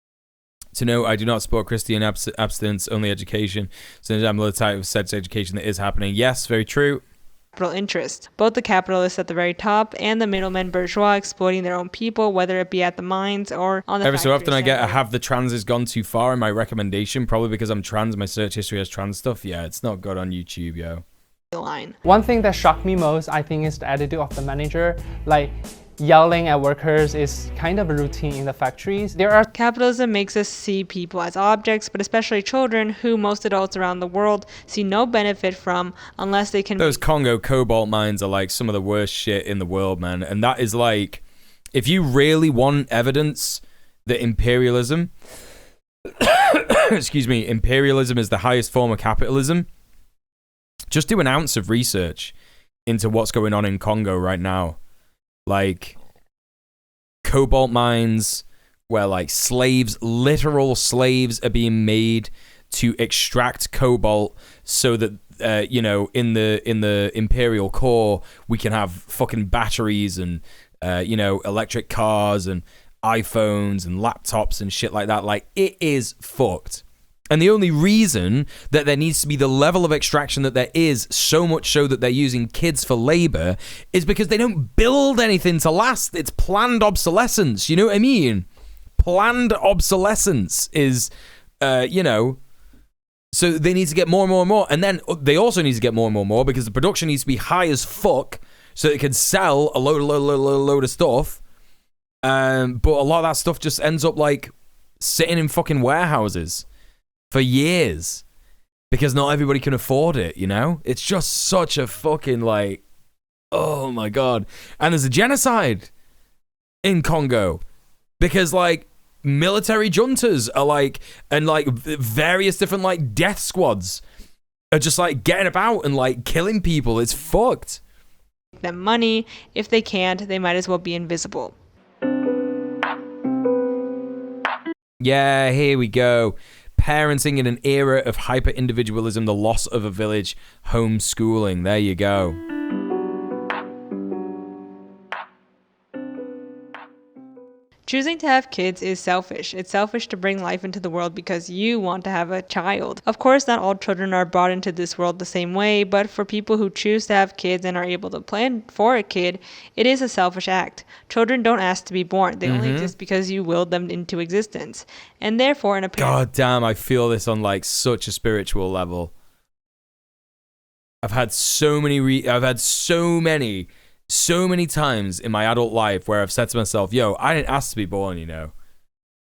To know, I do not support Christian abstinence, only education. So I'm the type of sex education that is happening. Yes, very true. Capital interest. Both the capitalists at the very top and the middlemen bourgeois exploiting their own people, whether it be at the mines or on the Every so often I get, have the transes gone too far in my recommendation? Probably because I'm trans, my search history has trans stuff. Yeah, it's not good on YouTube, yo. One thing that shocked me most, I think, is the attitude of the manager. Like, yelling at workers is kind of a routine in the factories. Capitalism makes us see people as objects, but especially children, who most adults around the world see no benefit from unless they can... Those Congo cobalt mines are like some of the worst shit in the world, man. And that is like, if you really want evidence that imperialism, excuse me, imperialism is the highest form of capitalism, just do an ounce of research into what's going on in Congo right now. Like cobalt mines where like slaves, literal slaves, are being made to extract cobalt so that you know, in the imperial core we can have fucking batteries and you know, electric cars and iPhones and laptops and shit like that. Like, it is fucked. And the only reason that there needs to be the level of extraction that there is, so much so that they're using kids for labor, is because they don't build anything to last. It's planned obsolescence. You know what I mean? Planned obsolescence is, you know, so they need to get more and more and more. And then they also need to get more and more and more because the production needs to be high as fuck so it can sell a load of stuff. But a lot of that stuff just ends up like sitting in fucking warehouses for years because not everybody can afford it, you know? It's just such a fucking like, oh my God. And there's a genocide in Congo because like military juntas are like, and like various different like death squads are just like getting about and like killing people. It's fucked. them money. If they can't, they might as well be invisible. Yeah, here we go. Parenting in an era of hyper-individualism, the loss of a village, homeschooling. There you go. Choosing to have kids is selfish. It's selfish to bring life into the world because you want to have a child. Of course, not all children are brought into this world the same way, but for people who choose to have kids and are able to plan for a kid, it is a selfish act. Children don't ask to be born. They only exist because you willed them into existence. And therefore, in a God damn, I feel this on like such a spiritual level. I've had so many times in my adult life where I've said to myself, yo, I didn't ask to be born, you know.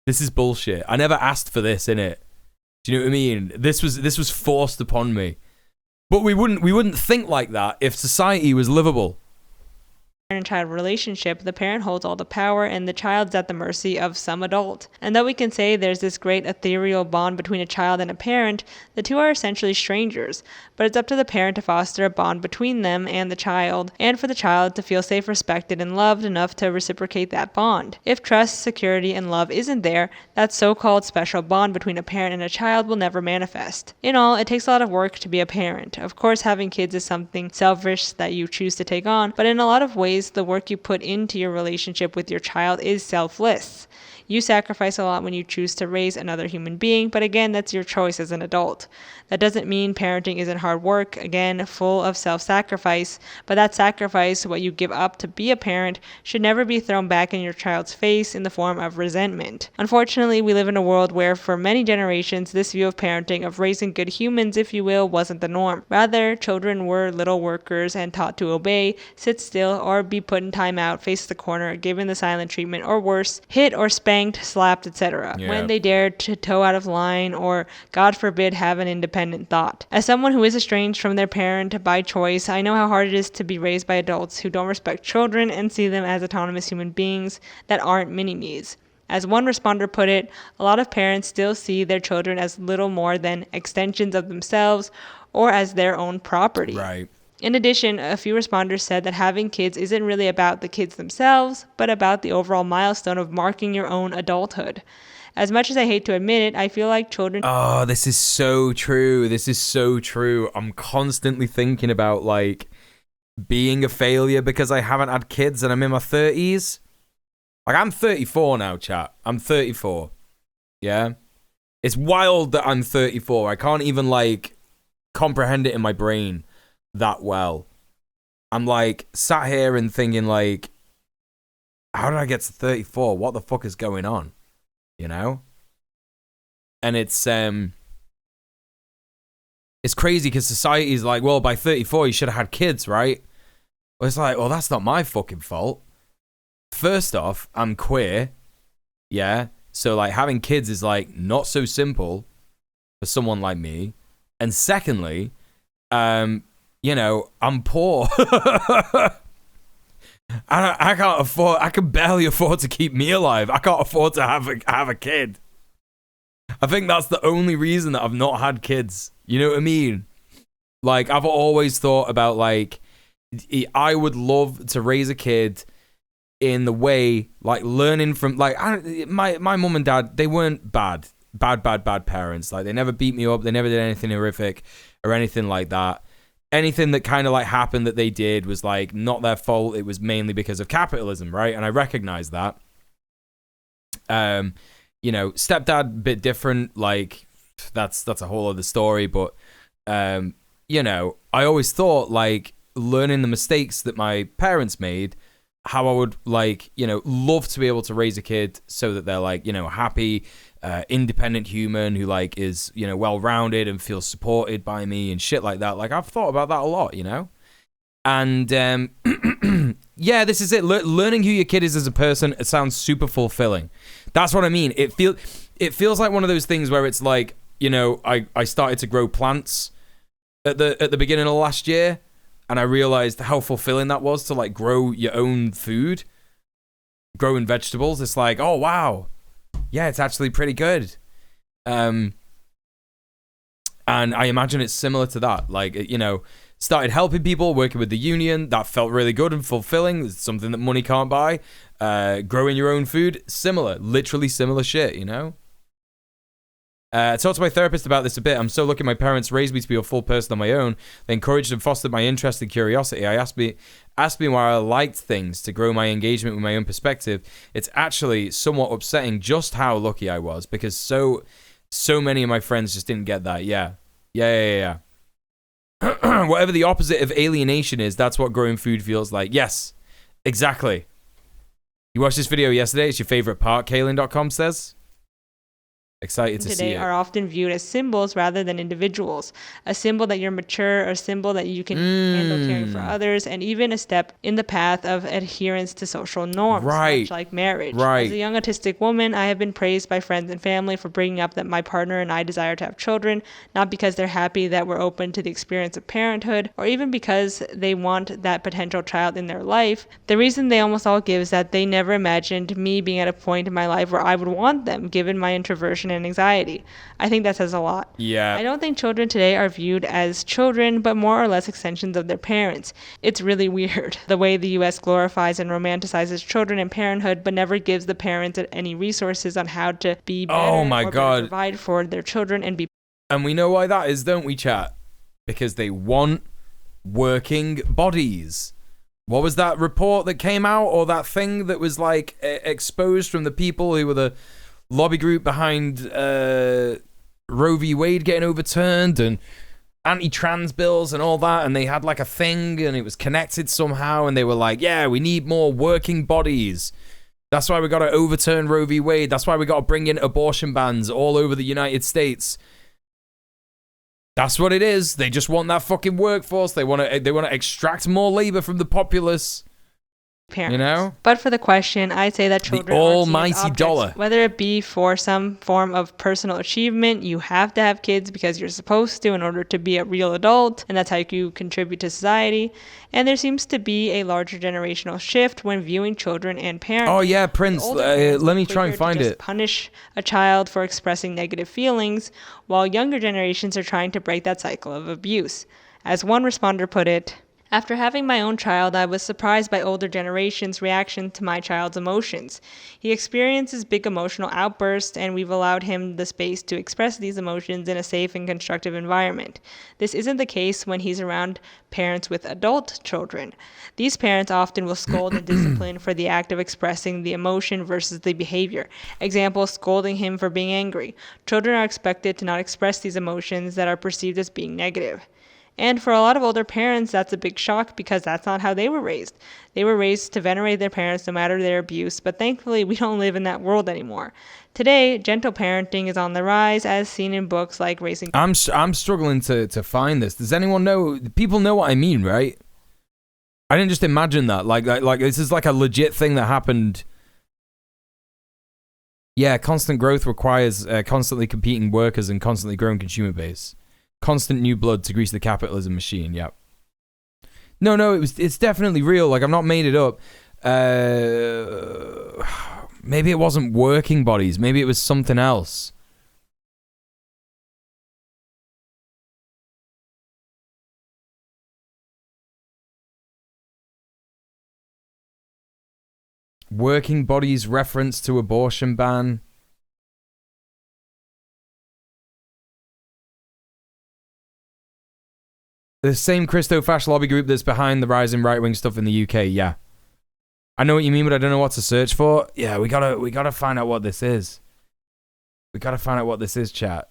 This is bullshit. I never asked for this, innit? Do you know what I mean? This was forced upon me. But we wouldn't think like that if society was livable. And child relationship, the parent holds all the power and the child's at the mercy of some adult. And though we can say there's this great ethereal bond between a child and a parent, the two are essentially strangers. But it's up to the parent to foster a bond between them and the child, and for the child to feel safe, respected, and loved enough to reciprocate that bond. If trust, security, and love isn't there, that so-called special bond between a parent and a child will never manifest. In all, it takes a lot of work to be a parent. Of course, having kids is something selfish that you choose to take on, but in a lot of ways, the work you put into your relationship with your child is selfless. You sacrifice a lot when you choose to raise another human being, but again, that's your choice as an adult. That doesn't mean parenting isn't hard work, again, full of self-sacrifice, but that sacrifice, what you give up to be a parent, should never be thrown back in your child's face in the form of resentment. Unfortunately, we live in a world where for many generations, this view of parenting, of raising good humans, if you will, wasn't the norm. Rather, children were little workers and taught to obey, sit still, or be put in timeout, face the corner, given the silent treatment, or worse, hit or spanked, slapped, etc. when they dared to toe out of line or, God forbid, have an independent thought. As someone who is estranged from their parent by choice, I know how hard it is to be raised by adults who don't respect children and see them as autonomous human beings that aren't mini-me's. As one responder put it, a lot of parents still see their children as little more than extensions of themselves or as their own property. Right. In addition, a few responders said that having kids isn't really about the kids themselves, but about the overall milestone of marking your own adulthood. As much as I hate to admit it, I feel like children... Oh, this is so true. This is so true. I'm constantly thinking about, like, being a failure because I haven't had kids and I'm in my 30s. Like, I'm 34 now, chat. I'm 34. Yeah? It's wild that I'm 34. I can't even, like, comprehend it in my brain that well. I'm like sat here and thinking like, how did I get to 34? What the fuck is going on? You know? And it's crazy because society is like, well, by 34 you should have had kids, right? Well, it's like, well, that's not my fucking fault. First off, I'm queer. Yeah. So like having kids is like not so simple for someone like me. And secondly, you know, I'm poor. I can't afford. I can barely afford to keep me alive. I can't afford to have a kid. I think that's the only reason that I've not had kids. You know what I mean? Like I've always thought about like I would love to raise a kid in the way like learning from like my mum and dad. They weren't bad parents. Like they never beat me up. They never did anything horrific or anything like that. Anything that kind of like happened that they did was like not their fault. It was mainly because of capitalism, right? And I recognize that. You know, stepdad bit different. Like that's a whole other story. But you know, I always thought like learning the mistakes that my parents made, how I would like, you know, love to be able to raise a kid so that they're like, you know, happy, independent human who like is, you know, well-rounded and feels supported by me and shit like that. Like I've thought about that a lot, you know? And yeah, this is it. Learning who your kid is as a person, it sounds super fulfilling. That's what I mean. It feels like one of those things where it's like, you know, I started to grow plants at the beginning of last year, and I realized how fulfilling that was to like grow your own food, growing vegetables. It's like, oh wow, yeah, it's actually pretty good. And I imagine it's similar to that. Like, you know, Started helping people, working with the union. That felt really good and fulfilling. It's something that money can't buy. Growing your own food, similar, literally similar shit, you know? I talked to my therapist about this a bit. I'm so lucky my parents raised me to be a full person on my own. They encouraged and fostered my interest and curiosity. I asked me why I liked things to grow my engagement with my own perspective. It's actually somewhat upsetting just how lucky I was, because so many of my friends just didn't get that. Yeah. Whatever the opposite of alienation is, that's what growing food feels like. Yes, exactly. You watched this video yesterday. It's your favorite part, Kaylin.com says. Excited to see today it. are often viewed as symbols rather than individuals. A symbol that you're mature, a symbol that you can handle caring for others, and even a step in the path of adherence to social norms, much like marriage. As a young autistic woman, I have been praised by friends and family for bringing up that my partner and I desire to have children, not because they're happy that we're open to the experience of parenthood, or even because they want that potential child in their life. The reason they almost all give is that they never imagined me being at a point in my life where I would want them, given my introversion and anxiety. I think that says a lot. Yeah. I don't think children today are viewed as children, but more or less extensions of their parents. It's really weird, the way the US glorifies and romanticizes children and parenthood, but never gives the parents any resources on how to be better better provide for their children and be. And we know why that is, don't we, chat? Because they want working bodies. What was that report that came out, or that thing that was like exposed from the people who were the lobby group behind Roe v. Wade getting overturned and anti-trans bills and all that, and they had like a thing and it was connected somehow, and they were like, yeah, we need more working bodies. That's why we got to overturn Roe v. Wade. That's why we got to bring in abortion bans all over the United States. That's what it is. They just want that fucking workforce. They want to extract more labor from the populace. Parents. You know? But for the question, I say that children the almighty dollar, whether it be for some form of personal achievement, you have to have kids because you're supposed to in order to be a real adult, and that's how you contribute to society. And there seems to be a larger generational shift when viewing children and parents. Oh yeah, Prince. Let me try and find it. Punish a child for expressing negative feelings, while younger generations are trying to break that cycle of abuse. As one responder put it, after having my own child, I was surprised by older generations' reaction to my child's emotions. He experiences big emotional outbursts, and we've allowed him the space to express these emotions in a safe and constructive environment. This isn't the case when he's around parents with adult children. These parents often will scold and discipline for the act of expressing the emotion versus the behavior. Example, scolding him for being angry. Children are expected to not express these emotions that are perceived as being negative. And for a lot of older parents, that's a big shock because that's not how they were raised. They were raised to venerate their parents no matter their abuse, but thankfully we don't live in that world anymore. Today, gentle parenting is on the rise, as seen in books like Raising... I'm struggling to find this. Does anyone know? People know what I mean, right? I didn't just imagine that. Like this is like a legit thing that happened. Yeah, constant growth requires constantly competing workers and constantly growing consumer base. Constant new blood to grease the capitalism machine. Yep. No, it's definitely real. Like, I've not made it up. Maybe it wasn't working bodies. Maybe it was something else. Working bodies reference to abortion ban. The same Christo-Fash lobby group that's behind the rising right-wing stuff in the UK, yeah. I know what you mean, but I don't know what to search for. Yeah, we gotta find out what this is. We gotta find out what this is, chat.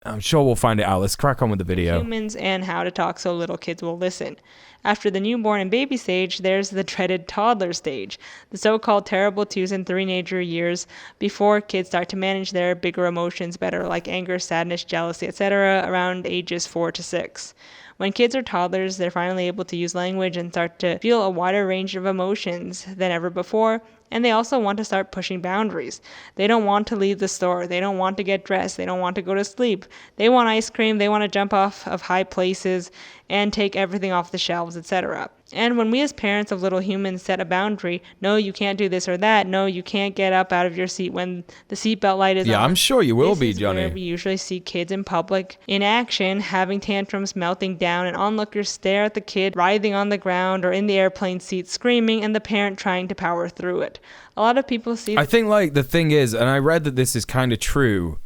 I'm sure we'll find it out. Let's crack on with the video. Humans and how to talk so little kids will listen. After the newborn and baby stage, there's the dreaded toddler stage, the so-called terrible 2s and 3 years before kids start to manage their bigger emotions better, like anger, sadness, jealousy, etc., around ages 4 to 6. When kids are toddlers, they're finally able to use language and start to feel a wider range of emotions than ever before, and they also want to start pushing boundaries. They don't want to leave the store. They don't want to get dressed. They don't want to go to sleep. They want ice cream. They want to jump off of high places. and take everything off the shelves, etc. And when we as parents of little humans set a boundary, no, you can't do this or that, no, you can't get up out of your seat when the seatbelt light is on. Yeah, I'm sure you will be, This is where Johnny. we usually see kids in public, in action, having tantrums, melting down, and onlookers stare at the kid writhing on the ground or in the airplane seat screaming, and the parent trying to power through it. A lot of people see... I think, like, the thing is, and I read that this is kind of true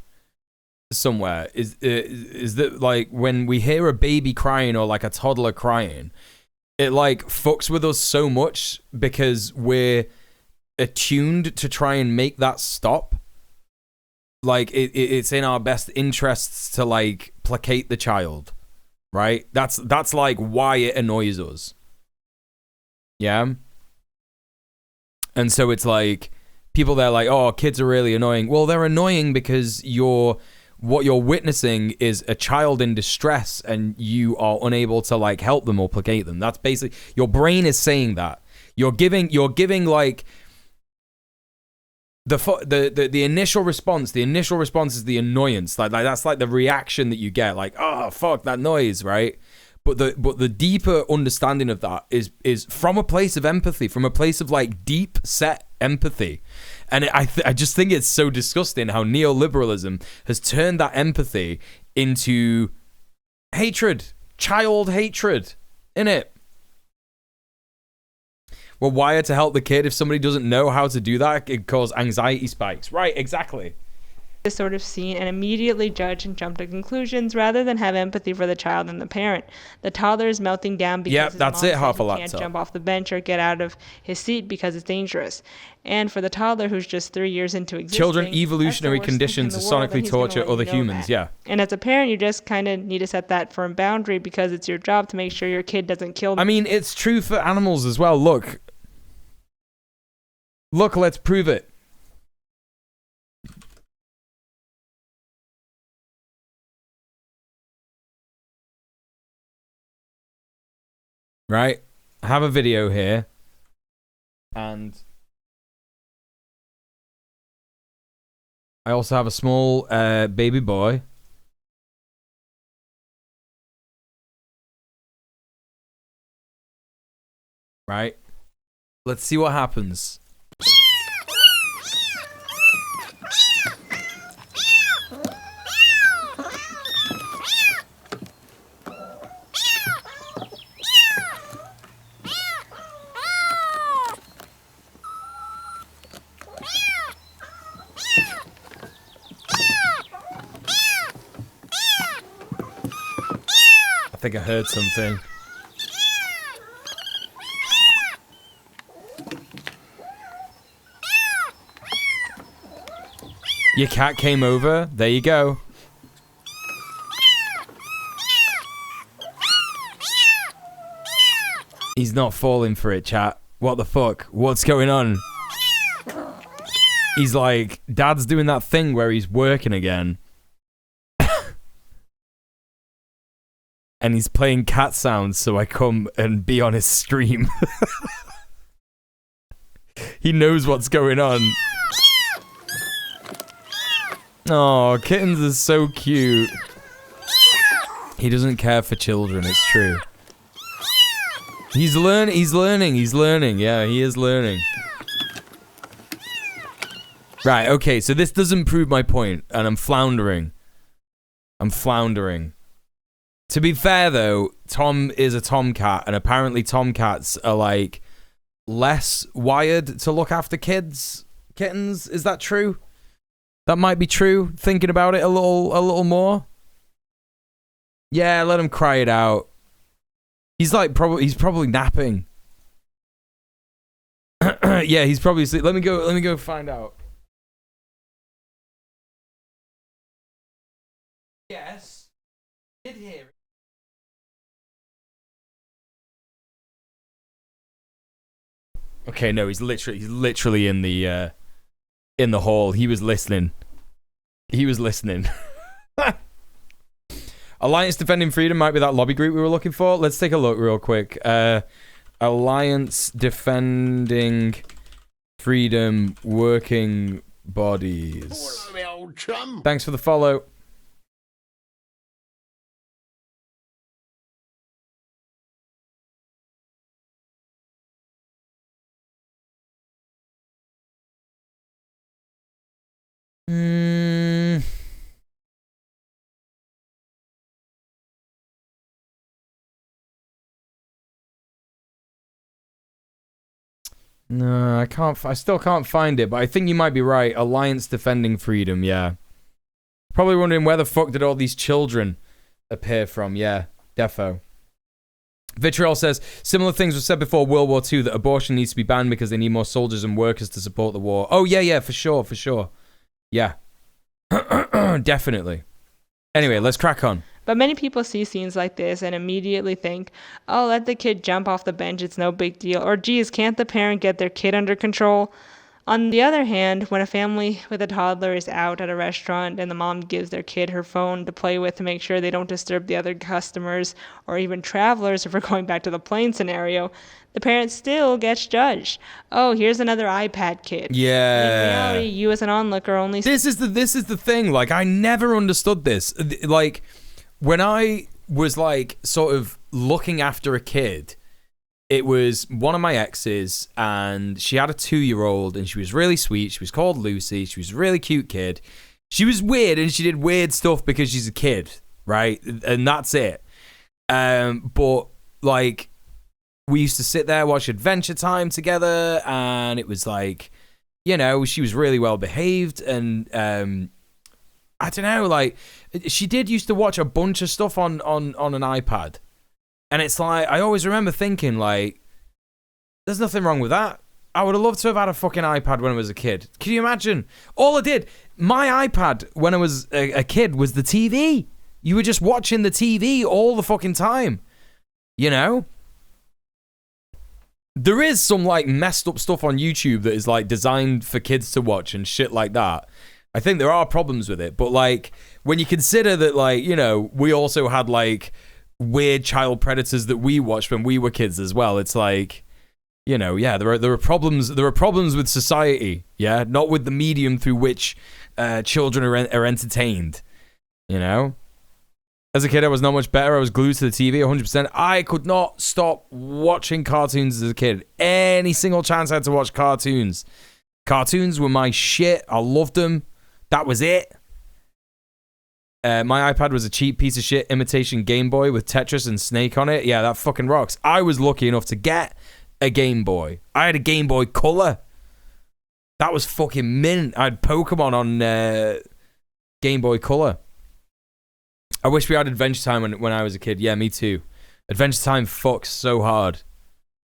somewhere, is that, like, when we hear a baby crying or, like, a toddler crying, it, like, fucks with us so much because we're attuned to try and make that stop. Like, it's in our best interests to, like, placate the child, right? That's like, why it annoys us. Yeah? And so it's like, people they're like, oh, kids are really annoying. Well, they're annoying because what you're witnessing is a child in distress and you are unable to, like, help them or placate them. That's basically, your brain is saying that. You're giving like, the initial response is the annoyance. Like that's like the reaction that you get, like, oh, fuck that noise, right? But the deeper understanding of that is from a place of empathy, from a place of, like, deep set empathy. And I just think it's so disgusting how neoliberalism has turned that empathy into hatred, child hatred, innit? We're wired to help the kid. If somebody doesn't know how to do that, it causes anxiety spikes. Right, exactly. This sort of scene and immediately judge and jump to conclusions rather than have empathy for the child and the parent. The toddler is melting down because his mom said he can't jump off the bench or get out of his seat because it's dangerous. And for the toddler who's just 3 years into existing, children evolutionary conditions to sonically torture other humans. Yeah. And as a parent, you just kind of need to set that firm boundary because it's your job to make sure your kid doesn't kill them. I mean, it's true for animals as well. Look, let's prove it. Right? I have a video here. And I also have a small baby boy. Right? Let's see what happens. I think I heard something. Your cat came over. There you go. He's not falling for it, chat. What the fuck? What's going on? He's like, Dad's doing that thing where he's working again. And he's playing cat sounds, so I come and be on his stream. He knows what's going on. Oh, kittens are so cute. He doesn't care for children, it's true. He's learning. Yeah, he is learning. Right, okay, so this doesn't prove my point, and I'm floundering. To be fair, though, Tom is a tomcat, and apparently tomcats are, like, less wired to look after kittens. Is that true? That might be true, thinking about it a little more. Yeah, let him cry it out. He's probably napping. Yeah, he's probably asleep. Let me go find out. Yes. Did hear it. Okay, no, he's literally in the hall. He was listening. Alliance Defending Freedom might be that lobby group we were looking for. Let's take a look real quick. Alliance Defending Freedom Working Bodies. Thanks for the follow. No, I can't. I still can't find it, but I think you might be right. Alliance Defending Freedom, yeah. Probably wondering where the fuck did all these children appear from? Yeah, defo. Vitriol says, similar things were said before World War II, that abortion needs to be banned because they need more soldiers and workers to support the war. Oh, yeah, for sure. Yeah. Definitely. Anyway, let's crack on. But many people see scenes like this and immediately think, oh, let the kid jump off the bench, it's no big deal. Or, geez, can't the parent get their kid under control? On the other hand, when a family with a toddler is out at a restaurant and the mom gives their kid her phone to play with to make sure they don't disturb the other customers or even travelers, if we're going back to the plane scenario, the parent still gets judged. Oh, here's another iPad kid. Yeah. And in reality, you as an onlooker only... This is the thing. Like, I never understood this. Like, when I was, like, sort of looking after a kid... It was one of my exes, and she had a 2-year-old, and she was really sweet. She was called Lucy. She was a really cute kid. She was weird, and she did weird stuff because she's a kid, right? And that's it. But, like, we used to sit there, watch Adventure Time together, and it was like, you know, she was really well behaved, and I don't know, like, she did used to watch a bunch of stuff on an iPad. And it's like, I always remember thinking, like, there's nothing wrong with that. I would have loved to have had a fucking iPad when I was a kid. Can you imagine? All I did, my iPad when I was a kid was the TV. You were just watching the TV all the fucking time. You know? There is some, like, messed up stuff on YouTube that is, like, designed for kids to watch and shit like that. I think there are problems with it. But, like, when you consider that, like, you know, we also had, like... weird child predators that we watched when we were kids as well. It's like, you know, yeah, there are problems with society, yeah, not with the medium through which children are entertained. You know, as a kid I was not much better. I was glued to the TV 100%. I could not stop watching cartoons as a kid. Any single chance I had to watch cartoons were my shit. I loved them. That was it. My iPad was a cheap piece of shit imitation Game Boy with Tetris and Snake on it. Yeah, that fucking rocks. I was lucky enough to get a Game Boy. I had a Game Boy Color. That was fucking mint. I had Pokemon on Game Boy Color. I wish we had Adventure Time when I was a kid. Yeah, me too. Adventure Time fucks so hard.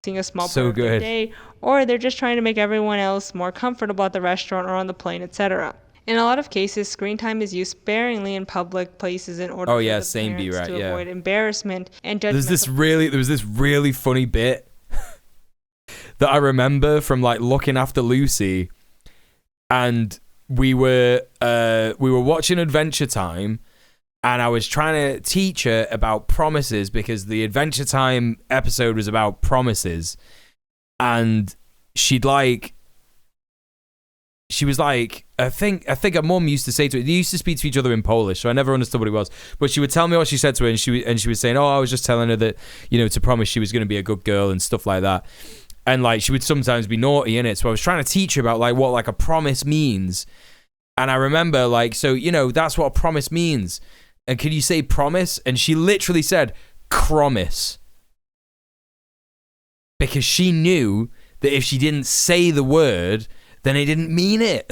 A small so part of their good. Day, or they're just trying to make everyone else more comfortable at the restaurant or on the plane, etc. In a lot of cases, screen time is used sparingly in public places in order for the parents to avoid embarrassment and judgment. There was this really funny bit that I remember from, like, looking after Lucy, and we were watching Adventure Time, and I was trying to teach her about promises because the Adventure Time episode was about promises, and she was like, I think her mum used to say to her, they used to speak to each other in Polish, so I never understood what it was. But she would tell me what she said to her, and she was saying, oh, I was just telling her that, you know, to promise she was going to be a good girl and stuff like that. And, like, she would sometimes be naughty in it. So I was trying to teach her about, like, what, like, a promise means. And I remember, like, so, you know, that's what a promise means. And can you say promise? And she literally said, cromice. Because she knew that if she didn't say the word, then he didn't mean it.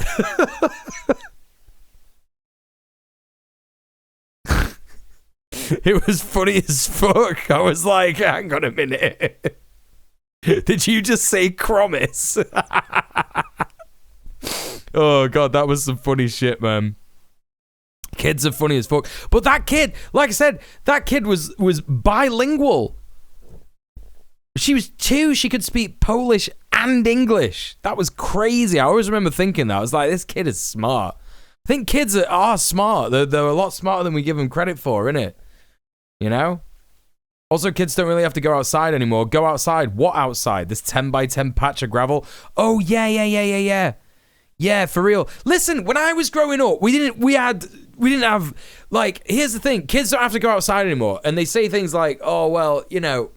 It was funny as fuck. I was like, hang on a minute. Did you just say promise? Oh, God, that was some funny shit, man. Kids are funny as fuck. But that kid, like I said, that kid was bilingual. She was 2. She could speak Polish and English. That was crazy. I always remember thinking that. I was like, this kid is smart. I think kids are smart. They're a lot smarter than we give them credit for, innit? You know? Also, kids don't really have to go outside anymore. Go outside. What outside? This 10 by 10 patch of gravel? Oh, yeah. Yeah, for real. Listen, when I was growing up, we didn't have, like, here's the thing. Kids don't have to go outside anymore. And they say things like, oh, well, you know,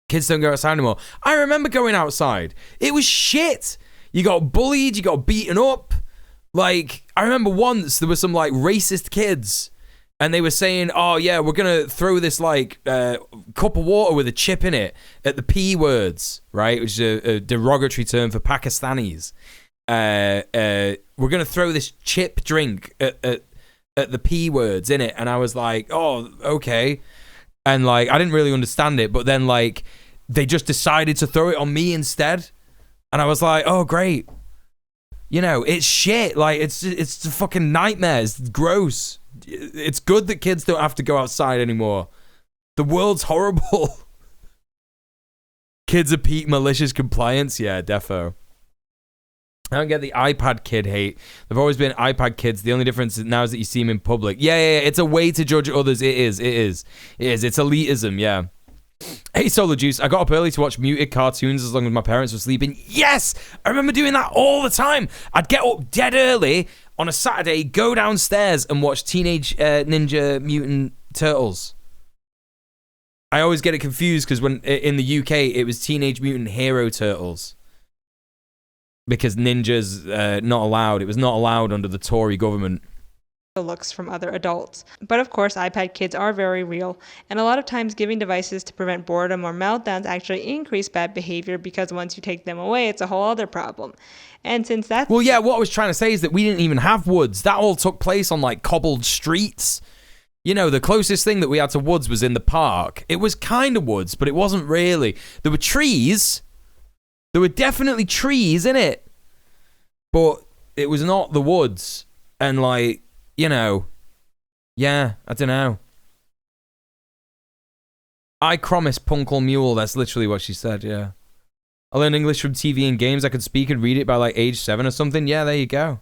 kids don't go outside anymore. I remember going outside. It was shit. You got bullied. You got beaten up. Like, I remember once there were some, like, racist kids And they were saying, oh, yeah, we're going to throw this, like, cup of water with a chip in it at the P words, right? Which is a derogatory term for Pakistanis. We're going to throw this chip drink at the P words in it. And I was like, oh, okay. And, like, I didn't really understand it. But then, like, they just decided to throw it on me instead. And I was like, oh, great. You know, it's shit. Like, it's a fucking nightmare. It's gross. It's good that kids don't have to go outside anymore. The world's horrible. Kids are peak malicious compliance. Yeah, defo. I don't get the iPad kid hate. There've always been iPad kids. The only difference now is that you see them in public. Yeah. It's a way to judge others. It is. It's elitism, yeah. Hey, Solar Juice, I got up early to watch muted cartoons as long as my parents were sleeping. Yes! I remember doing that all the time. I'd get up dead early on a Saturday, go downstairs and watch Teenage Ninja Mutant Turtles. I always get it confused because when in the UK, it was Teenage Mutant Hero Turtles. Because ninjas not allowed. It was not allowed under the Tory government. Looks from other adults. But of course, iPad kids are very real, and a lot of times giving devices to prevent boredom or meltdowns actually increase bad behavior because once you take them away, it's a whole other problem. And since that's... Well, yeah, what I was trying to say is that we didn't even have woods. That all took place on, like, cobbled streets. You know, the closest thing that we had to woods was in the park. It was kind of woods, but it wasn't really. There were trees. There were definitely trees in it. But it was not the woods. And, like... You know, yeah, I don't know. I promise Punkle Mule, that's literally what she said, yeah. I learned English from TV and games. I could speak and read it by like age 7 or something. Yeah, there you go.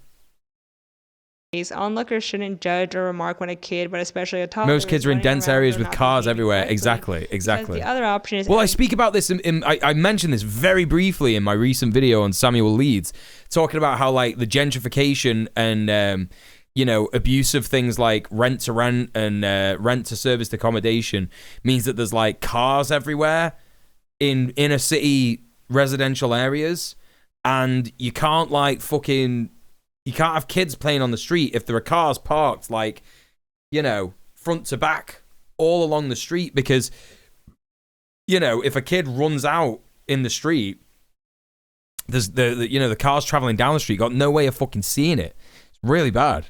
Onlookers shouldn't judge or remark when a kid, but especially a toddler. Most kids are in dense areas with cars everywhere. Exactly. The other option is... Well, I speak about this, I mentioned this very briefly in my recent video on Samuel Leeds, talking about how like the gentrification and... you know, abuse of things like rent to rent and rent to serviced accommodation means that there's like cars everywhere in inner city residential areas, and you can't like you can't have kids playing on the street if there are cars parked like, you know, front to back all along the street, because, you know, if a kid runs out in the street, there's the cars traveling down the street got no way of fucking seeing it. It's really bad.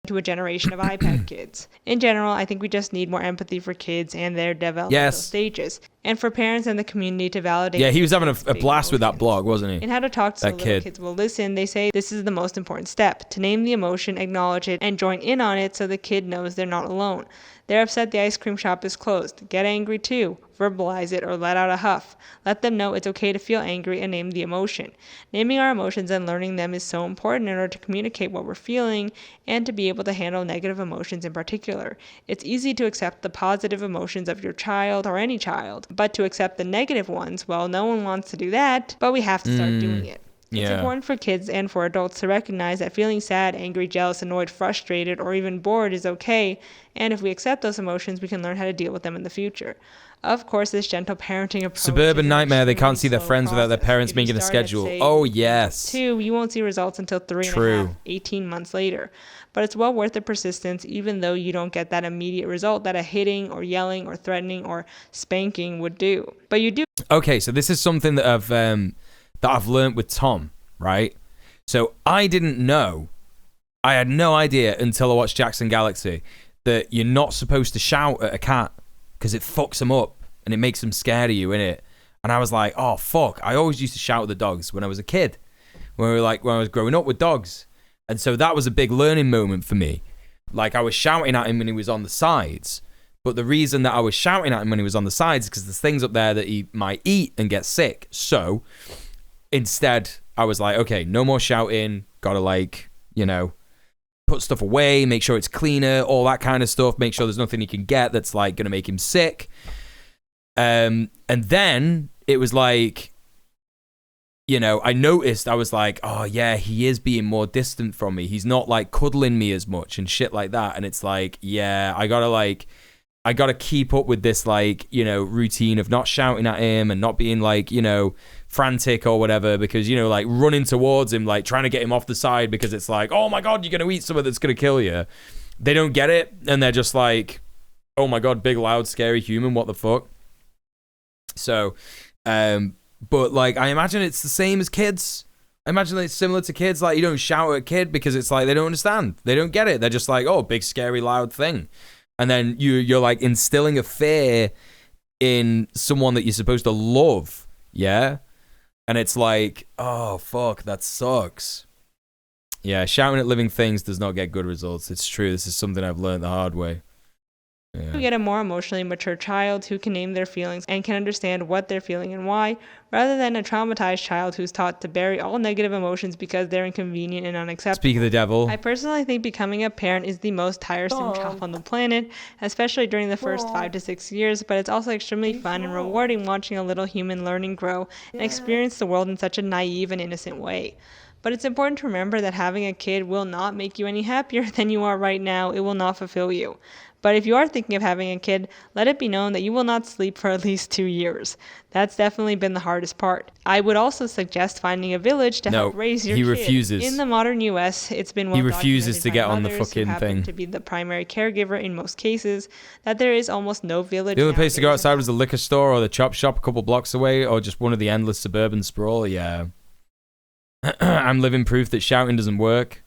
To a generation of iPad kids. In general, I think we just need more empathy for kids and their developmental stages, and for parents and the community to validate. Yeah, he was having a blast with that blog, wasn't he? And how to talk to so little kids will listen. They say this is the most important step: to name the emotion, acknowledge it, and join in on it so the kid knows they're not alone. They're upset the ice cream shop is closed. Get angry too. Verbalize it or let out a huff. Let them know it's okay to feel angry and name the emotion. Naming our emotions and learning them is so important in order to communicate what we're feeling and to be able to handle negative emotions in particular. It's easy to accept the positive emotions of your child or any child, but to accept the negative ones, well, no one wants to do that, but we have to start doing it. It's important for kids and for adults to recognize that feeling sad, angry, jealous, annoyed, frustrated, or even bored is okay, and if we accept those emotions, we can learn how to deal with them in the future. Of course, this gentle parenting approach... Suburban nightmare, they can't see their friends without their parents making a schedule. Oh, yes. 2, you won't see results until 3.5, 18 months later. But it's well worth the persistence, even though you don't get that immediate result that a hitting or yelling or threatening or spanking would do. But you do... Okay, so this is something that I've learned with Tom, right? So I didn't know, I had no idea until I watched Jackson Galaxy that you're not supposed to shout at a cat because it fucks them up and it makes them scared of you, innit? And I was like, oh, fuck. I always used to shout at the dogs when I was a kid, when I was growing up with dogs. And so that was a big learning moment for me. Like, I was shouting at him when he was on the sides. But the reason that I was shouting at him when he was on the sides is because there's things up there that he might eat and get sick. So instead, I was like, okay, no more shouting. Gotta, like, you know, put stuff away, make sure it's cleaner, all that kind of stuff. Make sure there's nothing he can get that's, like, gonna make him sick. And then it was like, you know, I noticed, I was like, oh, yeah, he is being more distant from me. He's not, like, cuddling me as much and shit like that. And it's like, yeah, I gotta keep up with this, like, you know, routine of not shouting at him and not being, like, you know, frantic or whatever, because, you know, like, running towards him, like, trying to get him off the side because it's like, oh my God, you're going to eat something that's going to kill you. they don't get it, and they're just like, oh my god, big, loud, scary human, what the fuck? So, but like, I imagine it's the same as kids. I imagine it's similar to kids. Like, you don't shout at a kid because it's like they don't understand. They don't get it. They're just like, oh, big, scary, loud thing. And then you're like instilling a fear in someone that you're supposed to love. Yeah? And it's like, oh, fuck, that sucks. Yeah, shouting at living things does not get good results. It's true. This is something I've learned the hard way. Yeah. You get a more emotionally mature child who can name their feelings and can understand what they're feeling and why, rather than a traumatized child who's taught to bury all negative emotions because they're inconvenient and unacceptable. Speak of the devil. I personally think becoming a parent is the most tiresome job on the planet, especially during the first 5 to 6 years, but it's also extremely fun and rewarding watching a little human learn and grow and experience the world in such a naive and innocent way. But it's important to remember that having a kid will not make you any happier than you are right now. It will not fulfill you. But if you are thinking of having a kid, let it be known that you will not sleep for at least 2 years. That's definitely been the hardest part. I would also suggest finding a village to help raise your kid. He refuses. In the modern U.S., it's been well He refuses documented to get by on the mothers who fucking happen thing. to be the primary caregiver in most cases, that there is almost no village. The only place to go nowadays. outside was the liquor store or the chop shop a couple blocks away, or just one of the endless suburban sprawl. Yeah. I'm living proof that shouting doesn't work.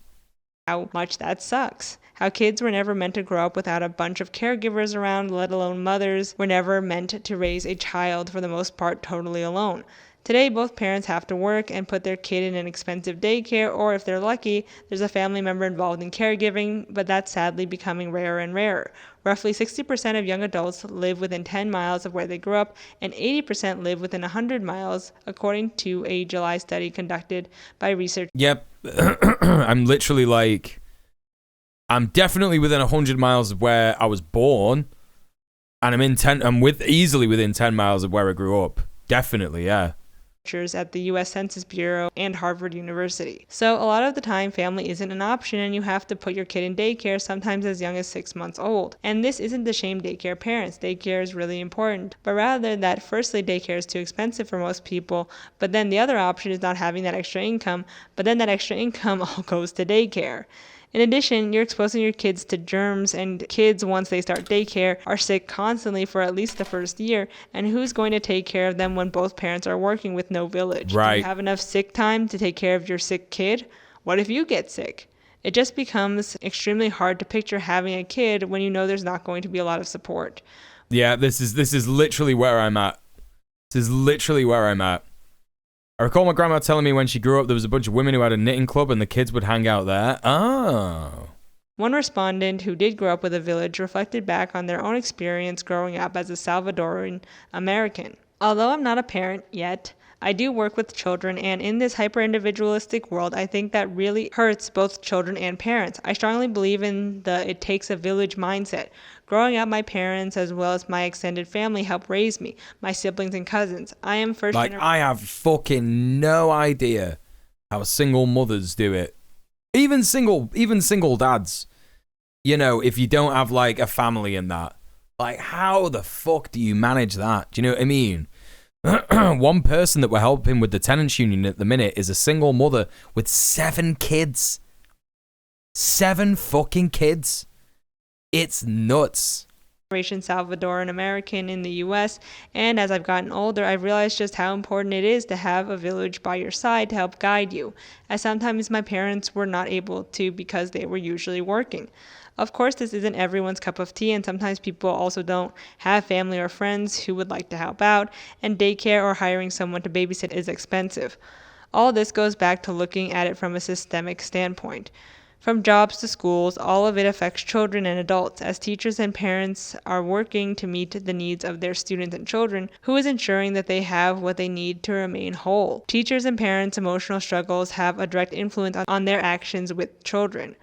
How much that sucks. How kids were never meant to grow up without a bunch of caregivers around, let alone mothers were never meant to raise a child for the most part totally alone. Today, both parents have to work and put their kid in an expensive daycare, or if they're lucky, there's a family member involved in caregiving, but that's sadly becoming rarer and rarer. Roughly 60% of young adults live within 10 miles of where they grew up, and 80% live within 100 miles, according to a July study conducted by researchers. Yep. I'm literally like, I'm definitely within 100 miles of where I was born, and I'm easily within 10 miles of where I grew up. Definitely, yeah. At the U.S. Census Bureau and Harvard University. So a lot of the time, family isn't an option and you have to put your kid in daycare, sometimes as young as 6 months old. And this isn't to shame daycare parents. Daycare is really important. But rather that, firstly, daycare is too expensive for most people, but then the other option is not having that extra income, but then that extra income all goes to daycare. In addition, you're exposing your kids to germs, and kids, once they start daycare, are sick constantly for at least the first year, and who's going to take care of them when both parents are working with no village? Right. Do you have enough sick time to take care of your sick kid? What if you get sick? It just becomes extremely hard to picture having a kid when you know there's not going to be a lot of support. Yeah, this is literally where I'm at. This is literally where I'm at. I recall my grandma telling me when she grew up there was a bunch of women who had a knitting club and the kids would hang out there. Oh. One respondent who did grow up with a village reflected back on their own experience growing up as a Salvadoran American. Although I'm not a parent yet, I do work with children, and in this hyper-individualistic world, I think that really hurts both children and parents. I strongly believe in the it takes a village mindset. Growing up, my parents, as well as my extended family, helped raise me, my siblings and cousins. I am first generation. I have fucking no idea how single mothers do it. Even single dads. You know, if you don't have like a family in that. Like, how the fuck do you manage that? Do you know what I mean? One person that we're helping with the tenants union at the minute is a single mother with 7 kids. 7 fucking kids. It's nuts. Salvadoran American in the U.S., and as I've gotten older, I've realized just how important it is to have a village by your side to help guide you, as sometimes my parents were not able to because they were usually working. Of course, this isn't everyone's cup of tea, and sometimes people also don't have family or friends who would like to help out, and daycare or hiring someone to babysit is expensive. All this goes back to looking at it from a systemic standpoint. From jobs to schools, all of it affects children and adults, as teachers and parents are working to meet the needs of their students and children, who is ensuring that they have what they need to remain whole. Teachers and parents' emotional struggles have a direct influence on their actions with children.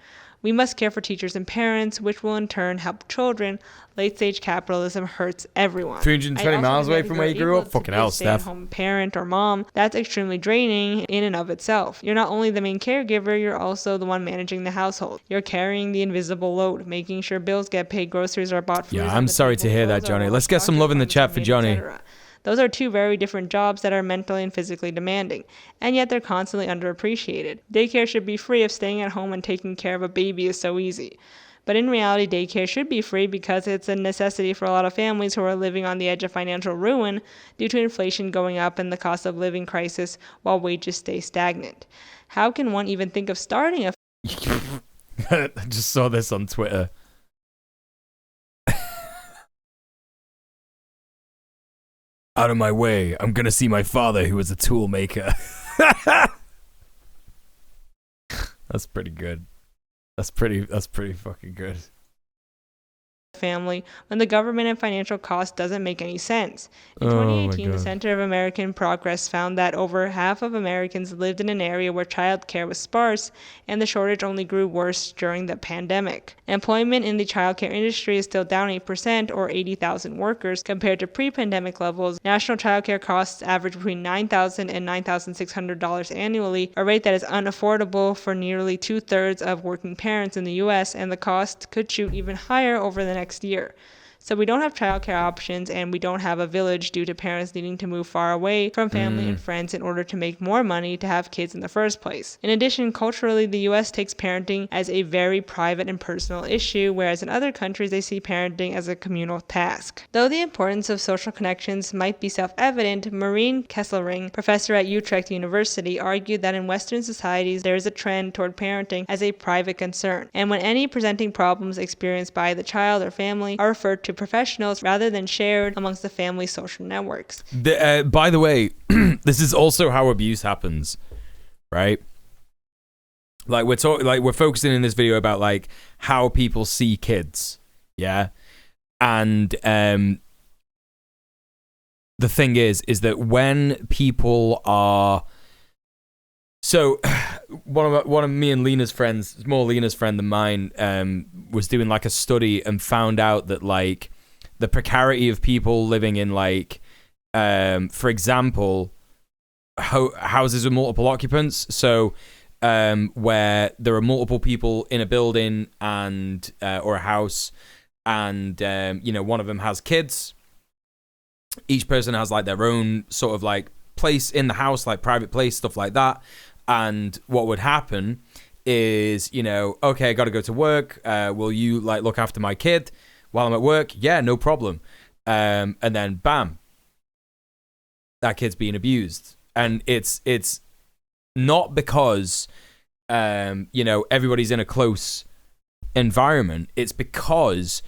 We must care for teachers and parents, which will in turn help children. Late-stage capitalism hurts everyone. 320 miles away from where you grew up? Fucking hell, Steph. Stay-at-home parent or mom, that's extremely draining in and of itself. You're not only the main caregiver, you're also the one managing the household. You're carrying the invisible load, making sure bills get paid, groceries are bought. Yeah, I'm sorry to hear that, Johnny. Let's get some love in the chat for Johnny. Those are 2 very different jobs that are mentally and physically demanding, and yet they're constantly underappreciated. Daycare should be free if staying at home and taking care of a baby is so easy. But in reality, daycare should be free because it's a necessity for a lot of families who are living on the edge of financial ruin due to inflation going up and the cost of living crisis while wages stay stagnant. How can one even think of starting a I just saw this on Twitter. Out of my way, I'm gonna see my father who was a tool maker. That's pretty good. That's pretty fucking good. family when the government and financial cost doesn't make any sense. In 2018, the Center of American Progress found that over half of Americans lived in an area where childcare was sparse, and the shortage only grew worse during the pandemic. Employment in the childcare industry is still down 8%, or 80,000 workers, compared to pre-pandemic levels. National childcare costs average between $9,000 and $9,600 annually, a rate that is unaffordable for nearly 2/3 of working parents in the U.S., and the cost could shoot even higher over the next year. So we don't have childcare options, and we don't have a village due to parents needing to move far away from family and friends in order to make more money to have kids in the first place. In addition, culturally, the US takes parenting as a very private and personal issue, whereas in other countries they see parenting as a communal task. Though the importance of social connections might be self-evident, Maureen Kesselring, professor at Utrecht University, argued that in Western societies there is a trend toward parenting as a private concern, and when any presenting problems experienced by the child or family are referred to professionals rather than shared amongst the family social networks. By the way, this is also how abuse happens, right? Like we're focusing in this video about like how people see kids, yeah, and the thing is that when people are one of me and Lena's friends, it's more Lena's friend than mine, was doing like a study and found out that like the precarity of people living in like, for example, houses with multiple occupants. So where there are multiple people in a building and or a house, and one of them has kids. Each person has like their own sort of like place in the house, like private place, stuff like that. And what would happen is, okay, I got to go to work. Will you like look after my kid while I'm at work? Yeah, no problem. And then bam, that kid's being abused. And it's not because, everybody's in a close environment. It's because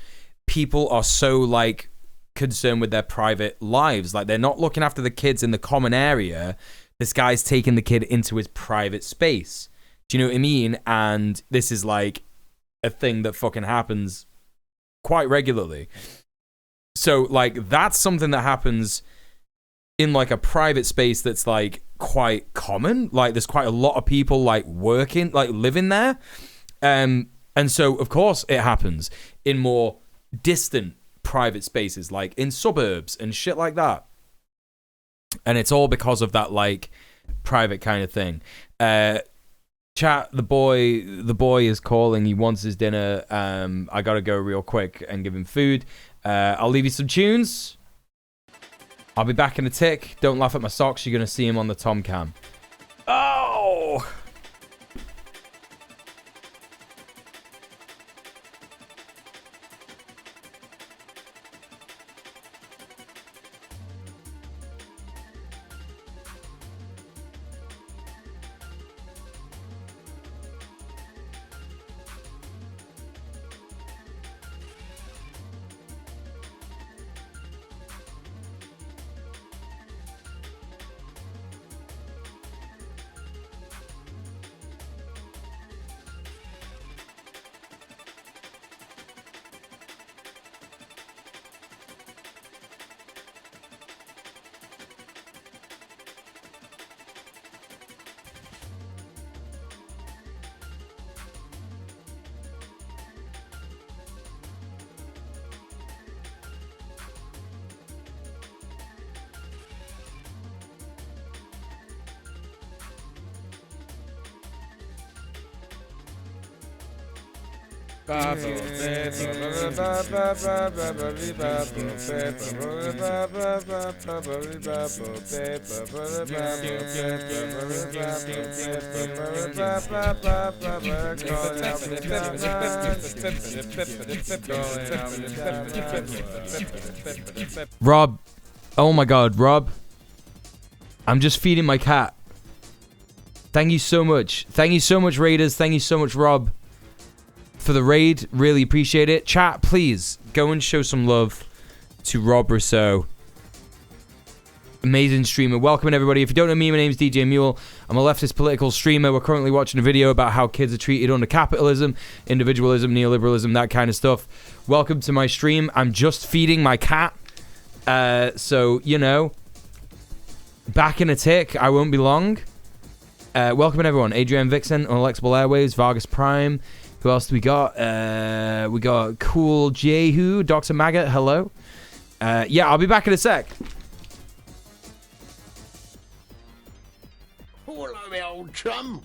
people are so like concerned with their private lives. Like they're not looking after the kids in the common area. This guy's taking the kid into his private space. Do you know what I mean? And this is like a thing that fucking happens quite regularly. So like that's something that happens in like a private space that's like quite common. Like there's quite a lot of people like working, like living there. And so of course it happens in more distant private spaces, like in suburbs and shit like that. And it's all because of that like private kind of thing. Chat, the boy is calling. He wants his dinner. I gotta go real quick and give him food. I'll leave you some tunes. I'll be back in a tick. Don't laugh at my socks. You're gonna see him on the Tom Cam. Oh. Rob, oh my God, Rob, I'm just feeding my cat. Thank you so much. Thank you so much, Raiders. Thank you so much, Rob, for the raid. Really appreciate it. Chat, please go and show some love to Rob Rousseau. Amazing streamer. Welcome, everybody. If you don't know me, my name is djmuel. I'm a leftist political streamer. We're currently watching a video about how kids are treated under capitalism, individualism, neoliberalism, that kind of stuff. Welcome to my stream. I'm just feeding my cat. So, you know, back in a tick. I won't be long. Welcome, everyone. Adrian Vixen, Unalexible Airwaves, Vargas Prime. Who else do we got? We got Cool Jehu, Dr. Maggot. Hello. Yeah, I'll be back in a sec. Hello, my old chum.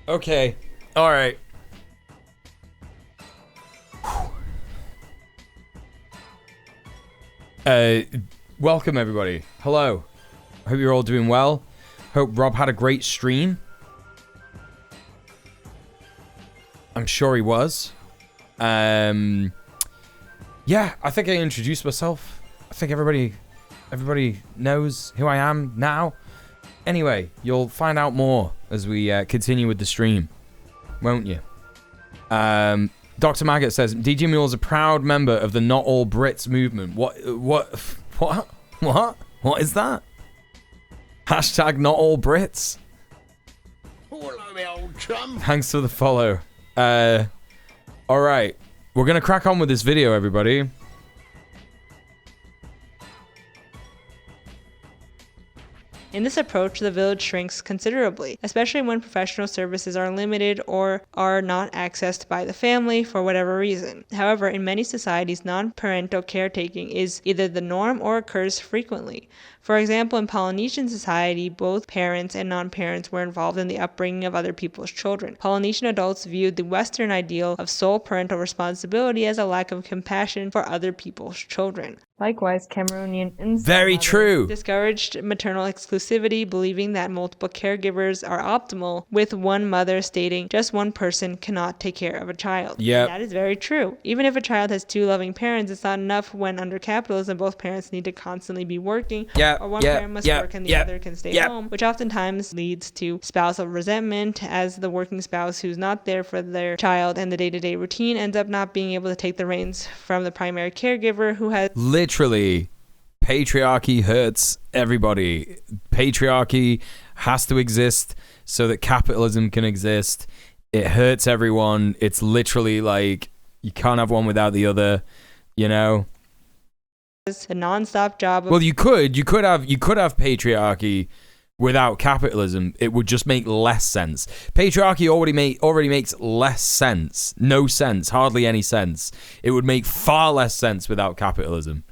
Okay. All right. Welcome, everybody. Hello. Hope you're all doing well. Hope Rob had a great stream. I'm sure he was. Yeah, I think I introduced myself. I think everybody knows who I am now. Anyway, you'll find out more as we continue with the stream, won't you? Dr. Maggot says, djmuel is a proud member of the Not All Brits movement. What is that? Hashtag Not All Brits. Hello, my old chum. Thanks for the follow. All right, we're gonna crack on with this video, everybody. In this approach, the village shrinks considerably, especially when professional services are limited or are not accessed by the family for whatever reason. However, in many societies, non-parental caretaking is either the norm or occurs frequently. For example, in Polynesian society, both parents and non-parents were involved in the upbringing of other people's children. Polynesian adults viewed the Western ideal of sole parental responsibility as a lack of compassion for other people's children. Likewise, Cameroonian instant Very mothers true. discouraged maternal exclusivity, believing that multiple caregivers are optimal, with one mother stating just one person cannot take care of a child. Yep. And that is very true. Even if a child has two loving parents, it's not enough when under capitalism both parents need to constantly be working, or one parent must work and the other can stay home, which oftentimes leads to spousal resentment, as the working spouse who's not there for their child and the day-to-day routine ends up not being able to take the reins from the primary caregiver who has Literally, patriarchy hurts everybody. Patriarchy has to exist so that capitalism can exist. It hurts everyone. It's literally like you can't have one without the other, you know? a non-stop job. Well, you could have patriarchy without capitalism. It would just make less sense. Patriarchy already makes less sense. No sense, hardly any sense. It would make far less sense without capitalism.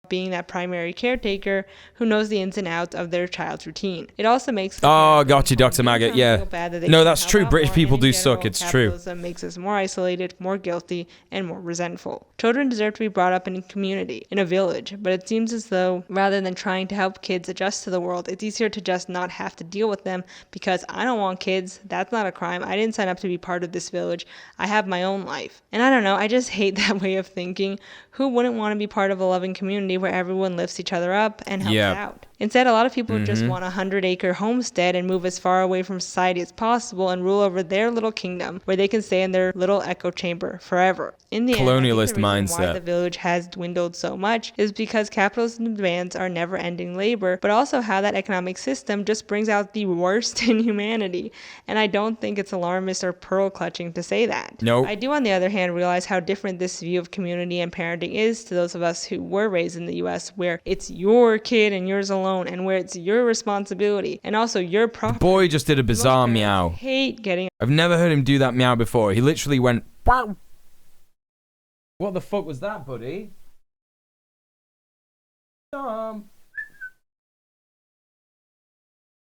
Being that primary caretaker who knows the ins and outs of their child's routine. It also makes Got you, Dr. Maggot. Yeah. No, that's true. British people do suck. It's true. Capitalism makes us more isolated, more guilty, and more resentful. Children deserve to be brought up in a community, in a village, but it seems as though rather than trying to help kids adjust to the world, it's easier to just not have to deal with them because I don't want kids. That's not a crime. I didn't sign up to be part of this village. I have my own life. And I don't know, I just hate that way of thinking. Who wouldn't want to be part of a loving community where everyone lifts each other up and helps out? Instead, a lot of people just want a 100-acre homestead and move as far away from society as possible and rule over their little kingdom where they can stay in their little echo chamber forever. In the colonialist end, I think the reason mindset. why the village has dwindled so much is because capitalism demands our never-ending labor, but also how that economic system just brings out the worst in humanity. And I don't think it's alarmist or pearl-clutching to say that. Nope. I do, on the other hand, realize how different this view of community and parenting is to those of us who were raised in the U.S., where it's your kid and yours alone, and where it's your responsibility and also your property. The boy just did a bizarre meow. Hate getting. I've never heard him do that meow before. He literally went, wow. What the fuck was that, buddy? Tom.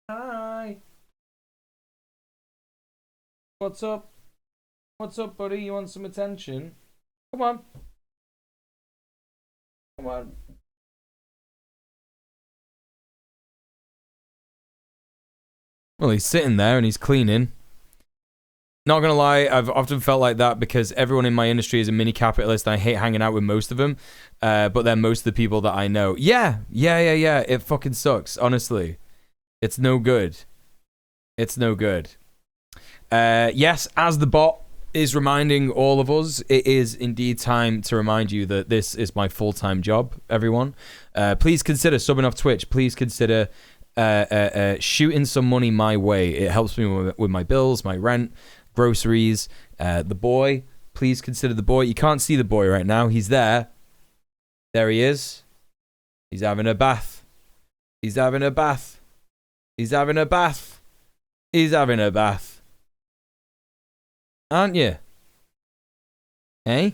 Hi. What's up? What's up, buddy? You want some attention? Come on. Come on. Well, he's sitting there and he's cleaning. Not gonna lie, I've often felt like that because everyone in my industry is a mini capitalist and I hate hanging out with most of them. But they're most of the people that I know. Yeah. It fucking sucks, honestly. It's no good. It's no good. Yes, as the bot is reminding all of us, it is indeed time to remind you that this is my full-time job, everyone. Please consider subbing off Twitch. Please consider shooting some money my way. It helps me with my bills, my rent, groceries. The boy, please consider the boy. You can't see the boy right now. He's there. There he is. He's having a bath. He's having a bath. He's having a bath. He's having a bath. Aren't you? Hey?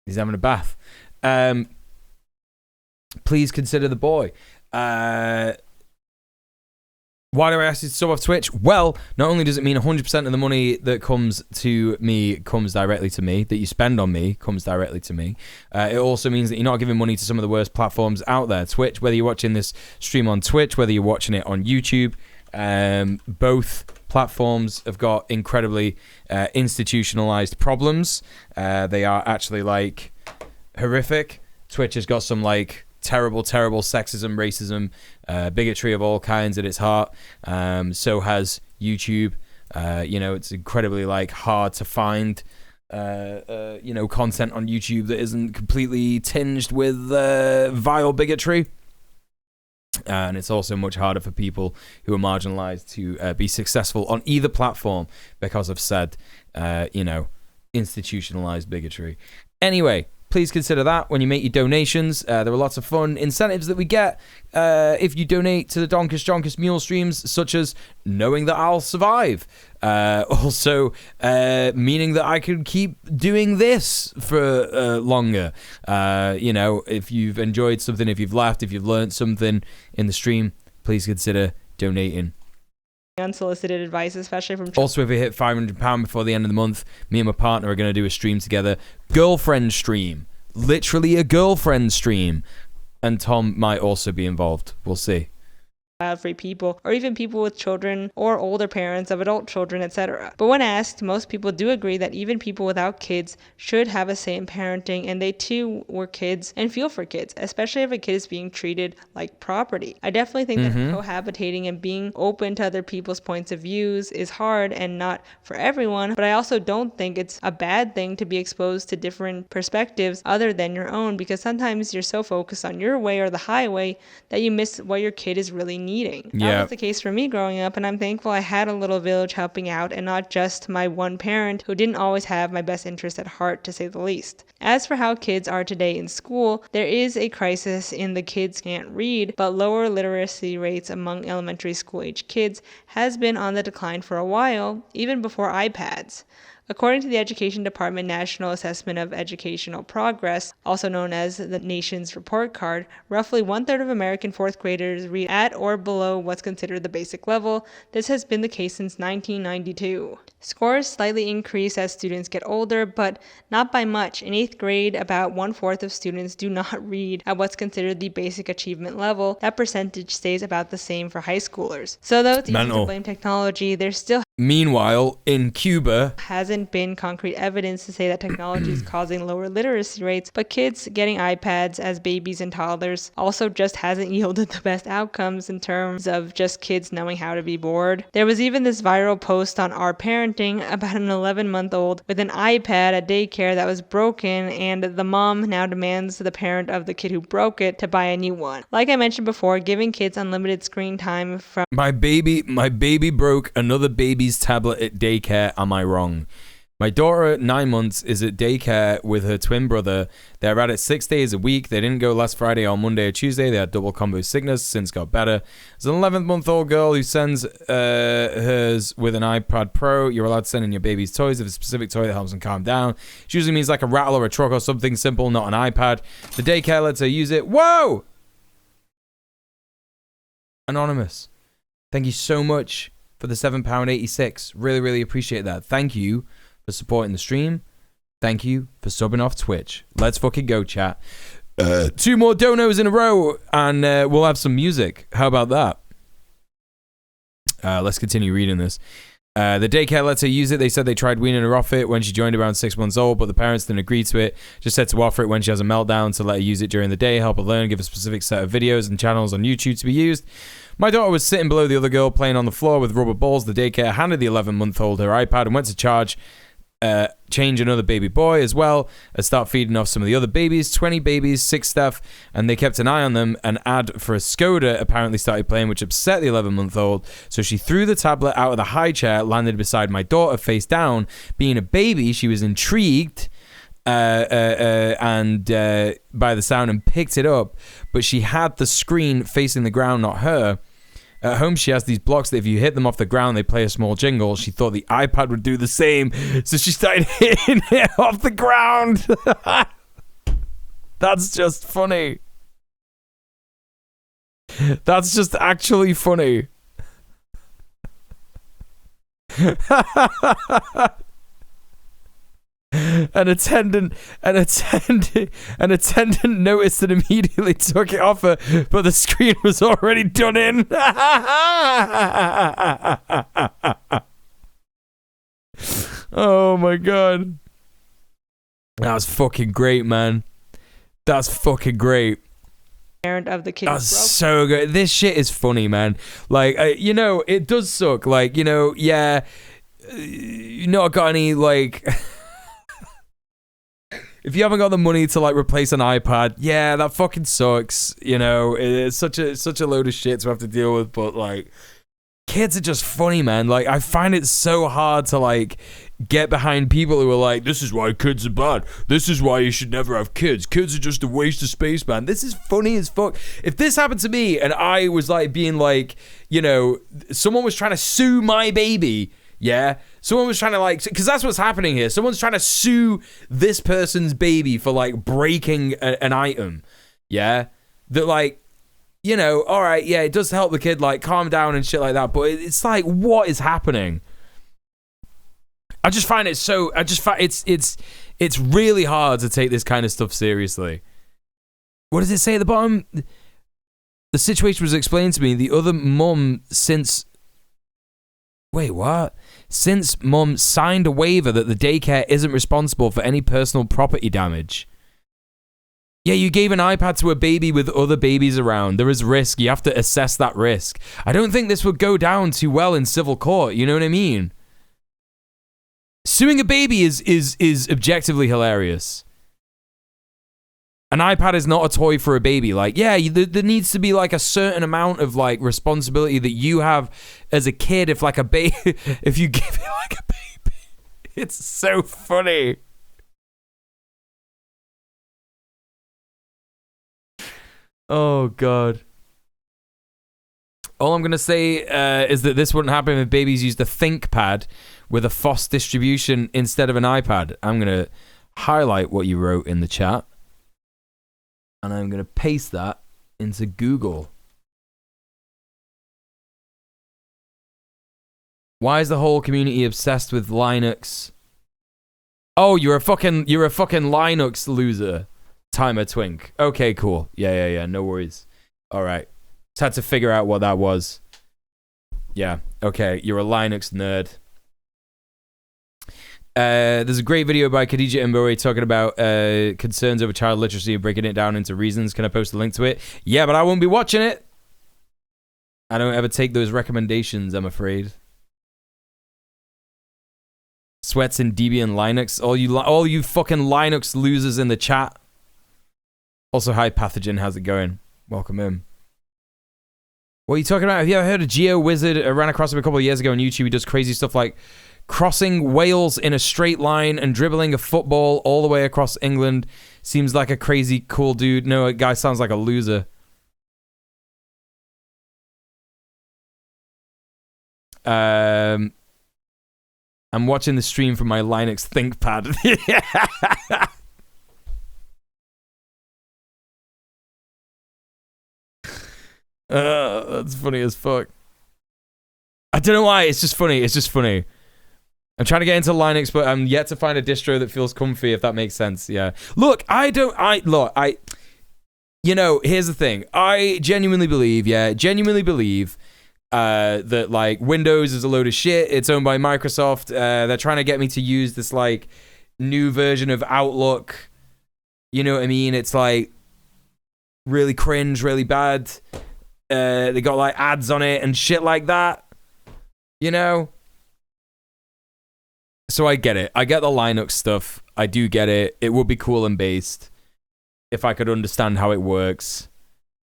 He's having a bath. Please consider the boy. Why do I ask you to sub off Twitch? Well, not only does it mean 100% of the money that comes to me comes directly to me, that you spend on me comes directly to me. It also means that you're not giving money to some of the worst platforms out there. Twitch, whether you're watching this stream on Twitch, whether you're watching it on YouTube, both platforms have got incredibly institutionalized problems. They are actually like horrific. Twitch has got some like terrible sexism, racism, bigotry of all kinds at its heart. So has YouTube. It's incredibly like hard to find content on YouTube that isn't completely tinged with vile bigotry. And it's also much harder for people who are marginalized to be successful on either platform because of said institutionalized bigotry. Anyway, please consider that when you make your donations. There are lots of fun incentives that we get if you donate to the Donkus Mule streams, such as knowing that I'll survive. Also, meaning that I can keep doing this for longer. If you've enjoyed something, if you've laughed, if you've learned something in the stream, please consider donating. Unsolicited advice, especially from. Also, if we hit £500 before the end of the month, me and my partner are going to do a stream together. Girlfriend stream. literally a girlfriend stream. And Tom might also be involved. We'll see. Free people, or even people with children or older parents of adult children, etc. But when asked, most people do agree that even people without kids should have a say in parenting, and they too were kids and feel for kids, especially if a kid is being treated like property. I definitely think that cohabitating and being open to other people's points of views is hard and not for everyone, but I also don't think it's a bad thing to be exposed to different perspectives other than your own, because sometimes you're so focused on your way or the highway that you miss what your kid is really needing. That was the case for me growing up, and I'm thankful I had a little village helping out and not just my one parent who didn't always have my best interest at heart, to say the least. As for how kids are today in school, there is a crisis in the kids can't read, but lower literacy rates among elementary school age kids has been on the decline for a while, even before iPads. According to the Education Department National Assessment of Educational Progress, also known as the nation's report card, roughly 1/3 of American fourth graders read at or below what's considered the basic level. This has been the case since 1992. Scores slightly increase as students get older, but not by much. In 8th grade, about 1/4 of students do not read at what's considered the basic achievement level. That percentage stays about the same for high schoolers. So though it's easy to blame technology, there's still Meanwhile, in Cuba, hasn't been concrete evidence to say that technology is causing lower literacy rates, but kids getting iPads as babies and toddlers also just hasn't yielded the best outcomes in terms of just kids knowing how to be bored. There was even this viral post on Our Parenting about an 11-month-old with an iPad at daycare that was broken, and the mom now demands the parent of the kid who broke it to buy a new one. Like I mentioned before, giving kids unlimited screen time from my baby broke another baby's tablet at daycare. Am I wrong? My daughter, 9 months, is at daycare with her twin brother. They're at it 6 days a week. They didn't go last Friday or Monday or Tuesday. They had double combo sickness, since got better. There's an 11-month-old girl who sends hers with an iPad Pro. You're allowed to send in your baby's toys if it's a specific toy that helps them calm down. It usually means like a rattle or a truck or something simple, not an iPad. The daycare lets her use it. Whoa! Anonymous, thank you so much for the £7.86. Really, really appreciate that. Thank you for supporting the stream. Thank you for subbing off Twitch. Let's fucking go, chat. 2 more donos in a row, and we'll have some music. How about that? Let's continue reading this. The daycare lets her use it. They said they tried weaning her off it when she joined around 6 months old, but the parents didn't agree to it. Just said to offer it when she has a meltdown, to let her use it during the day, help her learn, give a specific set of videos and channels on YouTube to be used. My daughter was sitting below the other girl playing on the floor with rubber balls. The daycare handed the 11-month-old her iPad and went to change another baby boy as well as start feeding off some of the other babies. 20 babies, 6 staff, and they kept an eye on them. An ad for a Skoda apparently started playing, which upset the 11-month-old. So she threw the tablet out of the high chair, landed beside my daughter face down. Being a baby, she was intrigued and by the sound and picked it up, but she had the screen facing the ground, not her. At home, she has these blocks that if you hit them off the ground, they play a small jingle. She thought the iPad would do the same, so she started hitting it off the ground. That's just funny. That's just actually funny. An attendant noticed and immediately took it off her, but the screen was already done in. Oh my god. That was fucking great, man. That's fucking great. Parent of the kid. That's so good. This shit is funny, man. Like, you know, it does suck. Like, you know, yeah, you not got any, like... If you haven't got the money to like replace an iPad, yeah, that fucking sucks. You know, it's such a load of shit to have to deal with. But like, kids are just funny, man. Like, I find it so hard to like get behind people who are like, this is why kids are bad. This is why you should never have kids. Kids are just a waste of space, man. This is funny as fuck. If this happened to me and I was like being like, you know, someone was trying to sue my baby. Yeah, someone was trying to like, because that's what's happening here. Someone's trying to sue this person's baby for like breaking an item. Yeah, that like, you know, all right, yeah, it does help the kid like calm down and shit like that. But it's like, what is happening? I just find it so. I just find it's It's really hard to take this kind of stuff seriously. What does it say at the bottom? The situation was explained to me. The other mum since... Wait, what? Since mum signed a waiver that the daycare isn't responsible for any personal property damage. Yeah, you gave an iPad to a baby with other babies around. There is risk. You have to assess that risk. I don't think this would go down too well in civil court. You know what I mean? Suing a baby is objectively hilarious. An iPad is not a toy for a baby. Like, yeah, there needs to be like a certain amount of like responsibility that you have as a kid. If like a baby, if you give it like a baby, it's so funny. Oh God. All I'm gonna say is that this wouldn't happen if babies used a ThinkPad with a FOSS distribution instead of an iPad. I'm gonna highlight what you wrote in the chat. And I'm going to paste that into Google. Why is the whole community obsessed with Linux? Oh, you're a fucking Linux loser. Timer Twink. Okay, cool. Yeah. No worries. All right. Just had to figure out what that was. Yeah. Okay. You're a Linux nerd. There's a great video by Khadija Mbori talking about concerns over child literacy and breaking it down into reasons. Can I post a link to it? Yeah, but I won't be watching it. I don't ever take those recommendations, I'm afraid. Sweats in Debian Linux. All you fucking Linux losers in the chat. Also, hi Pathogen, how's it going? Welcome in. What are you talking about? Have you ever heard of Geo Wizard? I ran across him a couple of years ago on YouTube. He does crazy stuff like crossing Wales in a straight line and dribbling a football all the way across England. Seems like a crazy cool dude. No, a guy sounds like a loser. I'm watching the stream from my Linux ThinkPad. That's funny as fuck. I don't know why. It's just funny. I'm trying to get into Linux, but I'm yet to find a distro that feels comfy, if that makes sense. Yeah. Look, here's the thing. I genuinely believe that like Windows is a load of shit. It's owned by Microsoft. They're trying to get me to use this like new version of Outlook. You know what I mean? It's like really cringe, really bad. They got like ads on it and shit like that. You know? So I get it. I get the Linux stuff. I do get it. It would be cool and based if I could understand how it works.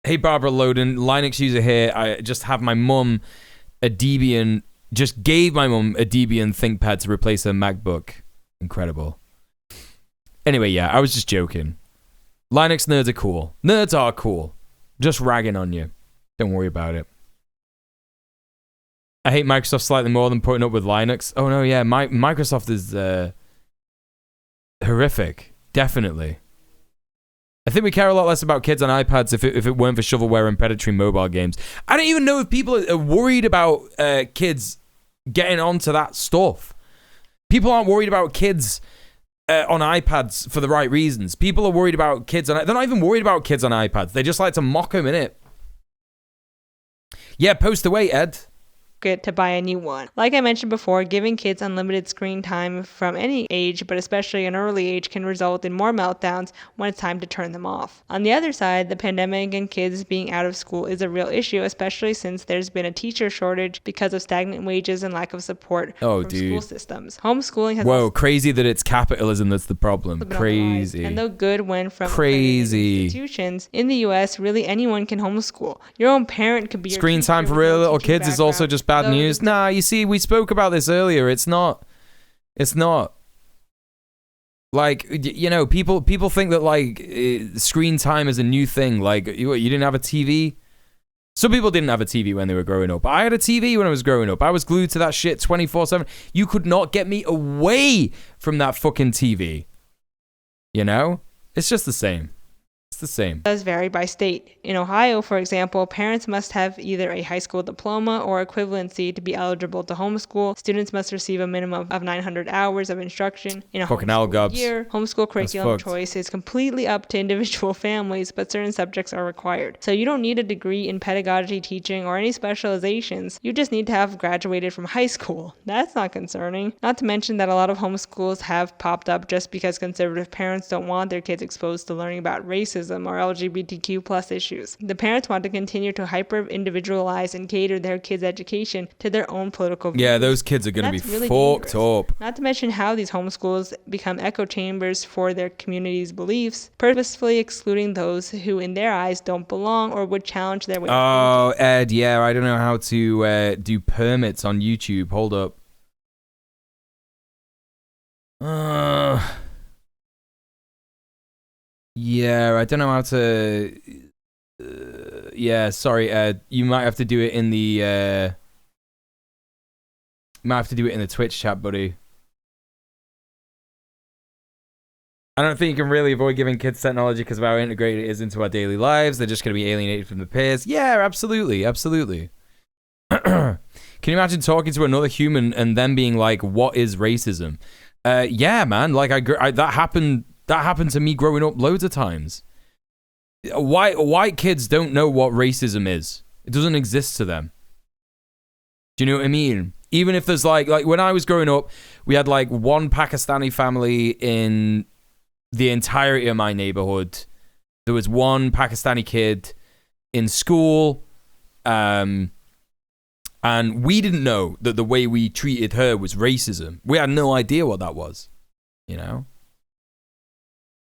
Hey, Barbara Loden, Linux user here. I just have my mum a Debian, just gave my mum a Debian ThinkPad to replace her MacBook. Incredible. Anyway, yeah, I was just joking. Linux nerds are cool. Nerds are cool. Just ragging on you. Don't worry about it. I hate Microsoft slightly more than putting up with Linux. Oh no, yeah, Microsoft is horrific. Definitely. I think we care a lot less about kids on iPads if it weren't for shovelware and predatory mobile games. I don't even know if people are worried about kids getting onto that stuff. People aren't worried about kids on iPads for the right reasons. People are worried about kids on... They're not even worried about kids on iPads. They just like to mock them, innit? Yeah, post away, Ed. To buy a new one. Like I mentioned before, giving kids unlimited screen time from any age, but especially an early age, can result in more meltdowns when it's time to turn them off. On the other side, the pandemic and kids being out of school is a real issue, especially since there's been a teacher shortage because of stagnant wages and lack of support from school systems. Homeschooling has crazy that it's capitalism that's the problem. Crazy. And though good went from institutions in the US, really anyone can homeschool. Your own parent could be your screen time for real little kids is also just bad news. Nah, you see, we spoke about this earlier. It's not. Like, you know, people think that like screen time is a new thing. Like, you didn't have a TV? Some people didn't have a TV when they were growing up. I had a TV when I was growing up. I was glued to that shit 24/7. You could not get me away from that fucking TV. You know? It's just the same. It's the same. Does vary by state. In Ohio, for example, parents must have either a high school diploma or equivalency to be eligible to homeschool. Students must receive a minimum of 900 hours of instruction in a Fucking homeschool year. Homeschool curriculum fucked. choice is completely up to individual families, but certain subjects are required. So you don't need a degree in pedagogy, teaching, or any specializations. You just need to have graduated from high school. That's not concerning. Not to mention that a lot of homeschools have popped up just because conservative parents don't want their kids exposed to learning about racism or LGBTQ plus issues. The parents want to continue to hyper-individualize and cater their kids' education to their own political views. Yeah, those kids are going to be really fucked up. Not to mention how these homeschools become echo chambers for their community's beliefs, purposefully excluding those who, in their eyes, don't belong or would challenge their way of Oh, Ed, yeah, I don't know how to do permits on YouTube. Hold up. Yeah, I don't know how to... yeah, sorry, Ed. You might have to do it in the... might have to do it in the Twitch chat, buddy. I don't think you can really avoid giving kids technology because of how integrated it is into our daily lives. They're just going to be alienated from the peers. Yeah, absolutely, absolutely. Can you imagine talking to another human and them being like, "What is racism?" Yeah, man. Like, that happened. That happened to me growing up loads of times. White kids don't know what racism is. It doesn't exist to them. Do you know what I mean? Even if there's like when I was growing up, we had like one Pakistani family in the entirety of my neighborhood. There was one Pakistani kid in school, and we didn't know that the way we treated her was racism. We had no idea what that was, you know?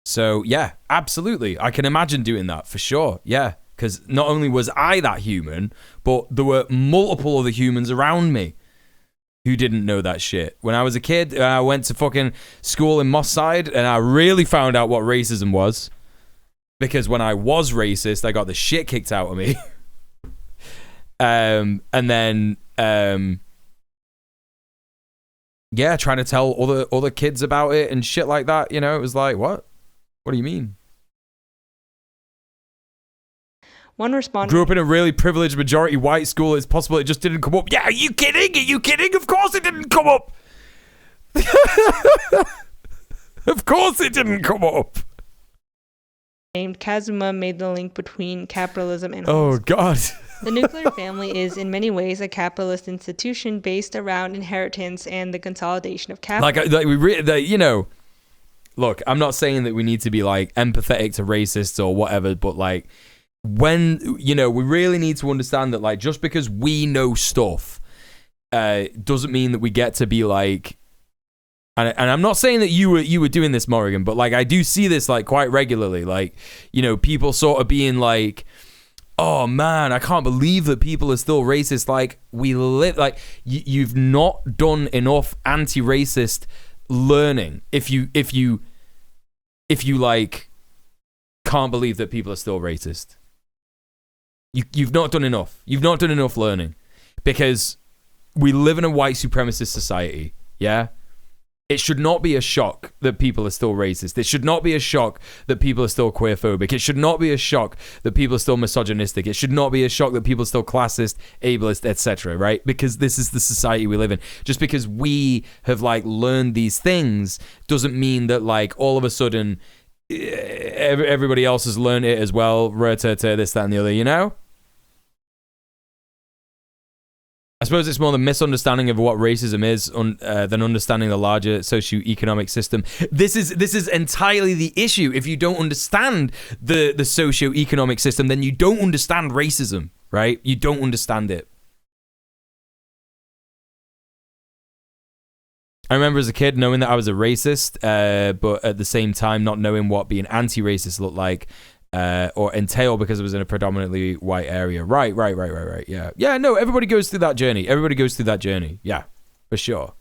So, yeah, absolutely. I can imagine doing that for sure. Yeah, because not only was I that human, but there were multiple other humans around me who didn't know that shit. When I was a kid, I went to fucking school in Moss Side, and I really found out what racism was. Because when I was racist, I got the shit kicked out of me. And then, yeah, trying to tell other kids about it and shit like that, you know, it was like, what? What do you mean? One responder grew up in a really privileged majority white school. It's possible it just didn't come up. Yeah, are you kidding? Are you kidding? Of course it didn't come up. Of course it didn't come up. named Kazuma made the link between capitalism and oh God. The nuclear family is in many ways a capitalist institution based around inheritance and the consolidation of capital. You know, look, I'm not saying that we need to be like empathetic to racists or whatever, but like when, you know, we really need to understand that like just because we know stuff doesn't mean that we get to be like, and I'm not saying that you were doing this, Morrigan, but like I do see this like quite regularly, like, you know, people sort of being like, oh man, I can't believe that people are still racist. Like we live, like you've not done enough anti-racist learning if you like can't believe that people are still racist. You've not done enough. You've not done enough learning, because we live in a white supremacist society. Yeah. It should not be a shock that people are still racist. It should not be a shock that people are still queerphobic. It should not be a shock that people are still misogynistic. It should not be a shock that people are still classist, ableist, etc. Right? Because this is the society we live in. Just because we have like learned these things doesn't mean that like all of a sudden everybody else has learned it as well. This, that, and the other. You know. I suppose it's more the misunderstanding of what racism is than understanding the larger socioeconomic system. This is entirely the issue. If you don't understand the socioeconomic system, then you don't understand racism, right? You don't understand it. I remember as a kid knowing that I was a racist, but at the same time not knowing what being anti-racist looked like. Or entail, because it was in a predominantly white area. Right. Yeah, no, everybody goes through that journey. Yeah, for sure.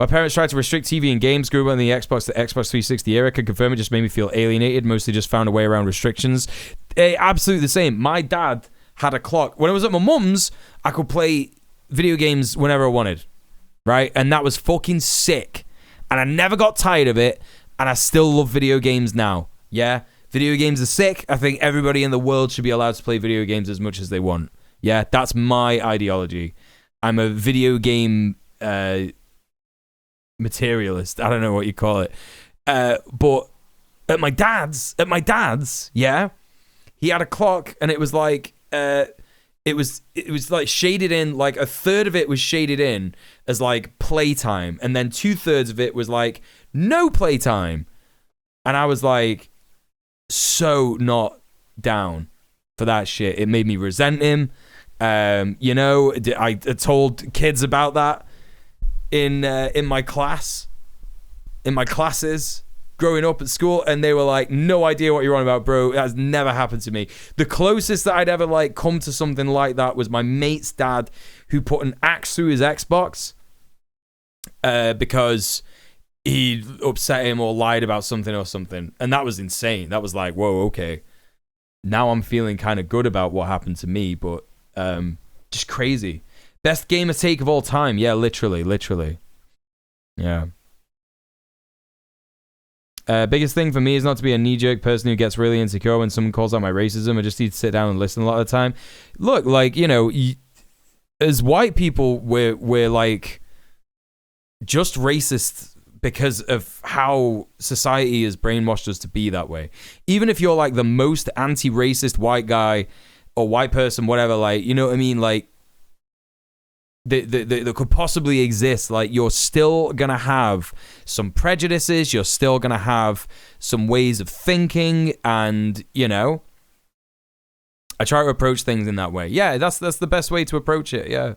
My parents tried to restrict TV and games. Grew up on the Xbox 360 era. Can confirm it just made me feel alienated. Mostly just found a way around restrictions. Absolutely the same. My dad had a clock. When I was at my mum's, I could play video games whenever I wanted. Right? And that was fucking sick. And I never got tired of it. And I still love video games now. Yeah? Video games are sick. I think everybody in the world should be allowed to play video games as much as they want. Yeah, that's my ideology. I'm a video game materialist. I don't know what you call it. But at my dad's, yeah, he had a clock, and it was like, it was like shaded in, like a third of it was shaded in as like playtime, and then 2/3 of it was like no playtime. And I was like, so not down for that shit. It made me resent him. You know, I told kids about that in my classes growing up at school, and they were like, no idea what you're on about, bro. That's never happened to me. The closest that I'd ever like come to something like that was my mate's dad, who put an axe through his Xbox because he upset him or lied about something or something. And that was insane. That was like, whoa, okay. Now I'm feeling kind of good about what happened to me, but just crazy. Best gamer take of all time. Yeah, literally. Yeah. Biggest thing for me is not to be a knee-jerk person who gets really insecure when someone calls out my racism. I just need to sit down and listen a lot of the time. Look, like, you know, as white people, we're like just racist because of how society has brainwashed us to be that way. Even if you're like the most anti-racist white guy or white person, whatever, like, you know what I mean? Like, that could possibly exist, like, you're still gonna have some prejudices, you're still gonna have some ways of thinking, and, you know, I try to approach things in that way. Yeah, that's the best way to approach it. Yeah,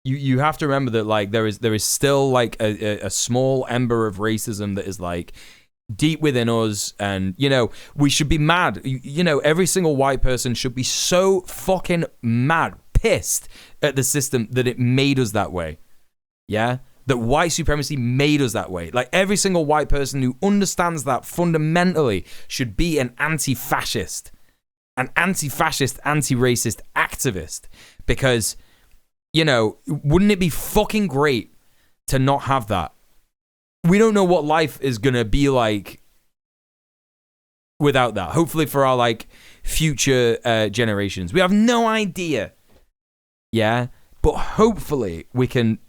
you have to remember that, like, there is still like a small ember of racism that is like deep within us, and, you know, we should be mad. You know, every single white person should be so fucking mad, pissed at the system that it made us that way. Yeah, that white supremacy made us that way. Like, every single white person who understands that fundamentally should be an anti-fascist, anti-racist activist, because, you know, wouldn't it be fucking great to not have that? We don't know what life is gonna be like without that. Hopefully for our like future generations, we have no idea. Yeah, but hopefully we can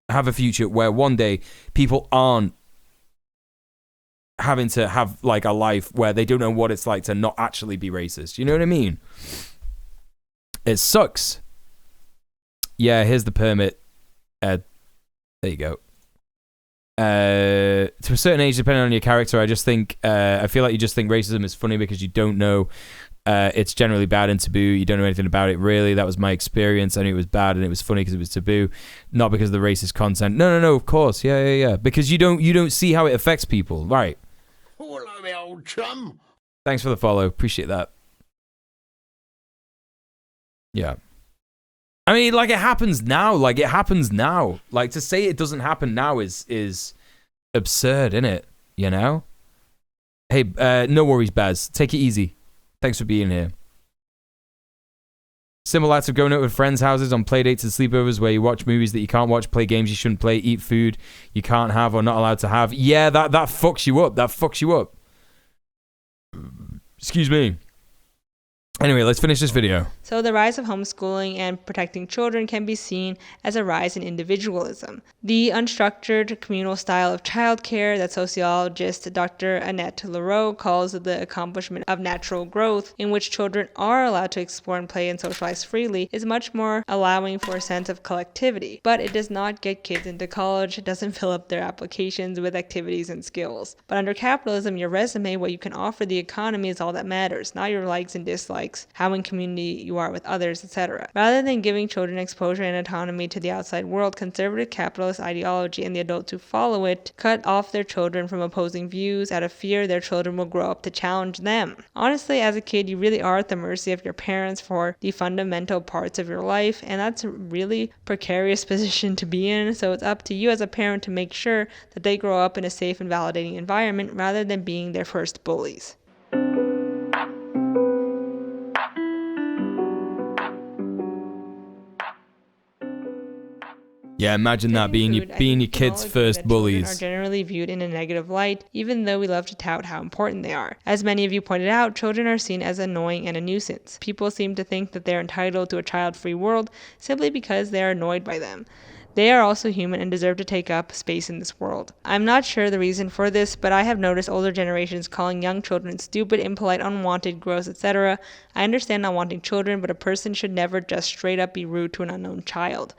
have a future where one day people aren't having to have like a life where they don't know what it's like to not actually be racist. You know what I mean? It sucks. Yeah, here's the permit. There you go. To a certain age, depending on your character, I feel like you just think racism is funny because you don't know it's generally bad and taboo. You don't know anything about it, really. That was my experience. I knew it was bad and it was funny because it was taboo, not because of the racist content. No, of course. Yeah. Because you don't see how it affects people. Right. Hello, my old chum. Thanks for the follow. Appreciate that. Yeah. I mean, like, it happens now. Like, to say it doesn't happen now is absurd, innit? You know? Hey, no worries, Baz. Take it easy. Thanks for being here. Simple acts of going out with friends' houses on play dates and sleepovers where you watch movies that you can't watch, play games you shouldn't play, eat food you can't have or not allowed to have. Yeah, that fucks you up. That fucks you up. Excuse me. Anyway, let's finish this video. So the rise of homeschooling and protecting children can be seen as a rise in individualism. The unstructured communal style of childcare that sociologist Dr. Annette Leroux calls the accomplishment of natural growth, in which children are allowed to explore and play and socialize freely, is much more allowing for a sense of collectivity. But it does not get kids into college, it doesn't fill up their applications with activities and skills. But under capitalism, your resume, what you can offer the economy, is all that matters, not your likes and dislikes, how in community you are with others, etc. Rather than giving children exposure and autonomy to the outside world, conservative capitalist ideology and the adults who follow it cut off their children from opposing views out of fear their children will grow up to challenge them. Honestly, as a kid, you really are at the mercy of your parents for the fundamental parts of your life, and that's a really precarious position to be in, so it's up to you as a parent to make sure that they grow up in a safe and validating environment rather than being their first bullies. Yeah, imagine that being your kids' first Children are bullies. generally viewed in a negative light, even though we love to tout how important they are. As many of you pointed out, children are seen as annoying and a nuisance. People seem to think that they're entitled to a child-free world simply because they are annoyed by them. They are also human and deserve to take up space in this world. I'm not sure the reason for this, but I have noticed older generations calling young children stupid, impolite, unwanted, gross, etc. I understand not wanting children, but a person should never just straight up be rude to an unknown child.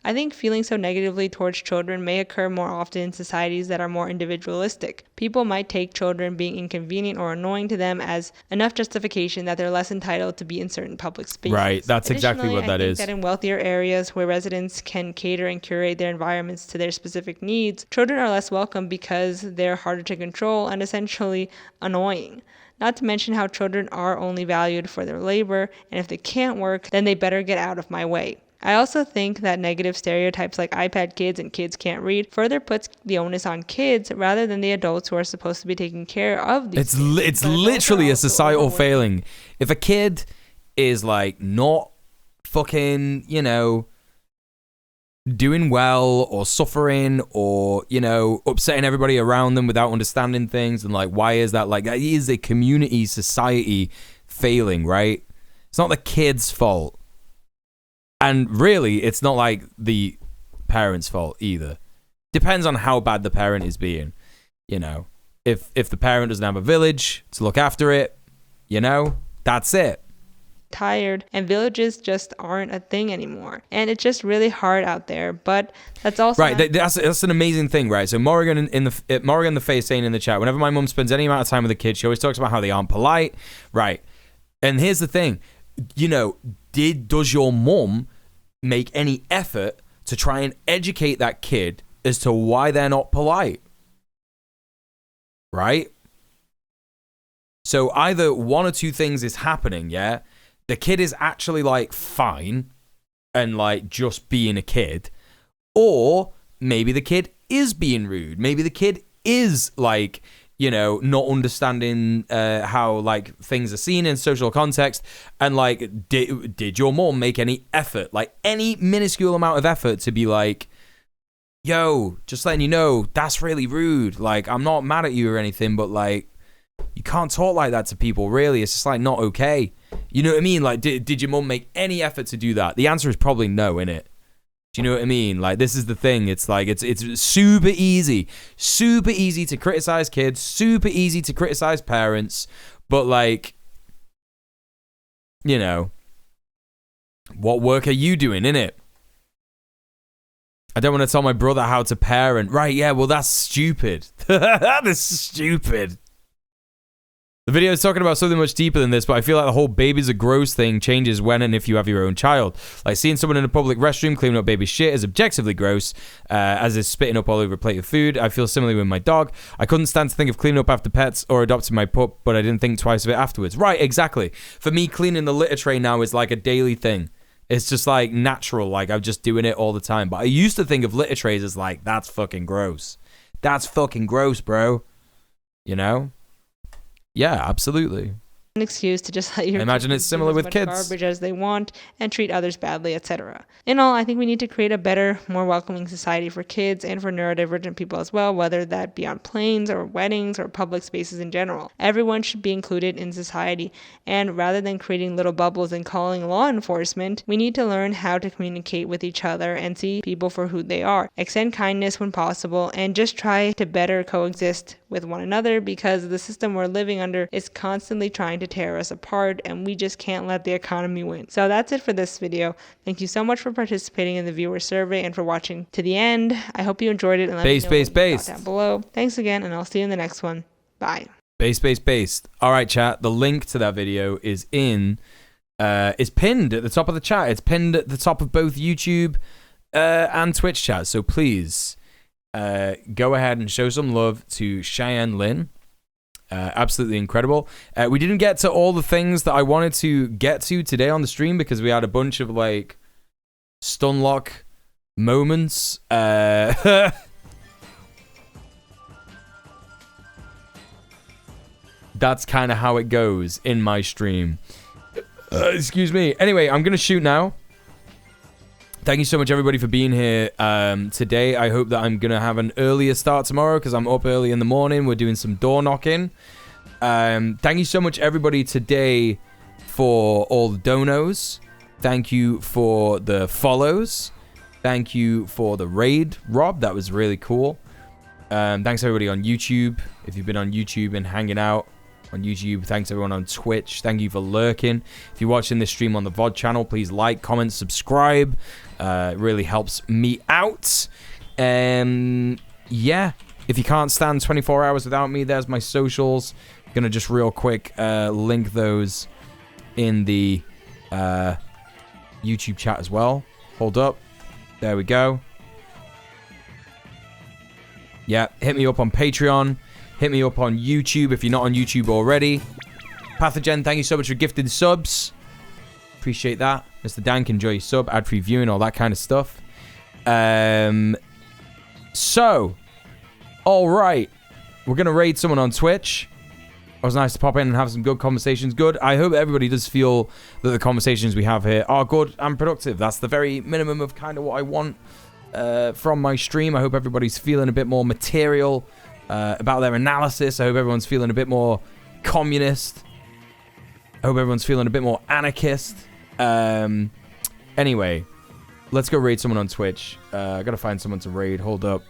I think feeling so negatively towards children may occur more often in societies that are more individualistic. People might take children being inconvenient or annoying to them as enough justification that they're less entitled to be in certain public spaces. Right, that's exactly what that is. I think that in wealthier areas where residents can cater and curate their environments to their specific needs, children are less welcome because they're harder to control and essentially annoying. Not to mention how children are only valued for their labor, and if they can't work, then they better get out of my way. I also think that negative stereotypes like iPad kids and kids can't read further puts the onus on kids rather than the adults who are supposed to be taking care of these kids. It's literally a societal failing. If a kid is like not fucking, you know, doing well or suffering or, you know, upsetting everybody around them without understanding things, and like, why is that? Like, that is a community, society failing, right? It's not the kid's fault. And really, it's not like the parent's fault either. Depends on how bad the parent is being. You know, if the parent doesn't have a village to look after it, you know, that's it. Tired, and villages just aren't a thing anymore, and it's just really hard out there. But that's also right. That's an amazing thing, right? So Morrigan Morrigan the Face saying in the chat, whenever my mum spends any amount of time with a kid, she always talks about how they aren't polite, right? And here's the thing, you know, does your mum make any effort to try and educate that kid as to why they're not polite? Right? So either one or two things is happening, yeah? The kid is actually like fine and like just being a kid, or maybe the kid is being rude. Maybe the kid is like, you know, not understanding how like things are seen in social context, and like did your mom make any effort, like any minuscule amount of effort to be like, yo, just letting you know that's really rude, like I'm not mad at you or anything, but like you can't talk like that to people, really, it's just like not okay, you know what I mean? Like did your mom make any effort to do that? The answer is probably no, innit? Do you know what I mean? Like, this is the thing. It's like, it's super easy to criticize kids, super easy to criticize parents, but like, you know, what work are you doing, innit? I don't want to tell my brother how to parent. Right, yeah, well, that's stupid. That is stupid. The video is talking about something much deeper than this, but I feel like the whole babies are gross thing changes when and if you have your own child. Like seeing someone in a public restroom cleaning up baby shit is objectively gross, as is spitting up all over a plate of food. I feel similarly with my dog. I couldn't stand to think of cleaning up after pets or adopting my pup, but I didn't think twice of it afterwards. Right, exactly. For me, cleaning the litter tray now is like a daily thing. It's just like natural, like I'm just doing it all the time. But I used to think of litter trays as like, that's fucking gross. That's fucking gross, bro. You know? Yeah, absolutely. An excuse to just let your I imagine it's similar with kids. Garbage as they want and treat others badly, etc. In all, I think we need to create a better, more welcoming society for kids and for neurodivergent people as well, whether that be on planes or weddings or public spaces in general. Everyone should be included in society, and rather than creating little bubbles and calling law enforcement, we need to learn how to communicate with each other and see people for who they are. Extend kindness when possible, and just try to better coexist with one another, because the system we're living under is constantly trying to tear us apart, and we just can't let the economy win. So that's it for this video. Thank you so much for participating in the viewer survey and for watching to the end. I hope you enjoyed it, and let me know what you thought down below. Thanks again, and I'll see you in the next one. Bye. Based. All right, chat. The link to that video is pinned at the top of the chat. It's pinned at the top of both YouTube and Twitch chat. So please go ahead and show some love to Cheyenne Lynn. Absolutely incredible. We didn't get to all the things that I wanted to get to today on the stream because we had a bunch of like stunlock moments. That's kind of how it goes in my stream. Excuse me. Anyway, I'm gonna shoot now. Thank you so much, everybody, for being here today. I hope that I'm going to have an earlier start tomorrow because I'm up early in the morning. We're doing some door knocking. Thank you so much, everybody, today for all the donos. Thank you for the follows. Thank you for the raid, Rob. That was really cool. Thanks, everybody, on YouTube. If you've been on YouTube and hanging out on YouTube, thanks, everyone on Twitch. Thank you for lurking. If you're watching this stream on the VOD channel, please like, comment, subscribe. It really helps me out. Yeah, if you can't stand 24 hours without me, there's my socials. Gonna just real quick link those in the YouTube chat as well. Hold up. There we go. Yeah, hit me up on Patreon. Hit me up on YouTube if you're not on YouTube already. Pathogen, thank you so much for gifted subs. Appreciate that. Mr. Dank, enjoy your sub, ad-free viewing, all that kind of stuff. So, all right. We're going to raid someone on Twitch. It was nice to pop in and have some good conversations. Good. I hope everybody does feel that the conversations we have here are good and productive. That's the very minimum of kind of what I want from my stream. I hope everybody's feeling a bit more material about their analysis. I hope everyone's feeling a bit more communist. I hope everyone's feeling a bit more anarchist. Anyway, let's go raid someone on Twitch. I gotta find someone to raid. Hold up.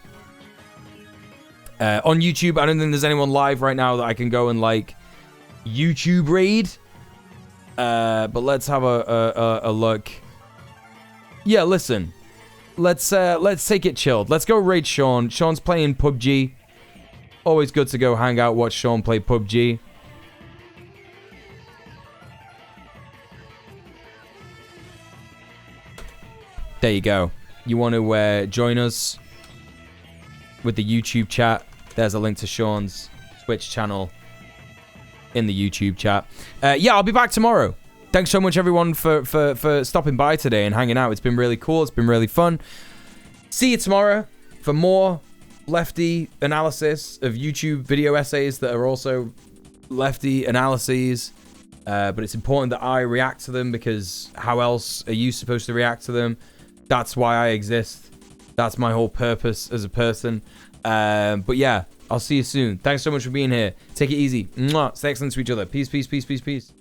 On YouTube, I don't think there's anyone live right now that I can go and like YouTube raid. But let's have a look. Yeah, listen. Let's take it chilled. Let's go raid Sean. Sean's playing PUBG. Always good to go hang out, watch Sean play PUBG. There you go. You want to join us with the YouTube chat? There's a link to Sean's Twitch channel in the YouTube chat. Yeah, I'll be back tomorrow. Thanks so much, everyone, for stopping by today and hanging out. It's been really cool. It's been really fun. See you tomorrow for more lefty analysis of YouTube video essays that are also lefty analyses. But it's important that I react to them because how else are you supposed to react to them? That's why I exist. That's my whole purpose as a person. But yeah, I'll see you soon. Thanks so much for being here. Take it easy. Mwah. Stay excellent to each other. Peace, peace, peace, peace, peace.